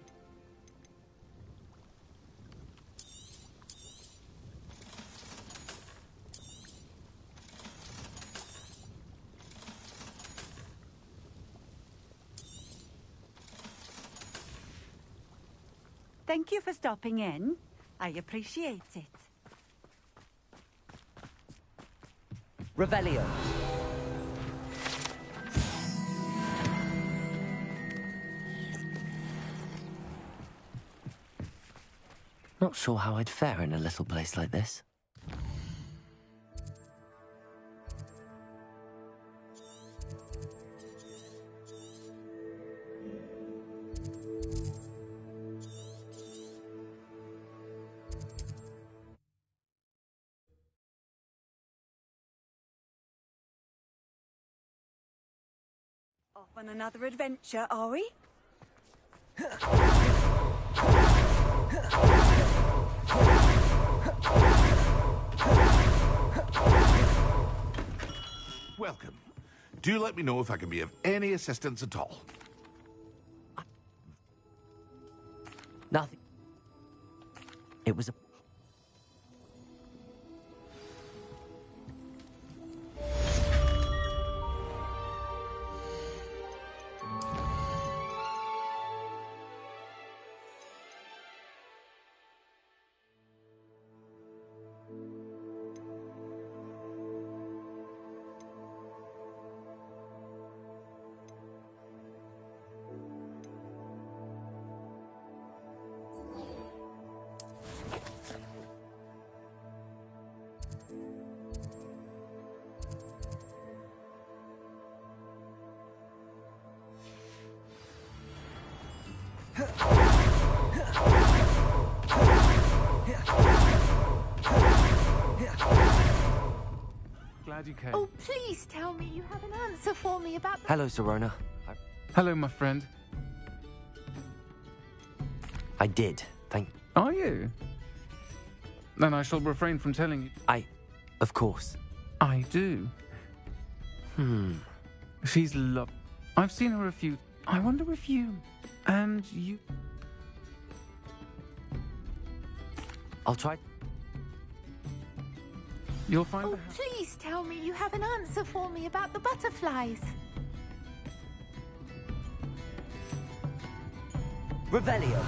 Thank you for stopping in. I appreciate it. Revelio. Not sure how I'd fare in a little place like this. Off on another adventure, are we? Welcome. Do let me know if I can be of any assistance at all. Nothing. It was a... Glad you came. Oh, please tell me you have an answer for me about the... Hello, Serona. Hello, my friend. I did, thank... Are you? Then I shall refrain from telling you. Of course. I do. She's I've seen her a few... I wonder if you... And you... I'll try... You'll find Oh, please tell me you have an answer for me about the butterflies. Revelio.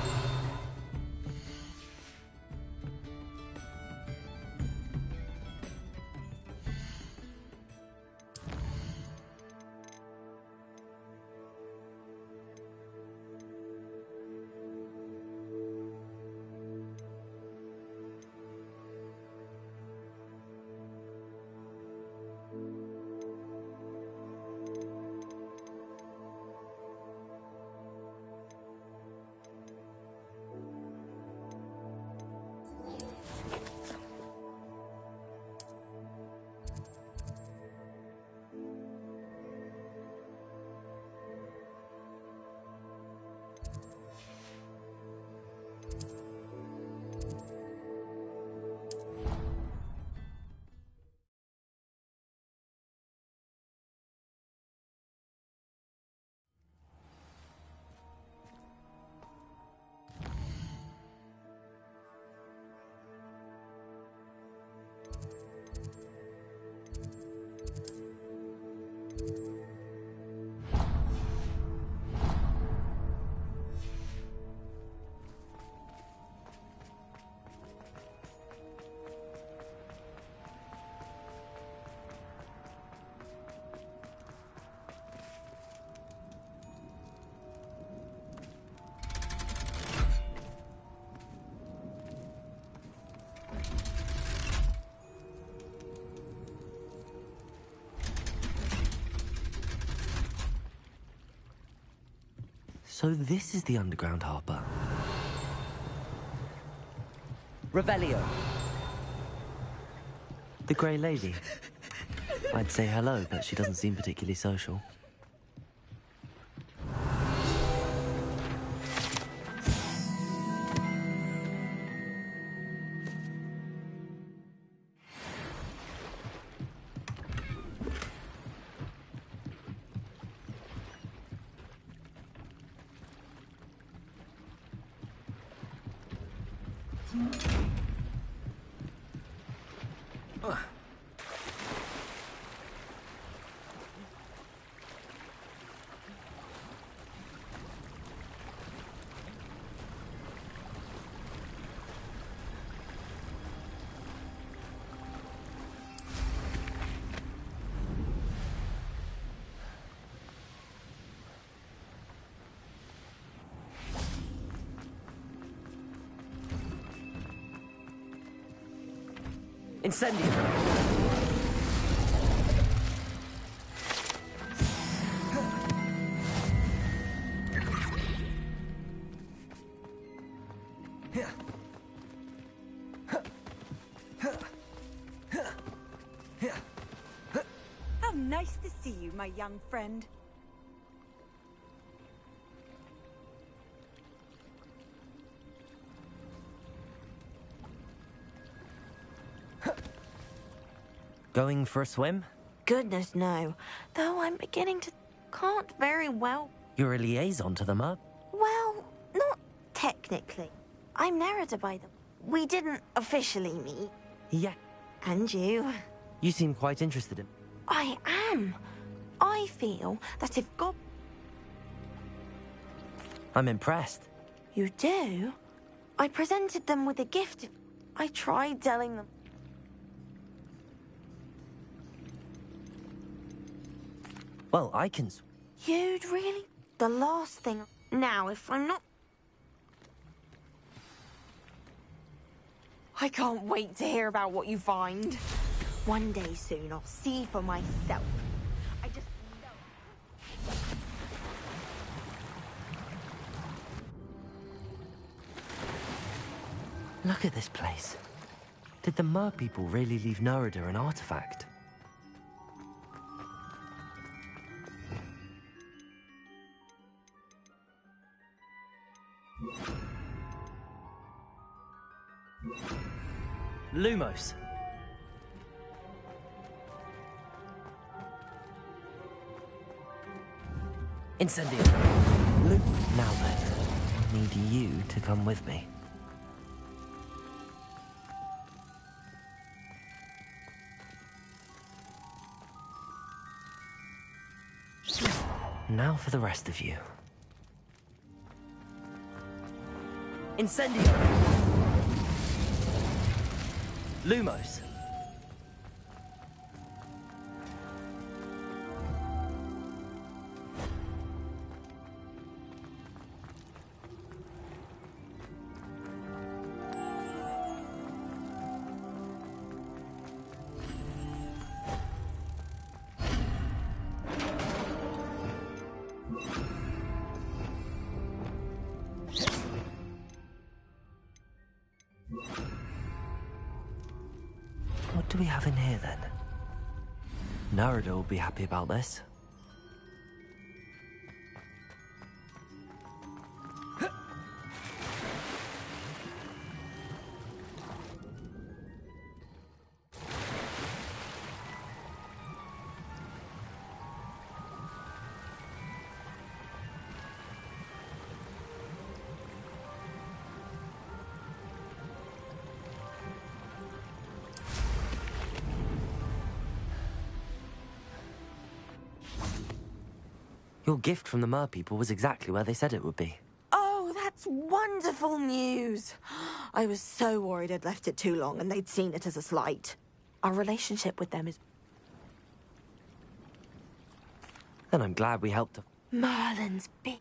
So this is the underground harbour. Revelio. The Grey Lady. I'd say hello, but she doesn't seem particularly social. Incendio! How nice to see you, my young friend. Going for a swim? Goodness, no. Though I'm beginning to... can't very well... You're a liaison to the Mub? Well, not technically. I'm Nerida by them. We didn't officially meet. Yeah. And you? You seem quite interested in... I am. I feel that if God... I'm impressed. You do? I presented them with a gift. I tried telling them... Well, I can... You'd really... The last thing... Now, if I'm not... I can't wait to hear about what you find. One day soon, I'll see for myself. I just know... Look at this place. Did the Mer people really leave Nerida an artifact? Lumos. Incendio. Now then, I need you to come with me. Now for the rest of you. Incendio! Lumos! What do we have in here, then? Narada will be happy about this. Your gift from the Mer people was exactly where they said it would be. Oh, that's wonderful news. I was so worried I'd left it too long and they'd seen it as a slight. Our relationship with them is... Then I'm glad we helped. Merlin's big.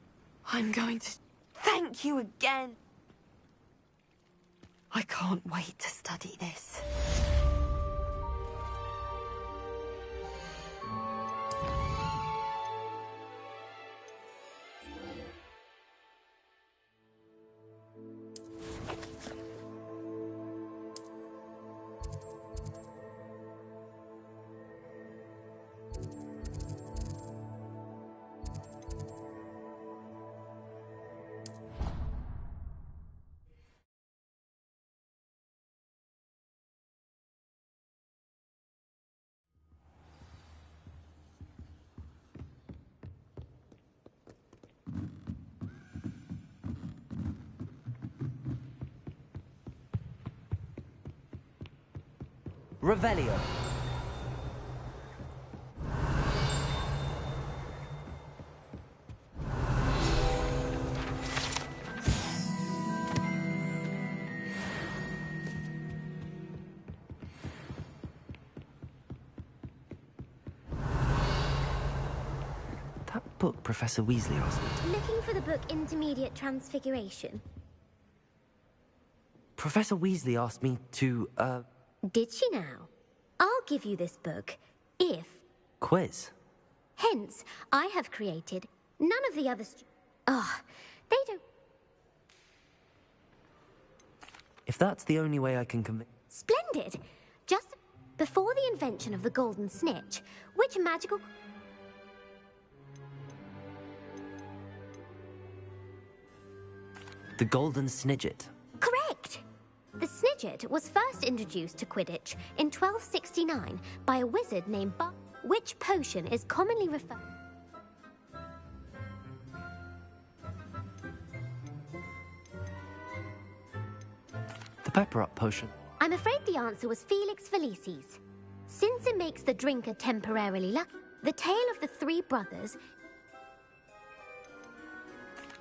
I'm going to thank you again. I can't wait to study this. Revelio. That book Professor Weasley asked me to... Looking for the book Intermediate Transfiguration? Professor Weasley asked me to, Did she now? I'll give you this book, if... quiz. Hence, I have created none of the others... they don't... If that's the only way I can convince... Splendid! Just before the invention of the golden snitch, which magical... The golden snidget. Correct! The snidget was first introduced to Quidditch in 1269 by a wizard named which potion is commonly referred... The pepper-up potion. I'm afraid the answer was Felix Felicis. Since it makes the drinker temporarily lucky, the tale of the three brothers...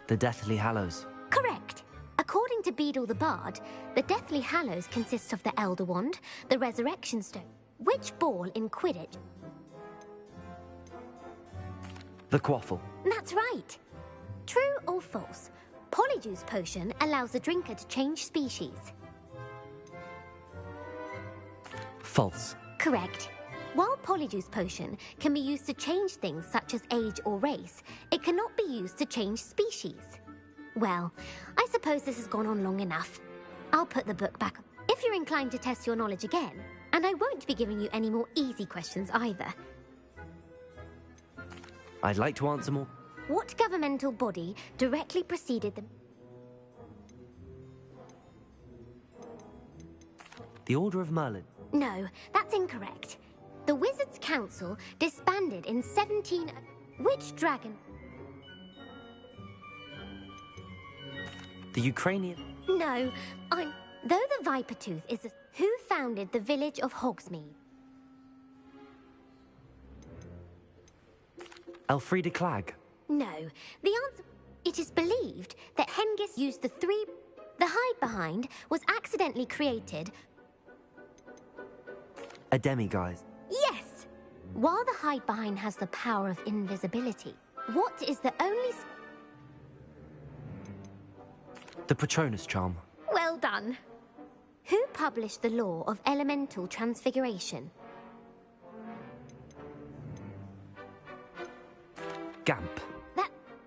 The Deathly Hallows. Correct. According to Beedle the Bard, the Deathly Hallows consists of the Elder Wand, the Resurrection Stone, which ball in Quidditch... The Quaffle. That's right. True or false? Polyjuice Potion allows the drinker to change species. False. Correct. While Polyjuice Potion can be used to change things such as age or race, it cannot be used to change species. Well, I suppose this has gone on long enough. I'll put the book back if you're inclined to test your knowledge again, and I won't be giving you any more easy questions either. I'd like to answer more. What governmental body directly preceded the... The Order of Merlin. No, that's incorrect. The Wizards' Council disbanded in 17... Which dragon... The Ukrainian? No, though the Viper Tooth is who founded the village of Hogsmeade? Elfrida Clegg? No, the answer... It is believed that Hengist used the hide behind was accidentally created... A demiguise? Yes! While the hide behind has the power of invisibility, what is the only... The Patronus charm? Well done. Who published the law of elemental transfiguration? Gamp?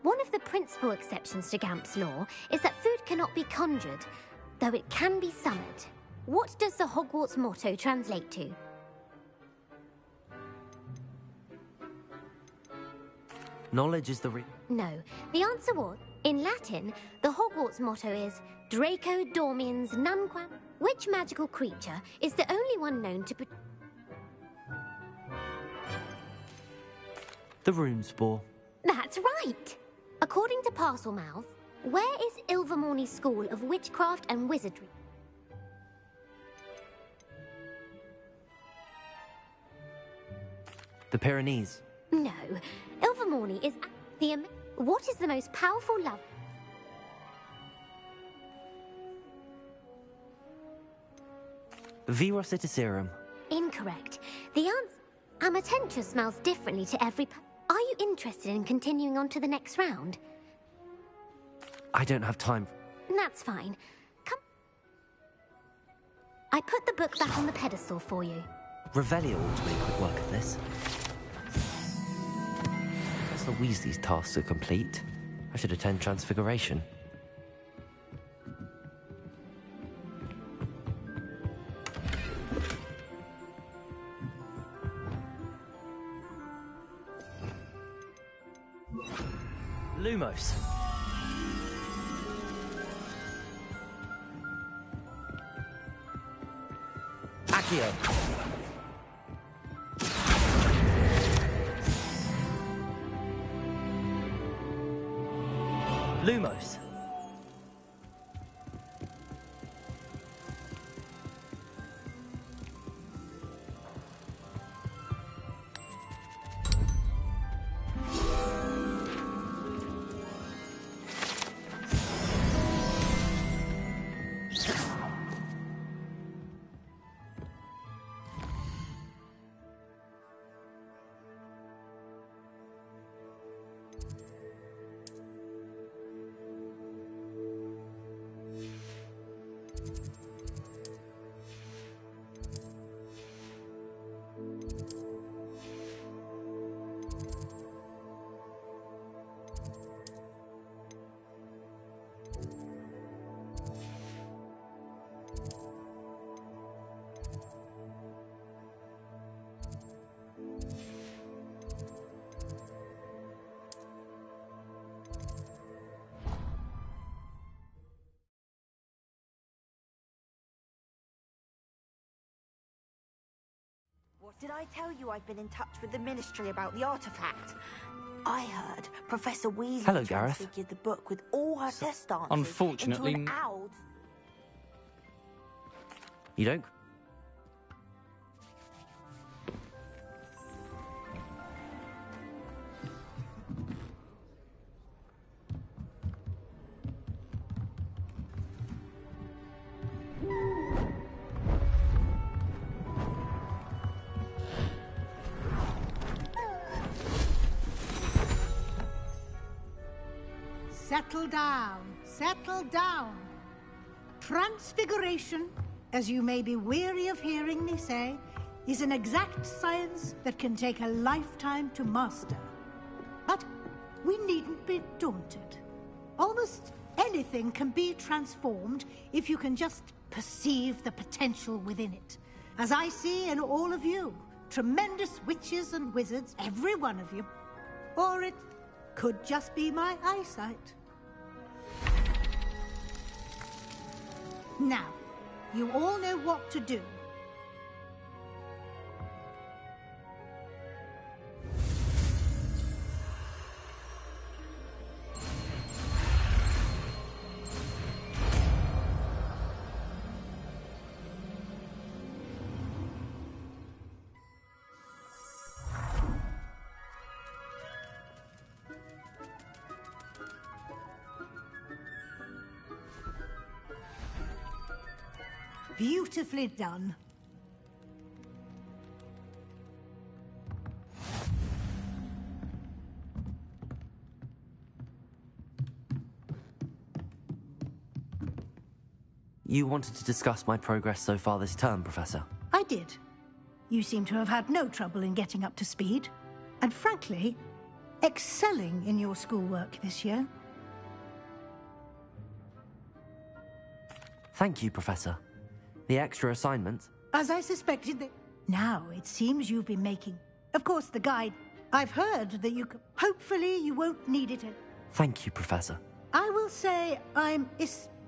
One of the principal exceptions to Gamp's law is that food cannot be conjured, though it can be summoned. What does the Hogwarts motto translate to? Knowledge is the No, the answer was, in Latin, the Hogwarts motto is Draco Dormiens Nunquam. Which magical creature is the only one known to... The Runespore. That's right! According to Parselmouth, where is Ilvermorny's School of Witchcraft and Wizardry? The Pyrenees. No, Ilvermorny is What is the most powerful love? Virositiserum. Incorrect. The answer... Amatentra smells differently to every... Are you interested in continuing on to the next round? I don't have time. That's fine. Come. I put the book back on the pedestal for you. Revelio ought to make quick work of this. Professor Weasley's tasks are complete. I should attend Transfiguration. Lumos. Accio. Lumos. What did I tell you? I've been in touch with the Ministry about the artifact. I heard Professor Weasley Hello, Gareth. transfigured the book with all her test answers Unfortunately... into an owl. You don't? Settle down, settle down. Transfiguration, as you may be weary of hearing me say, is an exact science that can take a lifetime to master. But we needn't be daunted. Almost anything can be transformed if you can just perceive the potential within it. As I see in all of you, tremendous witches and wizards, every one of you. Or it could just be my eyesight. Now, you all know what to do. Beautifully done. You wanted to discuss my progress so far this term, Professor? I did. You seem to have had no trouble in getting up to speed. And frankly, excelling in your schoolwork this year. Thank you, Professor. The extra assignments? As I suspected that... Now, it seems you've been making... Of course, the guide. I've heard that you can... Hopefully, you won't need it. Thank you, Professor. I will say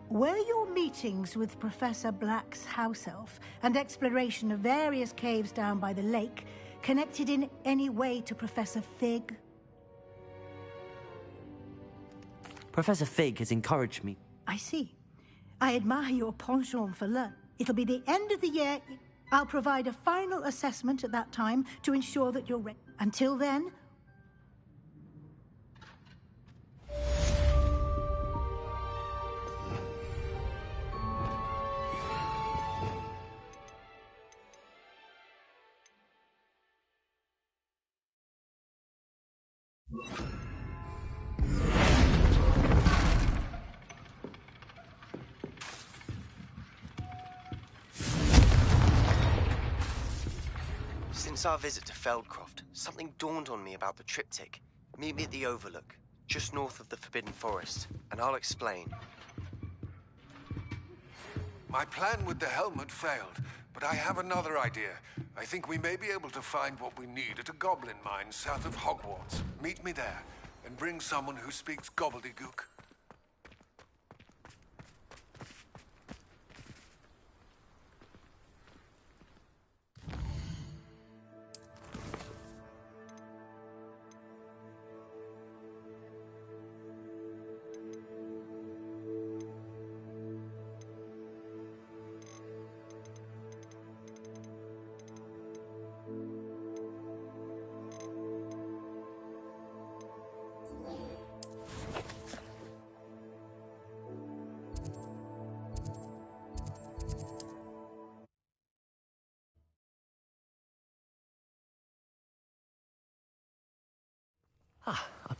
were your meetings with Professor Black's house elf and exploration of various caves down by the lake connected in any way to Professor Fig? Professor Fig has encouraged me. I see. I admire your penchant for learn. It'll be the end of the year. I'll provide a final assessment at that time to ensure that you're ready. Until then... Since our visit to Feldcroft, something dawned on me about the triptych. Meet me at the Overlook, just north of the Forbidden Forest, and I'll explain. My plan with the helmet failed, but I have another idea. I think we may be able to find what we need at a goblin mine south of Hogwarts. Meet me there, and bring someone who speaks gobbledygook.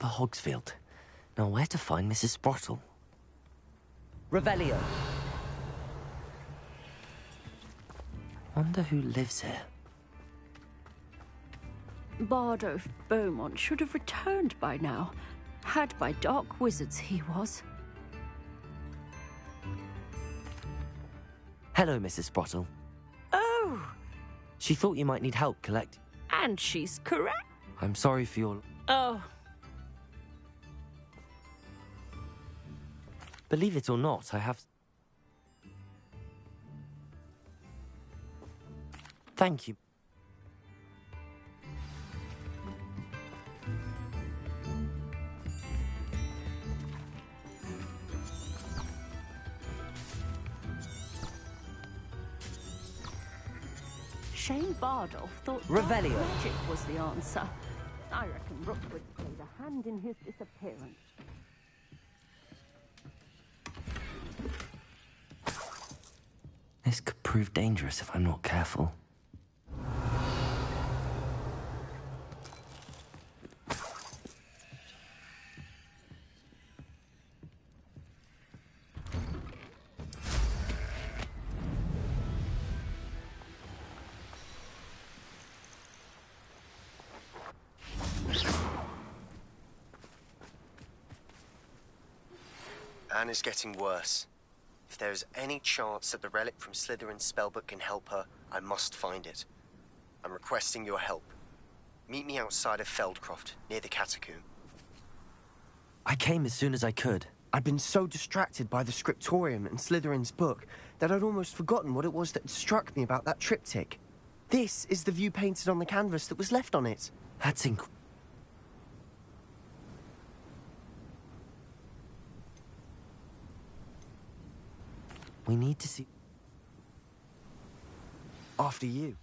Upper Hogsfield. Now where to find Mrs. Sprottle? Revelio! Wonder who lives here. Bardo Beaumont should have returned by now. Had by dark wizards he was. Hello, Mrs. Sprottle. Oh! She thought you might need help collect... And she's correct. I'm sorry for your... Oh. Believe it or not, I have... Thank you. Shane Bardolph thought Revelio. dark magic was the answer. I reckon Rookwood played a hand in his disappearance. This could prove dangerous if I'm not careful. Anne is getting worse. If there is any chance that the relic from Slytherin's spellbook can help her, I must find it. I'm requesting your help. Meet me outside of Feldcroft, near the catacomb. I came as soon as I could. I'd been so distracted by the scriptorium and Slytherin's book that I'd almost forgotten what it was that struck me about that triptych. This is the view painted on the canvas that was left on it. That's incredible. We need to see... After you.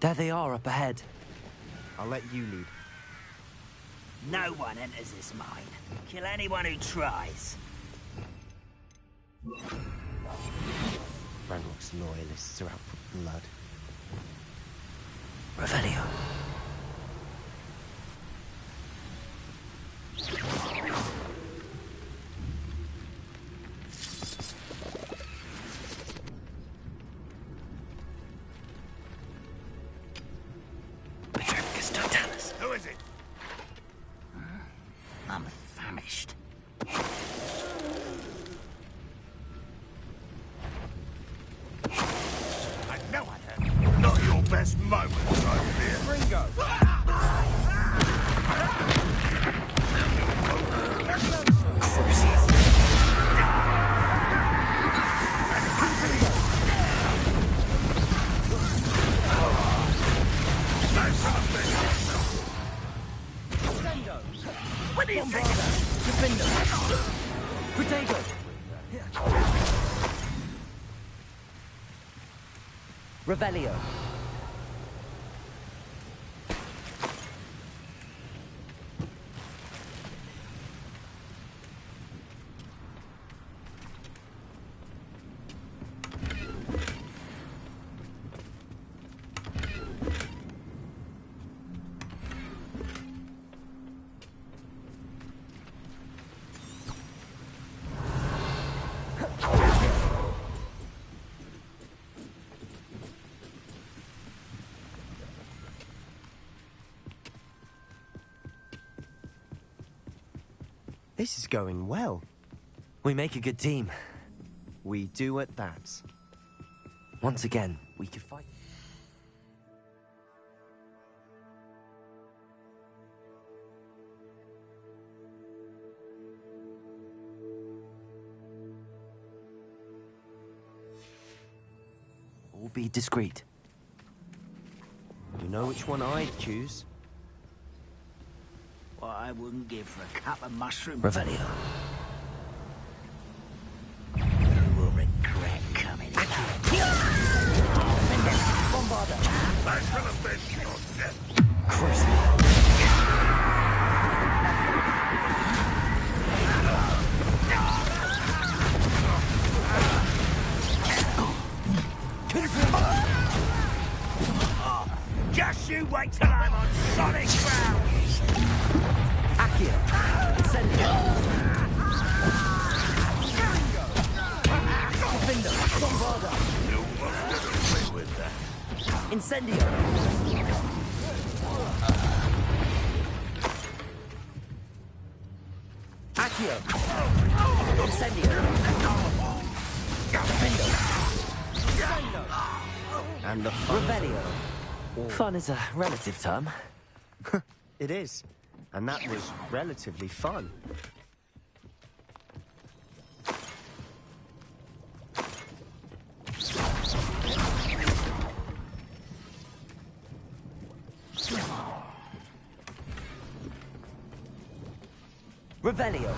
There they are up ahead. I'll let you lead. No one enters this mine. Kill anyone who tries. Ranrock's loyalists are out for blood. Revelio. Who is it? I'm famished. I know I have. Not your best moments, I fear. Ringo! What do you think? Defender! Protego! Revelio. This is going well. We make a good team. We do at that. Once again, we could fight. All be discreet. You know which one I'd choose? What I wouldn't give for a cup of mushroom. Revelio. You will regret coming here. Bombarda. I shall avenge your death. Just you wait till I'm on solid ground. Accio. Incendio. Defender. Bombarda. You won't get away with that. Incendio. Accio. Incendio. Defender. And the fun. Revelio. Fun is a relative term. It is. And that was relatively fun. Revelio.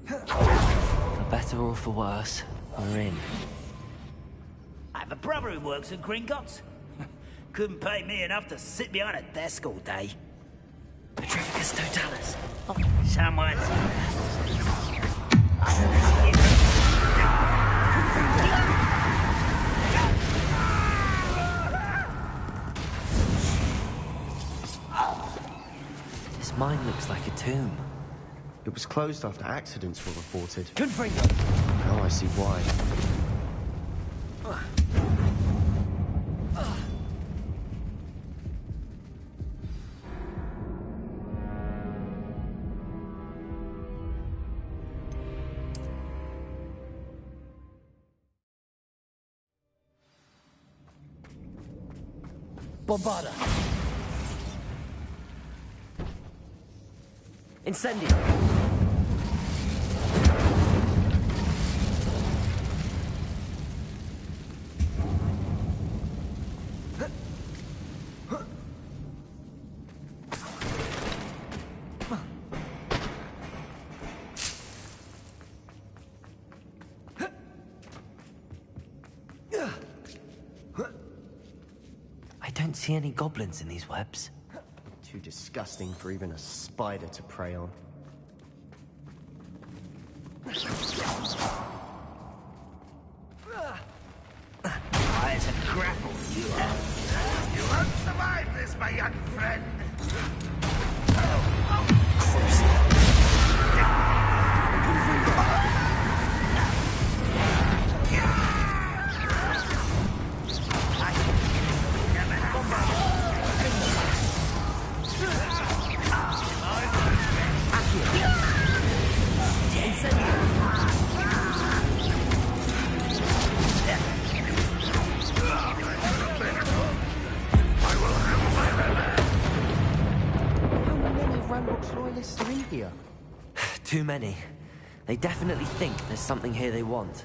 For better or for worse, we're in. I have a brother who works in Gringotts. Couldn't pay me enough to sit behind a desk all day. Petrificus totalis. Oh, someone's... This mine looks like a tomb. It was closed after accidents were reported. Confringo. Now I see why. Bombarda. Incendio. I don't see any goblins in these webs. Too disgusting for even a spider to prey on. Eyes and grapple you have. You won't survive this, my young friend. Loyalists are in here? Too many. They definitely think there's something here they want.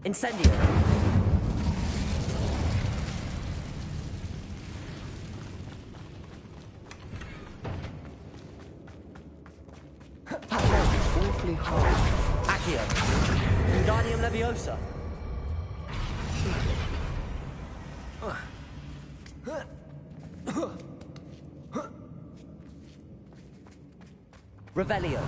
Incendio! Awfully hard. Accio! Wingardium Leviosa! Revelio.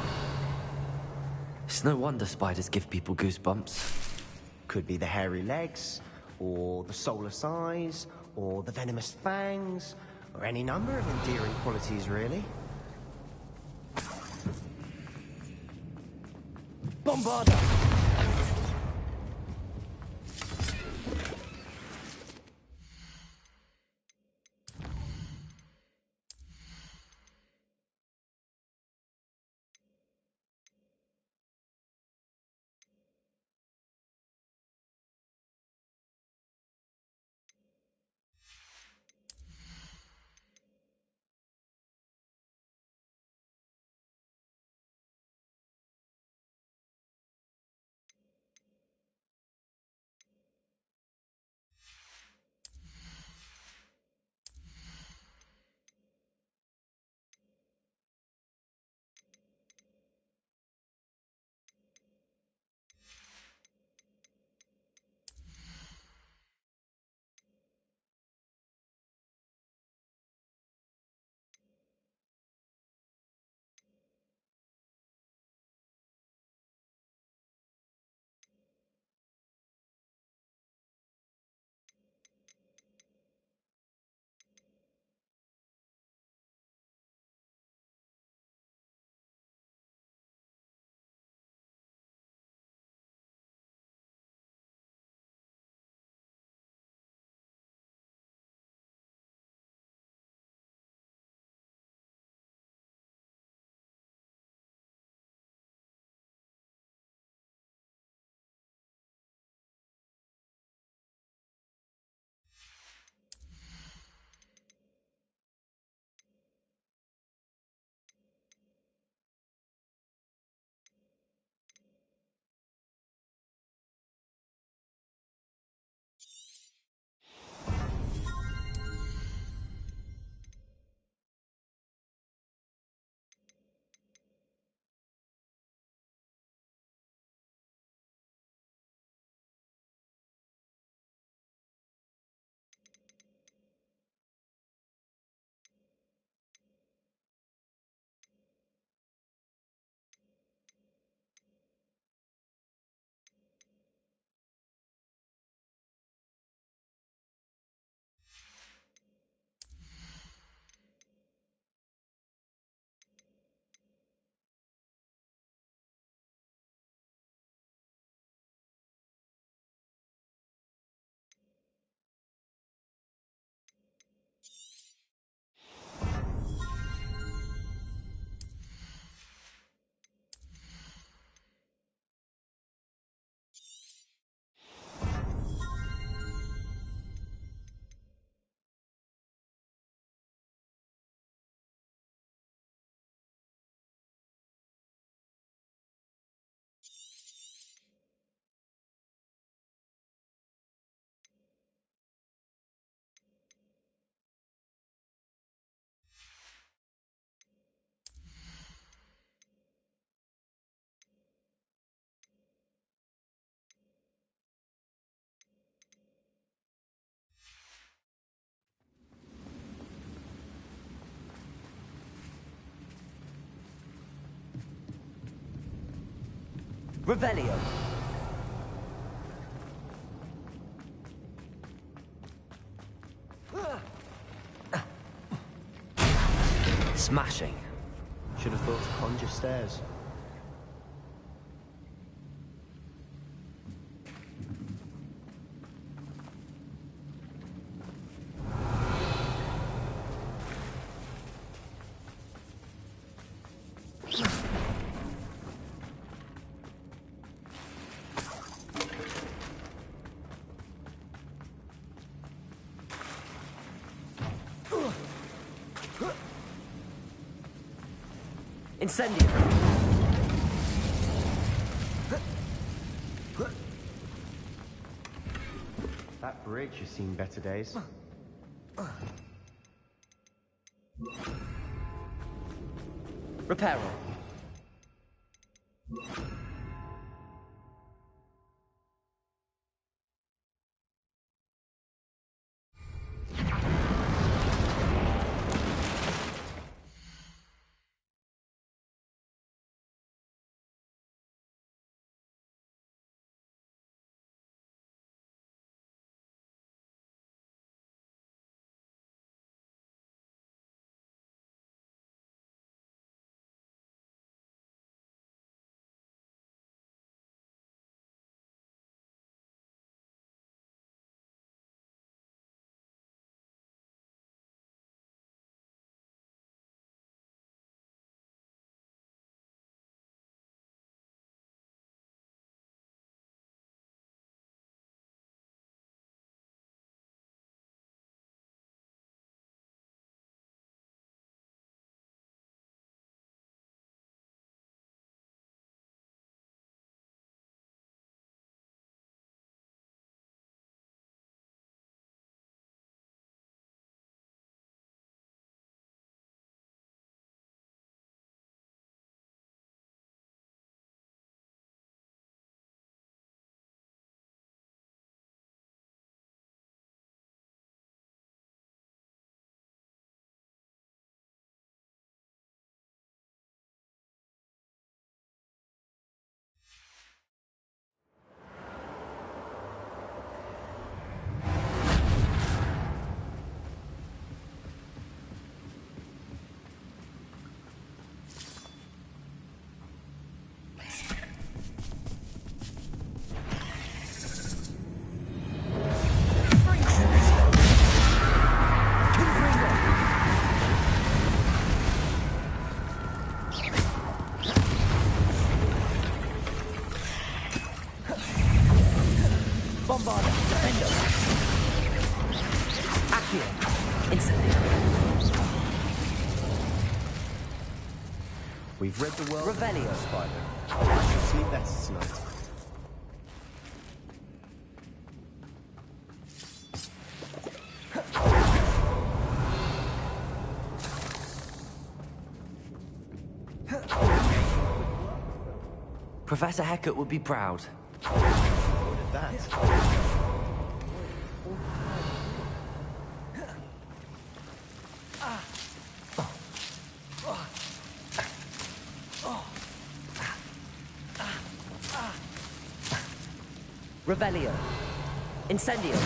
It's no wonder spiders give people goosebumps. Could be the hairy legs, or the soulless eyes, or the venomous fangs, or any number of endearing qualities, really. Bombarda! Revelio. Smashing. Should have thought to conjure stairs. Incendio. That bridge has seen better days. Reparo. Bombarda. Defendo. Accio. Incendio. We've read the world. Revelio. Spider. I shall sleep better tonight. Professor Hecat would be proud. What at that? Revelio. Incendio.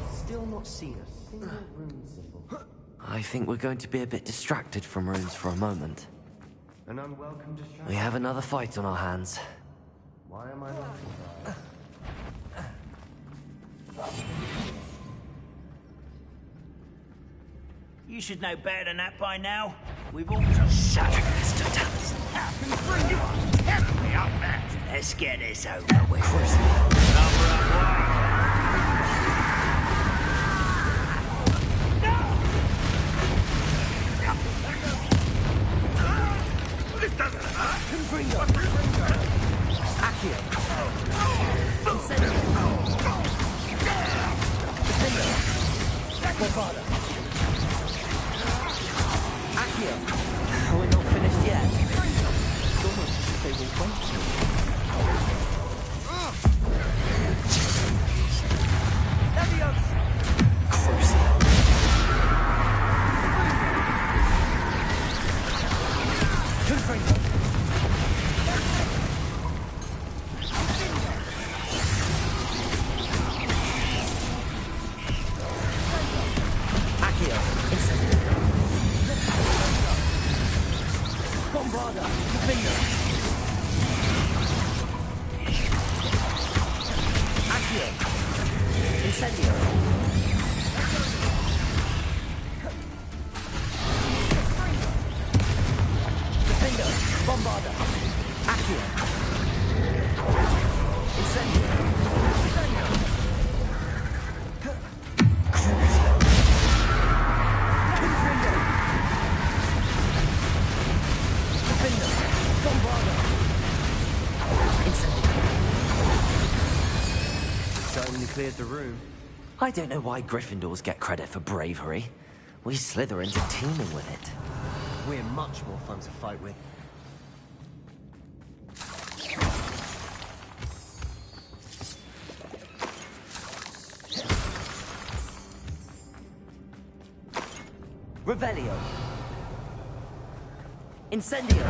Still not seen a single rune symbol. I think we're going to be a bit distracted from runes for a moment. An unwelcome distraction. We have another fight on our hands. Why am I not surprised? You should know better than that by now. We've all shut up, Mr. Thomas. I can bring you on. Help me up there. Let's get this over with. Number up wide. No! Confringo! Accio! Incendio! Defender! Bombada! Accio! We're not finished yet. It's almost as if they will wait. Leviosa! Crucial! Confringo! Accio! Incendio! Bombarda! Defender! Accio! Incendio! Defender! Bombarda! Accio! Incendio! Confringo! Defender! Bombarda! Incendio! Certainly cleared the room. I don't know why Gryffindors get credit for bravery. We Slytherins are teeming with it. We're much more fun to fight with. Revelio! Incendio!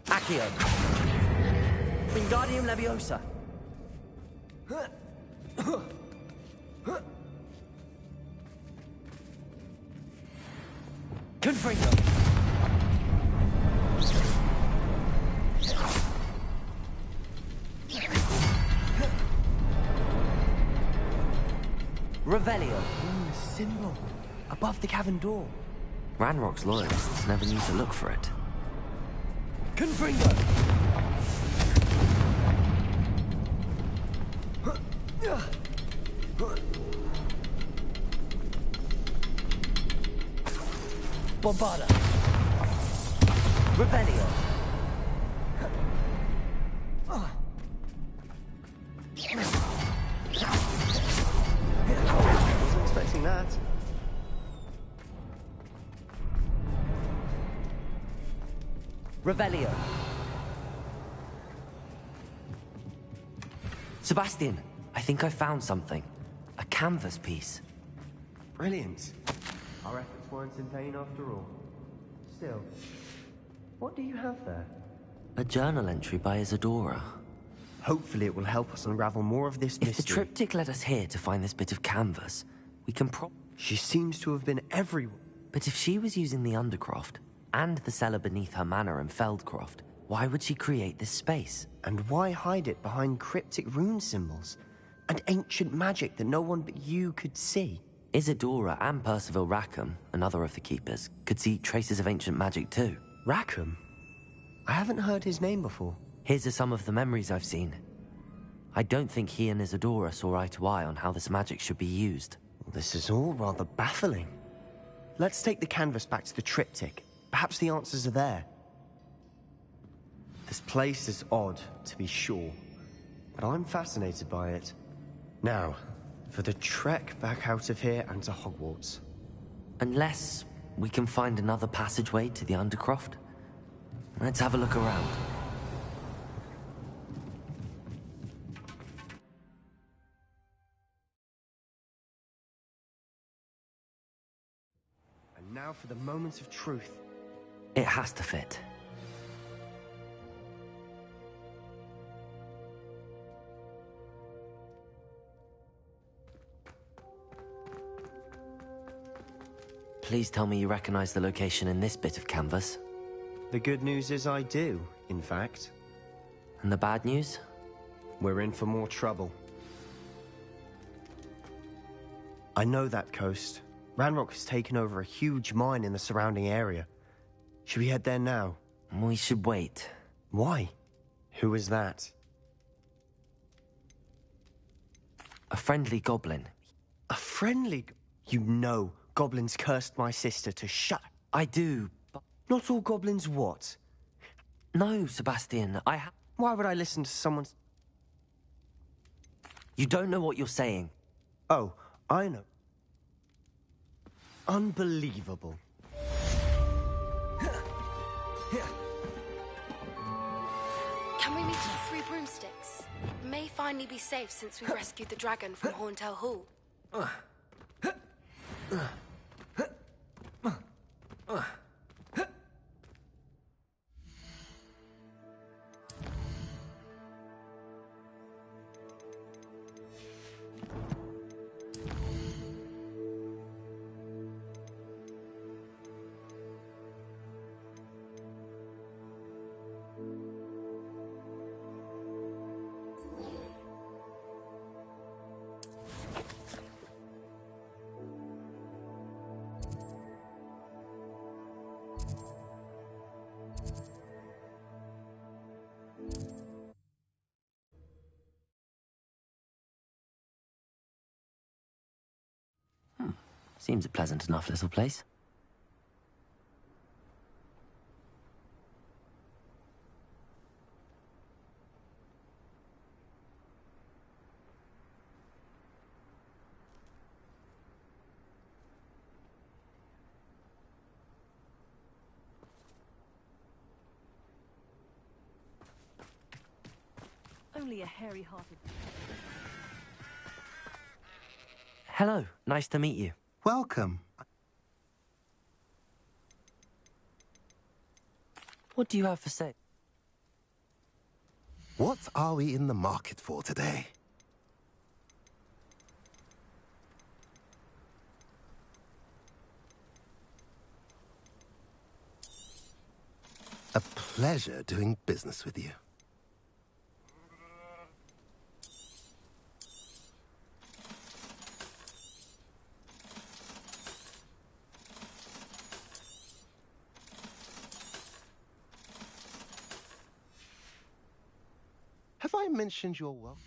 Accio! Wingardium Bobiosa! Confringo! Revelio! The symbol. Above the cavern door. Ranrock's loyalists never knew to look for it. Confringo! Bombarda! Revelio! Wasn't expecting that. Revelio! Sebastian, I think I found something. A canvas piece. Brilliant. Our efforts weren't in vain after all. Still, what do you have there? A journal entry by Isadora. Hopefully it will help us unravel more of this If mystery. the triptych led us here to find this bit of canvas, we can She seems to have been everywhere. But if she was using the Undercroft, and the cellar beneath her manor in Feldcroft, why would she create this space? And why hide it behind cryptic rune symbols? And ancient magic that no one but you could see? Isadora and Percival Rackham, another of the Keepers, could see traces of ancient magic too. Rackham? I haven't heard his name before. His are some of the memories I've seen. I don't think he and Isadora saw eye to eye on how this magic should be used. This is all rather baffling. Let's take the canvas back to the triptych. Perhaps the answers are there. This place is odd, to be sure, but I'm fascinated by it. Now, for the trek back out of here and to Hogwarts. Unless we can find another passageway to the Undercroft. Let's have a look around. And now for the moment of truth. It has to fit. Please tell me you recognize the location in this bit of canvas. The good news is I do, in fact. And the bad news? We're in for more trouble. I know that coast. Ranrock has taken over a huge mine in the surrounding area. Should we head there now? We should wait. Why? Who is that? A friendly goblin. A friendly... You know goblins cursed my sister to shut... I do, but... Not all goblins what? No, Sebastian, Why would I listen to someone's... You don't know what you're saying. Oh, I know. Unbelievable. Can we meet at 3 broomsticks? It may finally be safe since we rescued the dragon from Horntail Hall. Seems a pleasant enough little place. Only a hairy-hearted... Hello, nice to meet you. Welcome. What do you have for sale? What are we in the market for today? A pleasure doing business with you. Have I mentioned your wealth?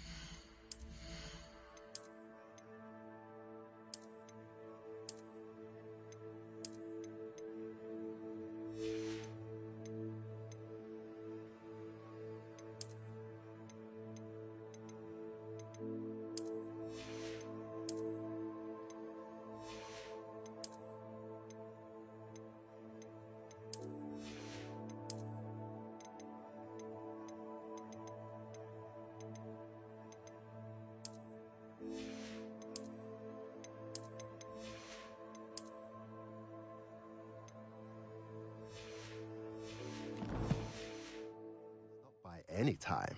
Anytime.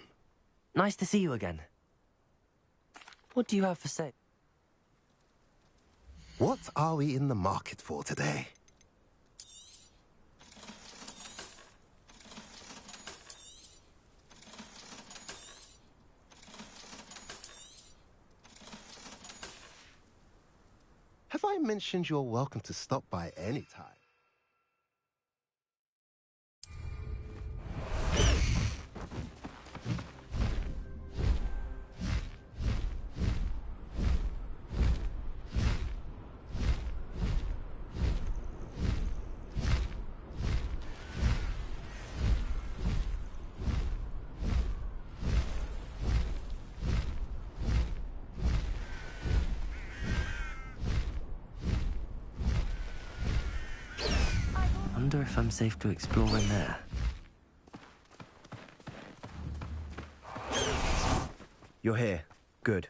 Nice to see you again. What do you have for sale? What are we in the market for today? Have I mentioned you're welcome to stop by anytime? Wonder if I'm safe to explore in there. You're here. Good.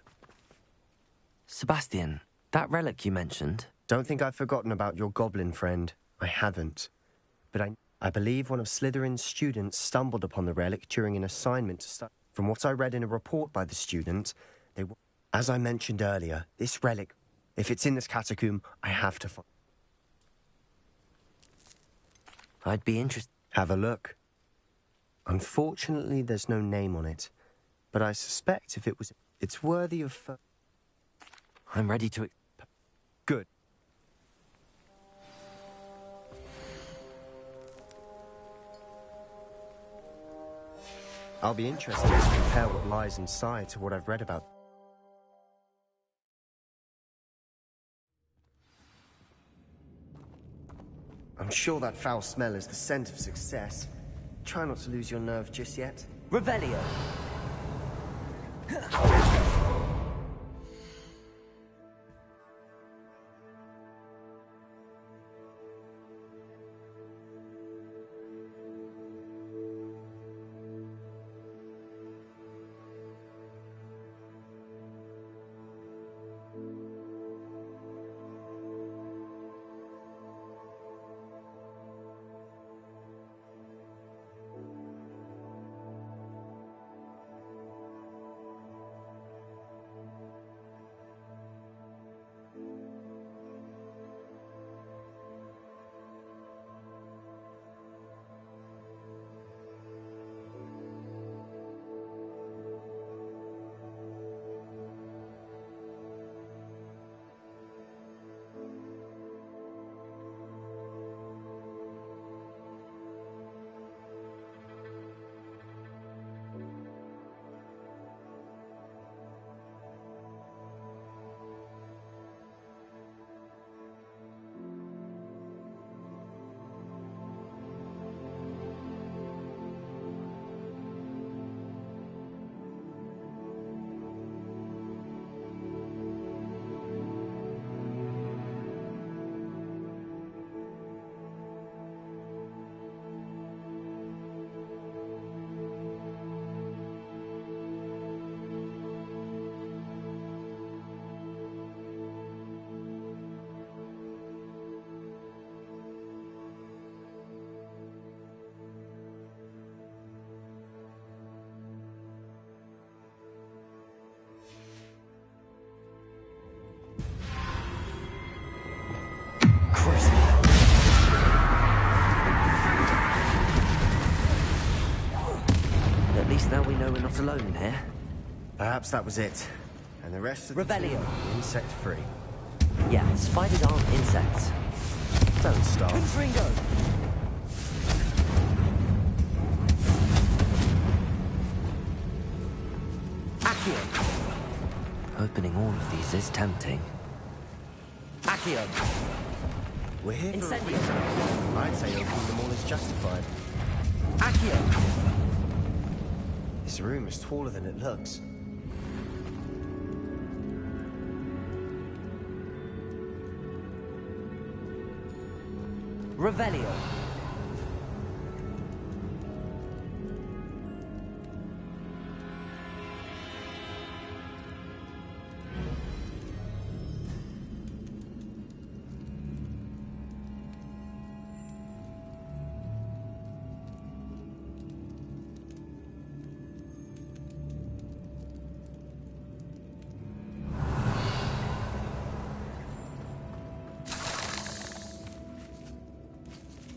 Sebastian, that relic you mentioned... Don't think I've forgotten about your goblin friend. I haven't. But I believe one of Slytherin's students stumbled upon the relic during an assignment to study. From what I read in a report by the student, as I mentioned earlier, this relic, if it's in this catacomb, I have to find. I'd be interested. Have a look. Unfortunately, there's no name on it. But I suspect if it was... It's worthy of... I'm ready to... Good. I'll be interested to compare what lies inside to what I've read about. I'm sure that foul smell is the scent of success. Try not to lose your nerve just yet. Revelio. At least now we know we're not alone in here. Perhaps that was it. And the rest of Revelio. insect-free. Yeah, spiders aren't insects. Don't start. Confringo! Accio! Opening all of these is tempting. Accio! We're here for a Incendio! reason. I'd say opening them all is justified. Accio! This room is taller than it looks. Revelio.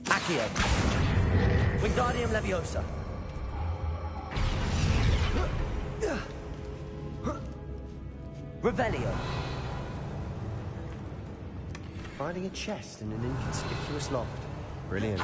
Accio. Wingardium Bobiosa. Revelio. Finding a chest in an inconspicuous loft. Brilliant.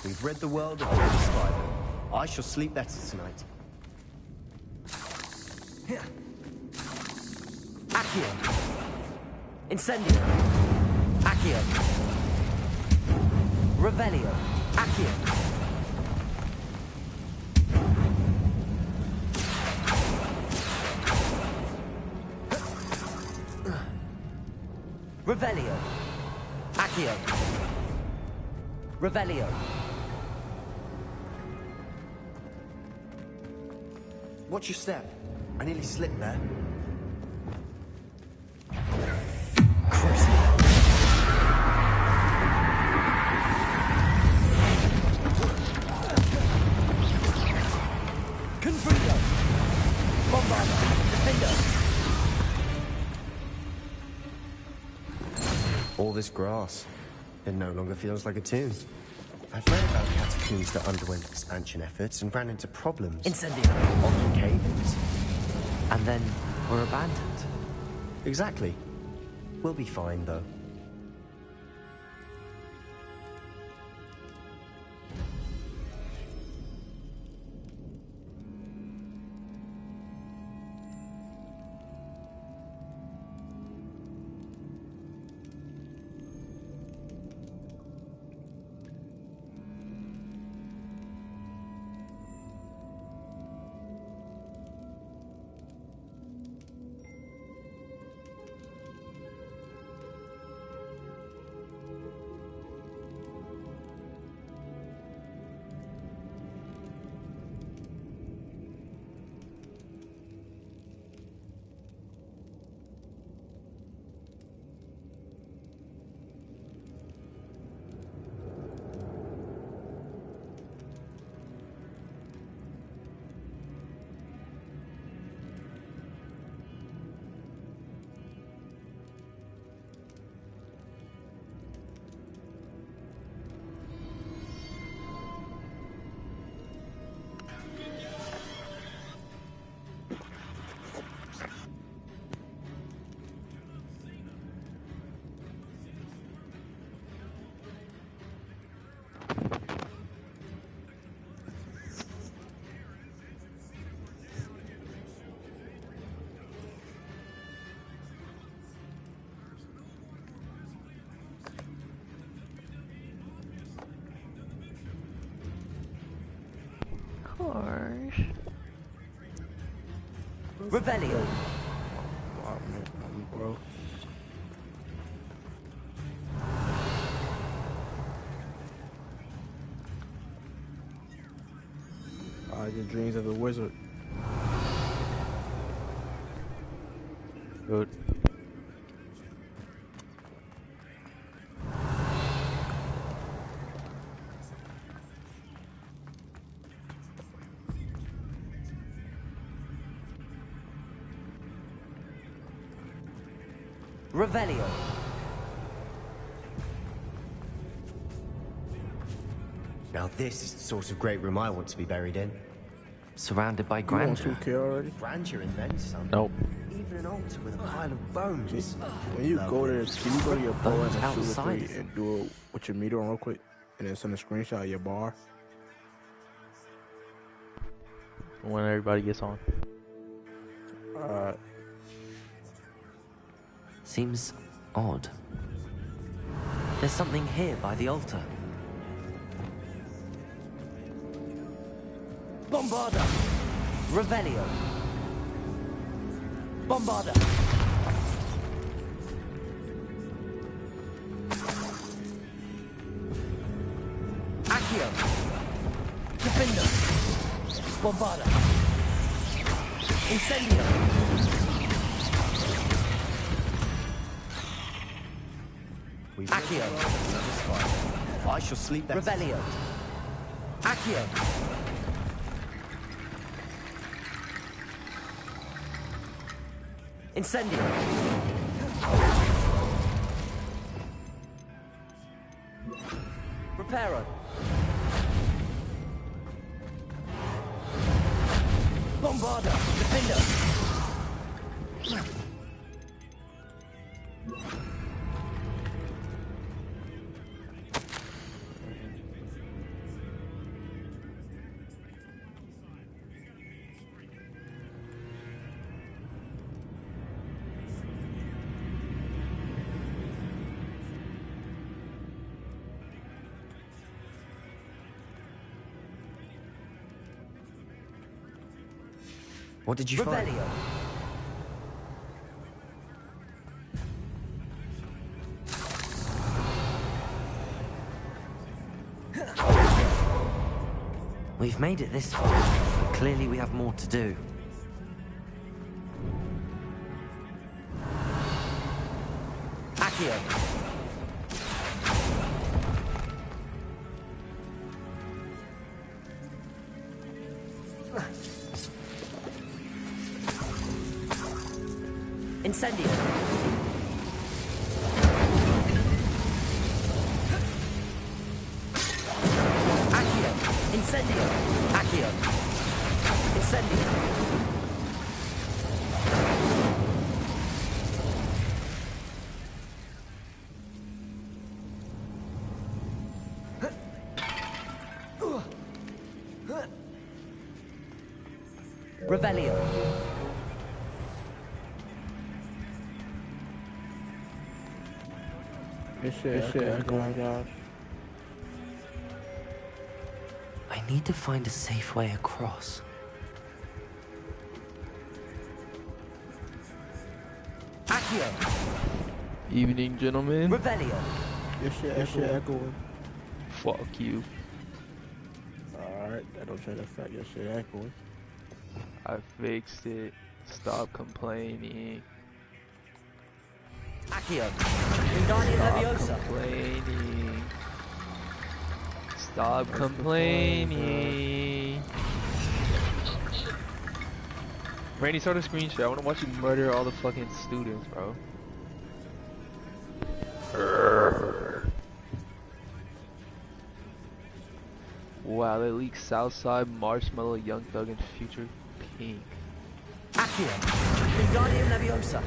We've read the world of the spider. I shall sleep better tonight. Accio. Incendio. Accio. Revelio. Accio. Revelio. Accio. Revelio. Watch your step. I nearly slipped there. Confringo. Bombarda. Defender. All this grass. It no longer feels like a tomb. I've read about catacombs that underwent expansion efforts and ran into problems. Incendio. Often cave-ins. And then were abandoned. Exactly. We'll be fine, though. Revelio. Bro. Your dreams of a wizard. Good. Revelio. Now this is the sort of great room I want to be buried in. Surrounded by You grandeur. want 2K already? Grandeur and then some. Nope. Even an altar with a pile of bones. When you go there, can you go to your bar and Bones shoot a outside. 3 and do it with your meter on real quick? And then send a screenshot of your bar? When everybody gets on. Seems odd. There's something here by the altar. Bombarda! Revelio! Bombarda! Accio! Defender! Bombarda! Incendio! Accio! I shall sleep better. Revelio! Accio! Incendio! Reparo! Bombarda! Defender! What did you find? Revelio! We've made it this far, but clearly we have more to do. Accio! Incendio! Accio! Incendio! Accio! Incendio! Revelio. This shit echoing, Josh. I need to find a safe way across. Accio. Evening, gentlemen. Revelio. This shit echoing. Fuck you. Alright, that don't change the fact your shit echoing. I fixed it. Stop complaining. Accio. Wingardium Bobiosa. Stop complaining. Stop complaining. Randy, start a screenshot. I want to watch you murder all the fucking students, bro. Wow, they leaked Southside, Marshmallow, Young Thug, and Future Pink. Accio. Wingardium Bobiosa.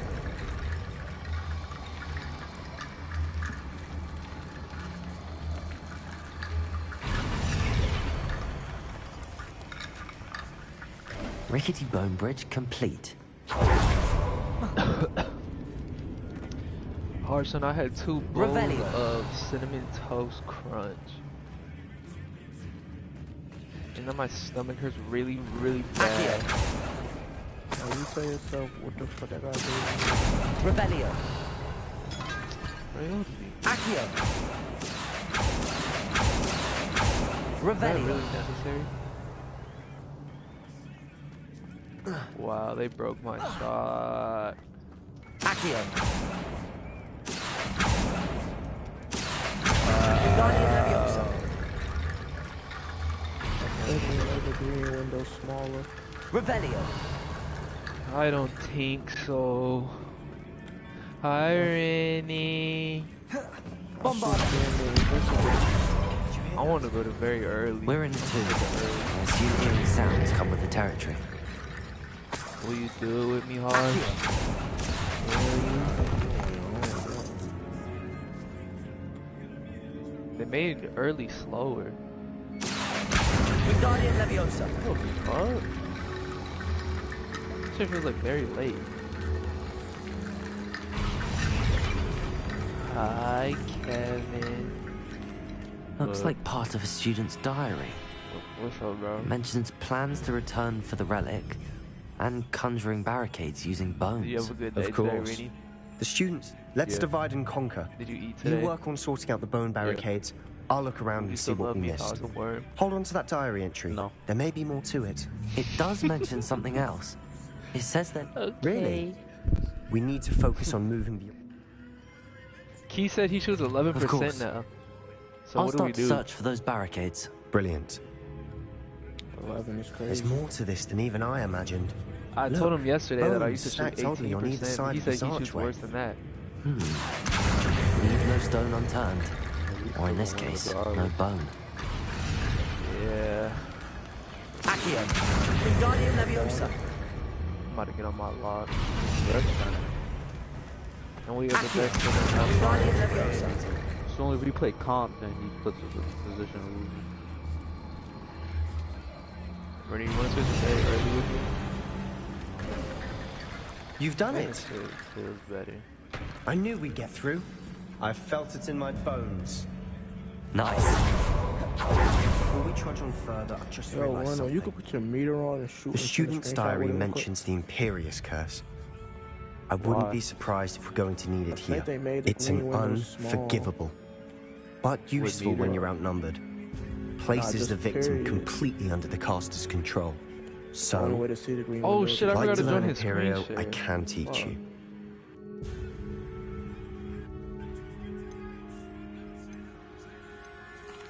Rickety bone bridge complete. Harson, I had 2 bowls Revelio. of Cinnamon Toast Crunch. And then my stomach hurts really, really bad. Now you tell yourself what the fuck I gotta do. Revelio. Really? Accio. Is that Revelio. really necessary? Wow, they broke my shot. Accio. Wingardium Bobiosa. Make the green window smaller. Revelio. I don't think so. Irony. Bombard. I want to go to very early. We're in 2. I assume eerie sounds come with the territory. Will you do it with me, Harsh? They made it early slower. Wingardium Bobiosa. What the fuck? This shit feels like very late. Hi, Kevin. Looks like part of a student's diary. What's up, bro? Mentions plans to return for the relic and conjuring barricades using bones. Did you have a good day Of course. today, Rainy? The students, let's divide and conquer. Did you eat today? You work on sorting out the bone barricades. I'll look around and see what we missed. Hold on to that diary entry. No. There may be more to it. It does mention something else. It says that... Really? We need to focus on moving beyond... Key said he shows 11% now. So I'll what do we start to do? search for those barricades. Brilliant. 11 is crazy. There's more to this than even I imagined. I told him yesterday that I used to shoot stacked oddly on either 18%. side He of said this he shoots archway. worse than that. Leave no stone unturned. Or in this case, no bone. Yeah. Accio. Wingardium Bobiosa. I'm about to get on my lock. And we have the Accio. best Wingardium thing. Bobiosa. So only if we play comp, then he puts us in position of losing. Ready? You want to switch to very early with me? You've done it. Feels better. I knew we'd get through. I felt it in my bones. Nice. Before we trudge on further, I just Yo, realized Reno, something. you could put your meter on and shoot. The student's diary mentions the Imperious Curse. I wouldn't Why? be surprised if we're going to need it I here. think they made the It's green an windows small. unforgivable, but useful when you're outnumbered. Places just the victim period. completely under the caster's control. The only So, way to see the green Oh windows shit, I is- forgot to like join the his screen Imperio, share. I can teach Fuck. you.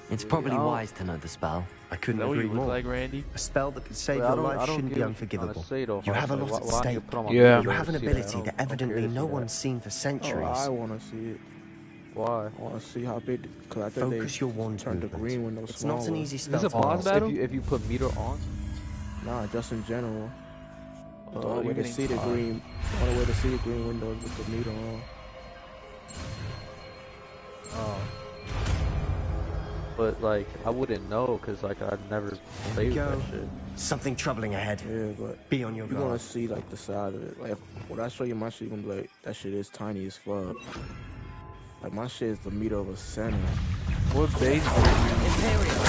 It's probably Yeah. wise to know the spell. I couldn't Is that what agree you look more. like, Randy? A spell that could save Wait, I your don't- life I don't shouldn't get be what you're trying to unforgivable. say, though, You have a Harsh. lot Why- at why don't you stake. put on my Yeah. video You to have an see that? ability I that don't care evidently to no see that. one's seen for centuries. Oh, I want to see it. Why? I want to see how big. Because I think Focus your wand turned the movement. green window It's smaller. not an easy Is spell this a to boss master. battle? If you put meter on, Nah, just in general. The Oh, only way you're to getting see the caught. green. The only way to see the green window is with the meter on. oh, But like, I wouldn't know because like I never played that shit. Something troubling ahead. Yeah, but be on your you're guard. gonna see like the side of it. Like when I show you my shit, you're gonna be like, that shit is tiny as fuck. Like my shit is the meter of a center. What base do you use? Imperial.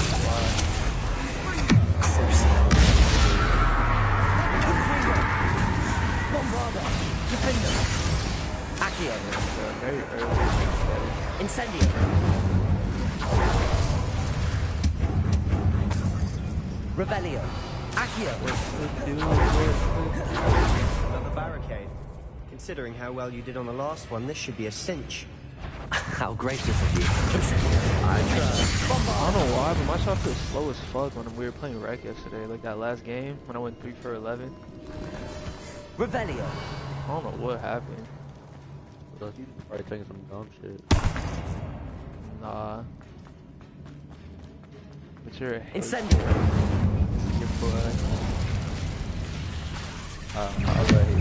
Bombarda. Defender. Accio. Very early. Incendio. Revelio. Accio. Another barricade. Considering how well you did on the last one, this should be a cinch. How gracious of you. I don't know why, but my shot feels slow as fuck when we were playing rec yesterday. Like that last game when I went 3 for 11. Revelio. I don't know what happened. You probably taking some dumb shit. Nah. But you're Incendio. Your boy. Alright.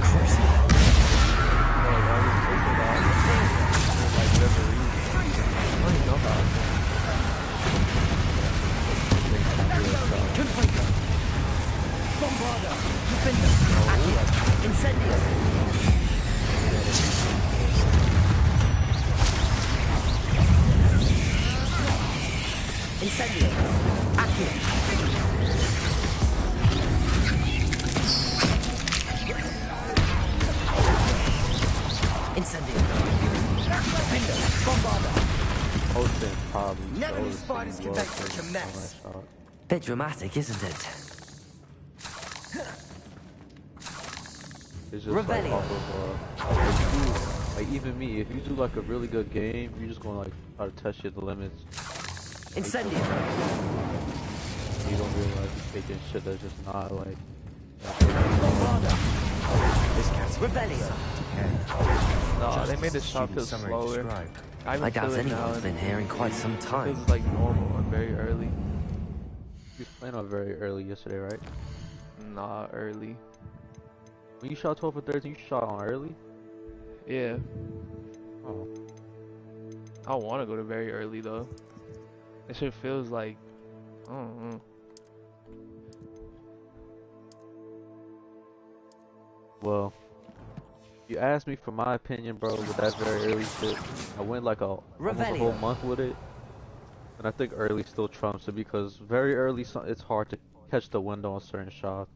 Bombarda. Defender. Accio. Incendio. Incendio. Accio. Incendio. Defender. Bombarda. Hosting probably. Never knew spiders could make such a mess. Bit dramatic, isn't it? It's just like off of, like even me, if you do like a really good game, you're just gonna like try to test the limits. Incendio. You don't realize you're taking shit that's just not like. This cat's Revelio. No, they made the shot feel slower. I doubt anyone's been here in quite some time. It was like normal and very early. You was playing on very early yesterday, right? Nah, early. When you shot 12 for 13, you shot on early? Yeah. Oh. I want to go to very early though. It shit feels like, I don't know. Well, you asked me for my opinion, bro, with that very early shit. I went like almost a whole month with it. And I think early still trumps it because very early, it's hard to catch the window on certain shots.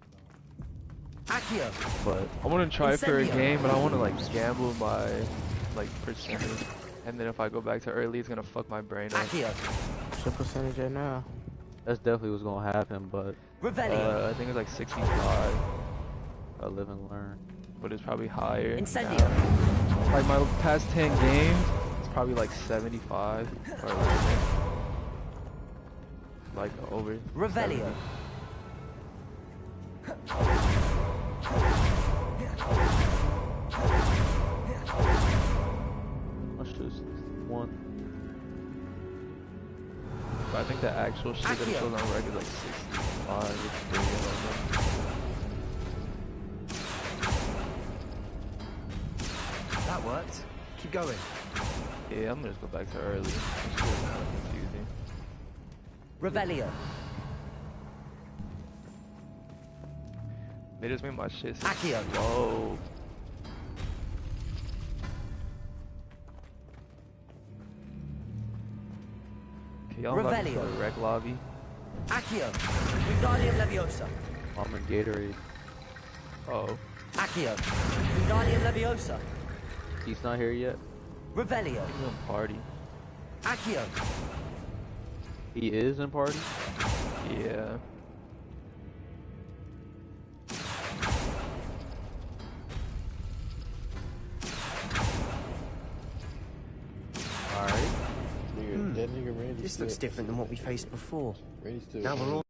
Accio. But I want to try for a game, but I want to like gamble my like percentage. And then if I go back to early, it's gonna fuck my brain up. Accio. What's your percentage at now? That's definitely what's gonna happen, but I think it's like 65. I live and learn. But it's probably higher. Incendio. Like my past 10 games, it's probably like 75 or around like over. Revelio. My shit's 61. But I think the actual shit that it shows on record is like 65. That worked. Keep going. Yeah, I'm gonna just go back to early. It's just kind of confusing. Revelio. They just made my shit Accio. slow. Okay, y'all about to go to rec lobby. Accio. Wingardium Leviosa. I'm in Gatorade. Oh. Accio. Wingardium Leviosa. He's not here yet. Revelio. He's in party. Accio. He is in party? Yeah. Alright. This looks different than what we faced before. Now we're all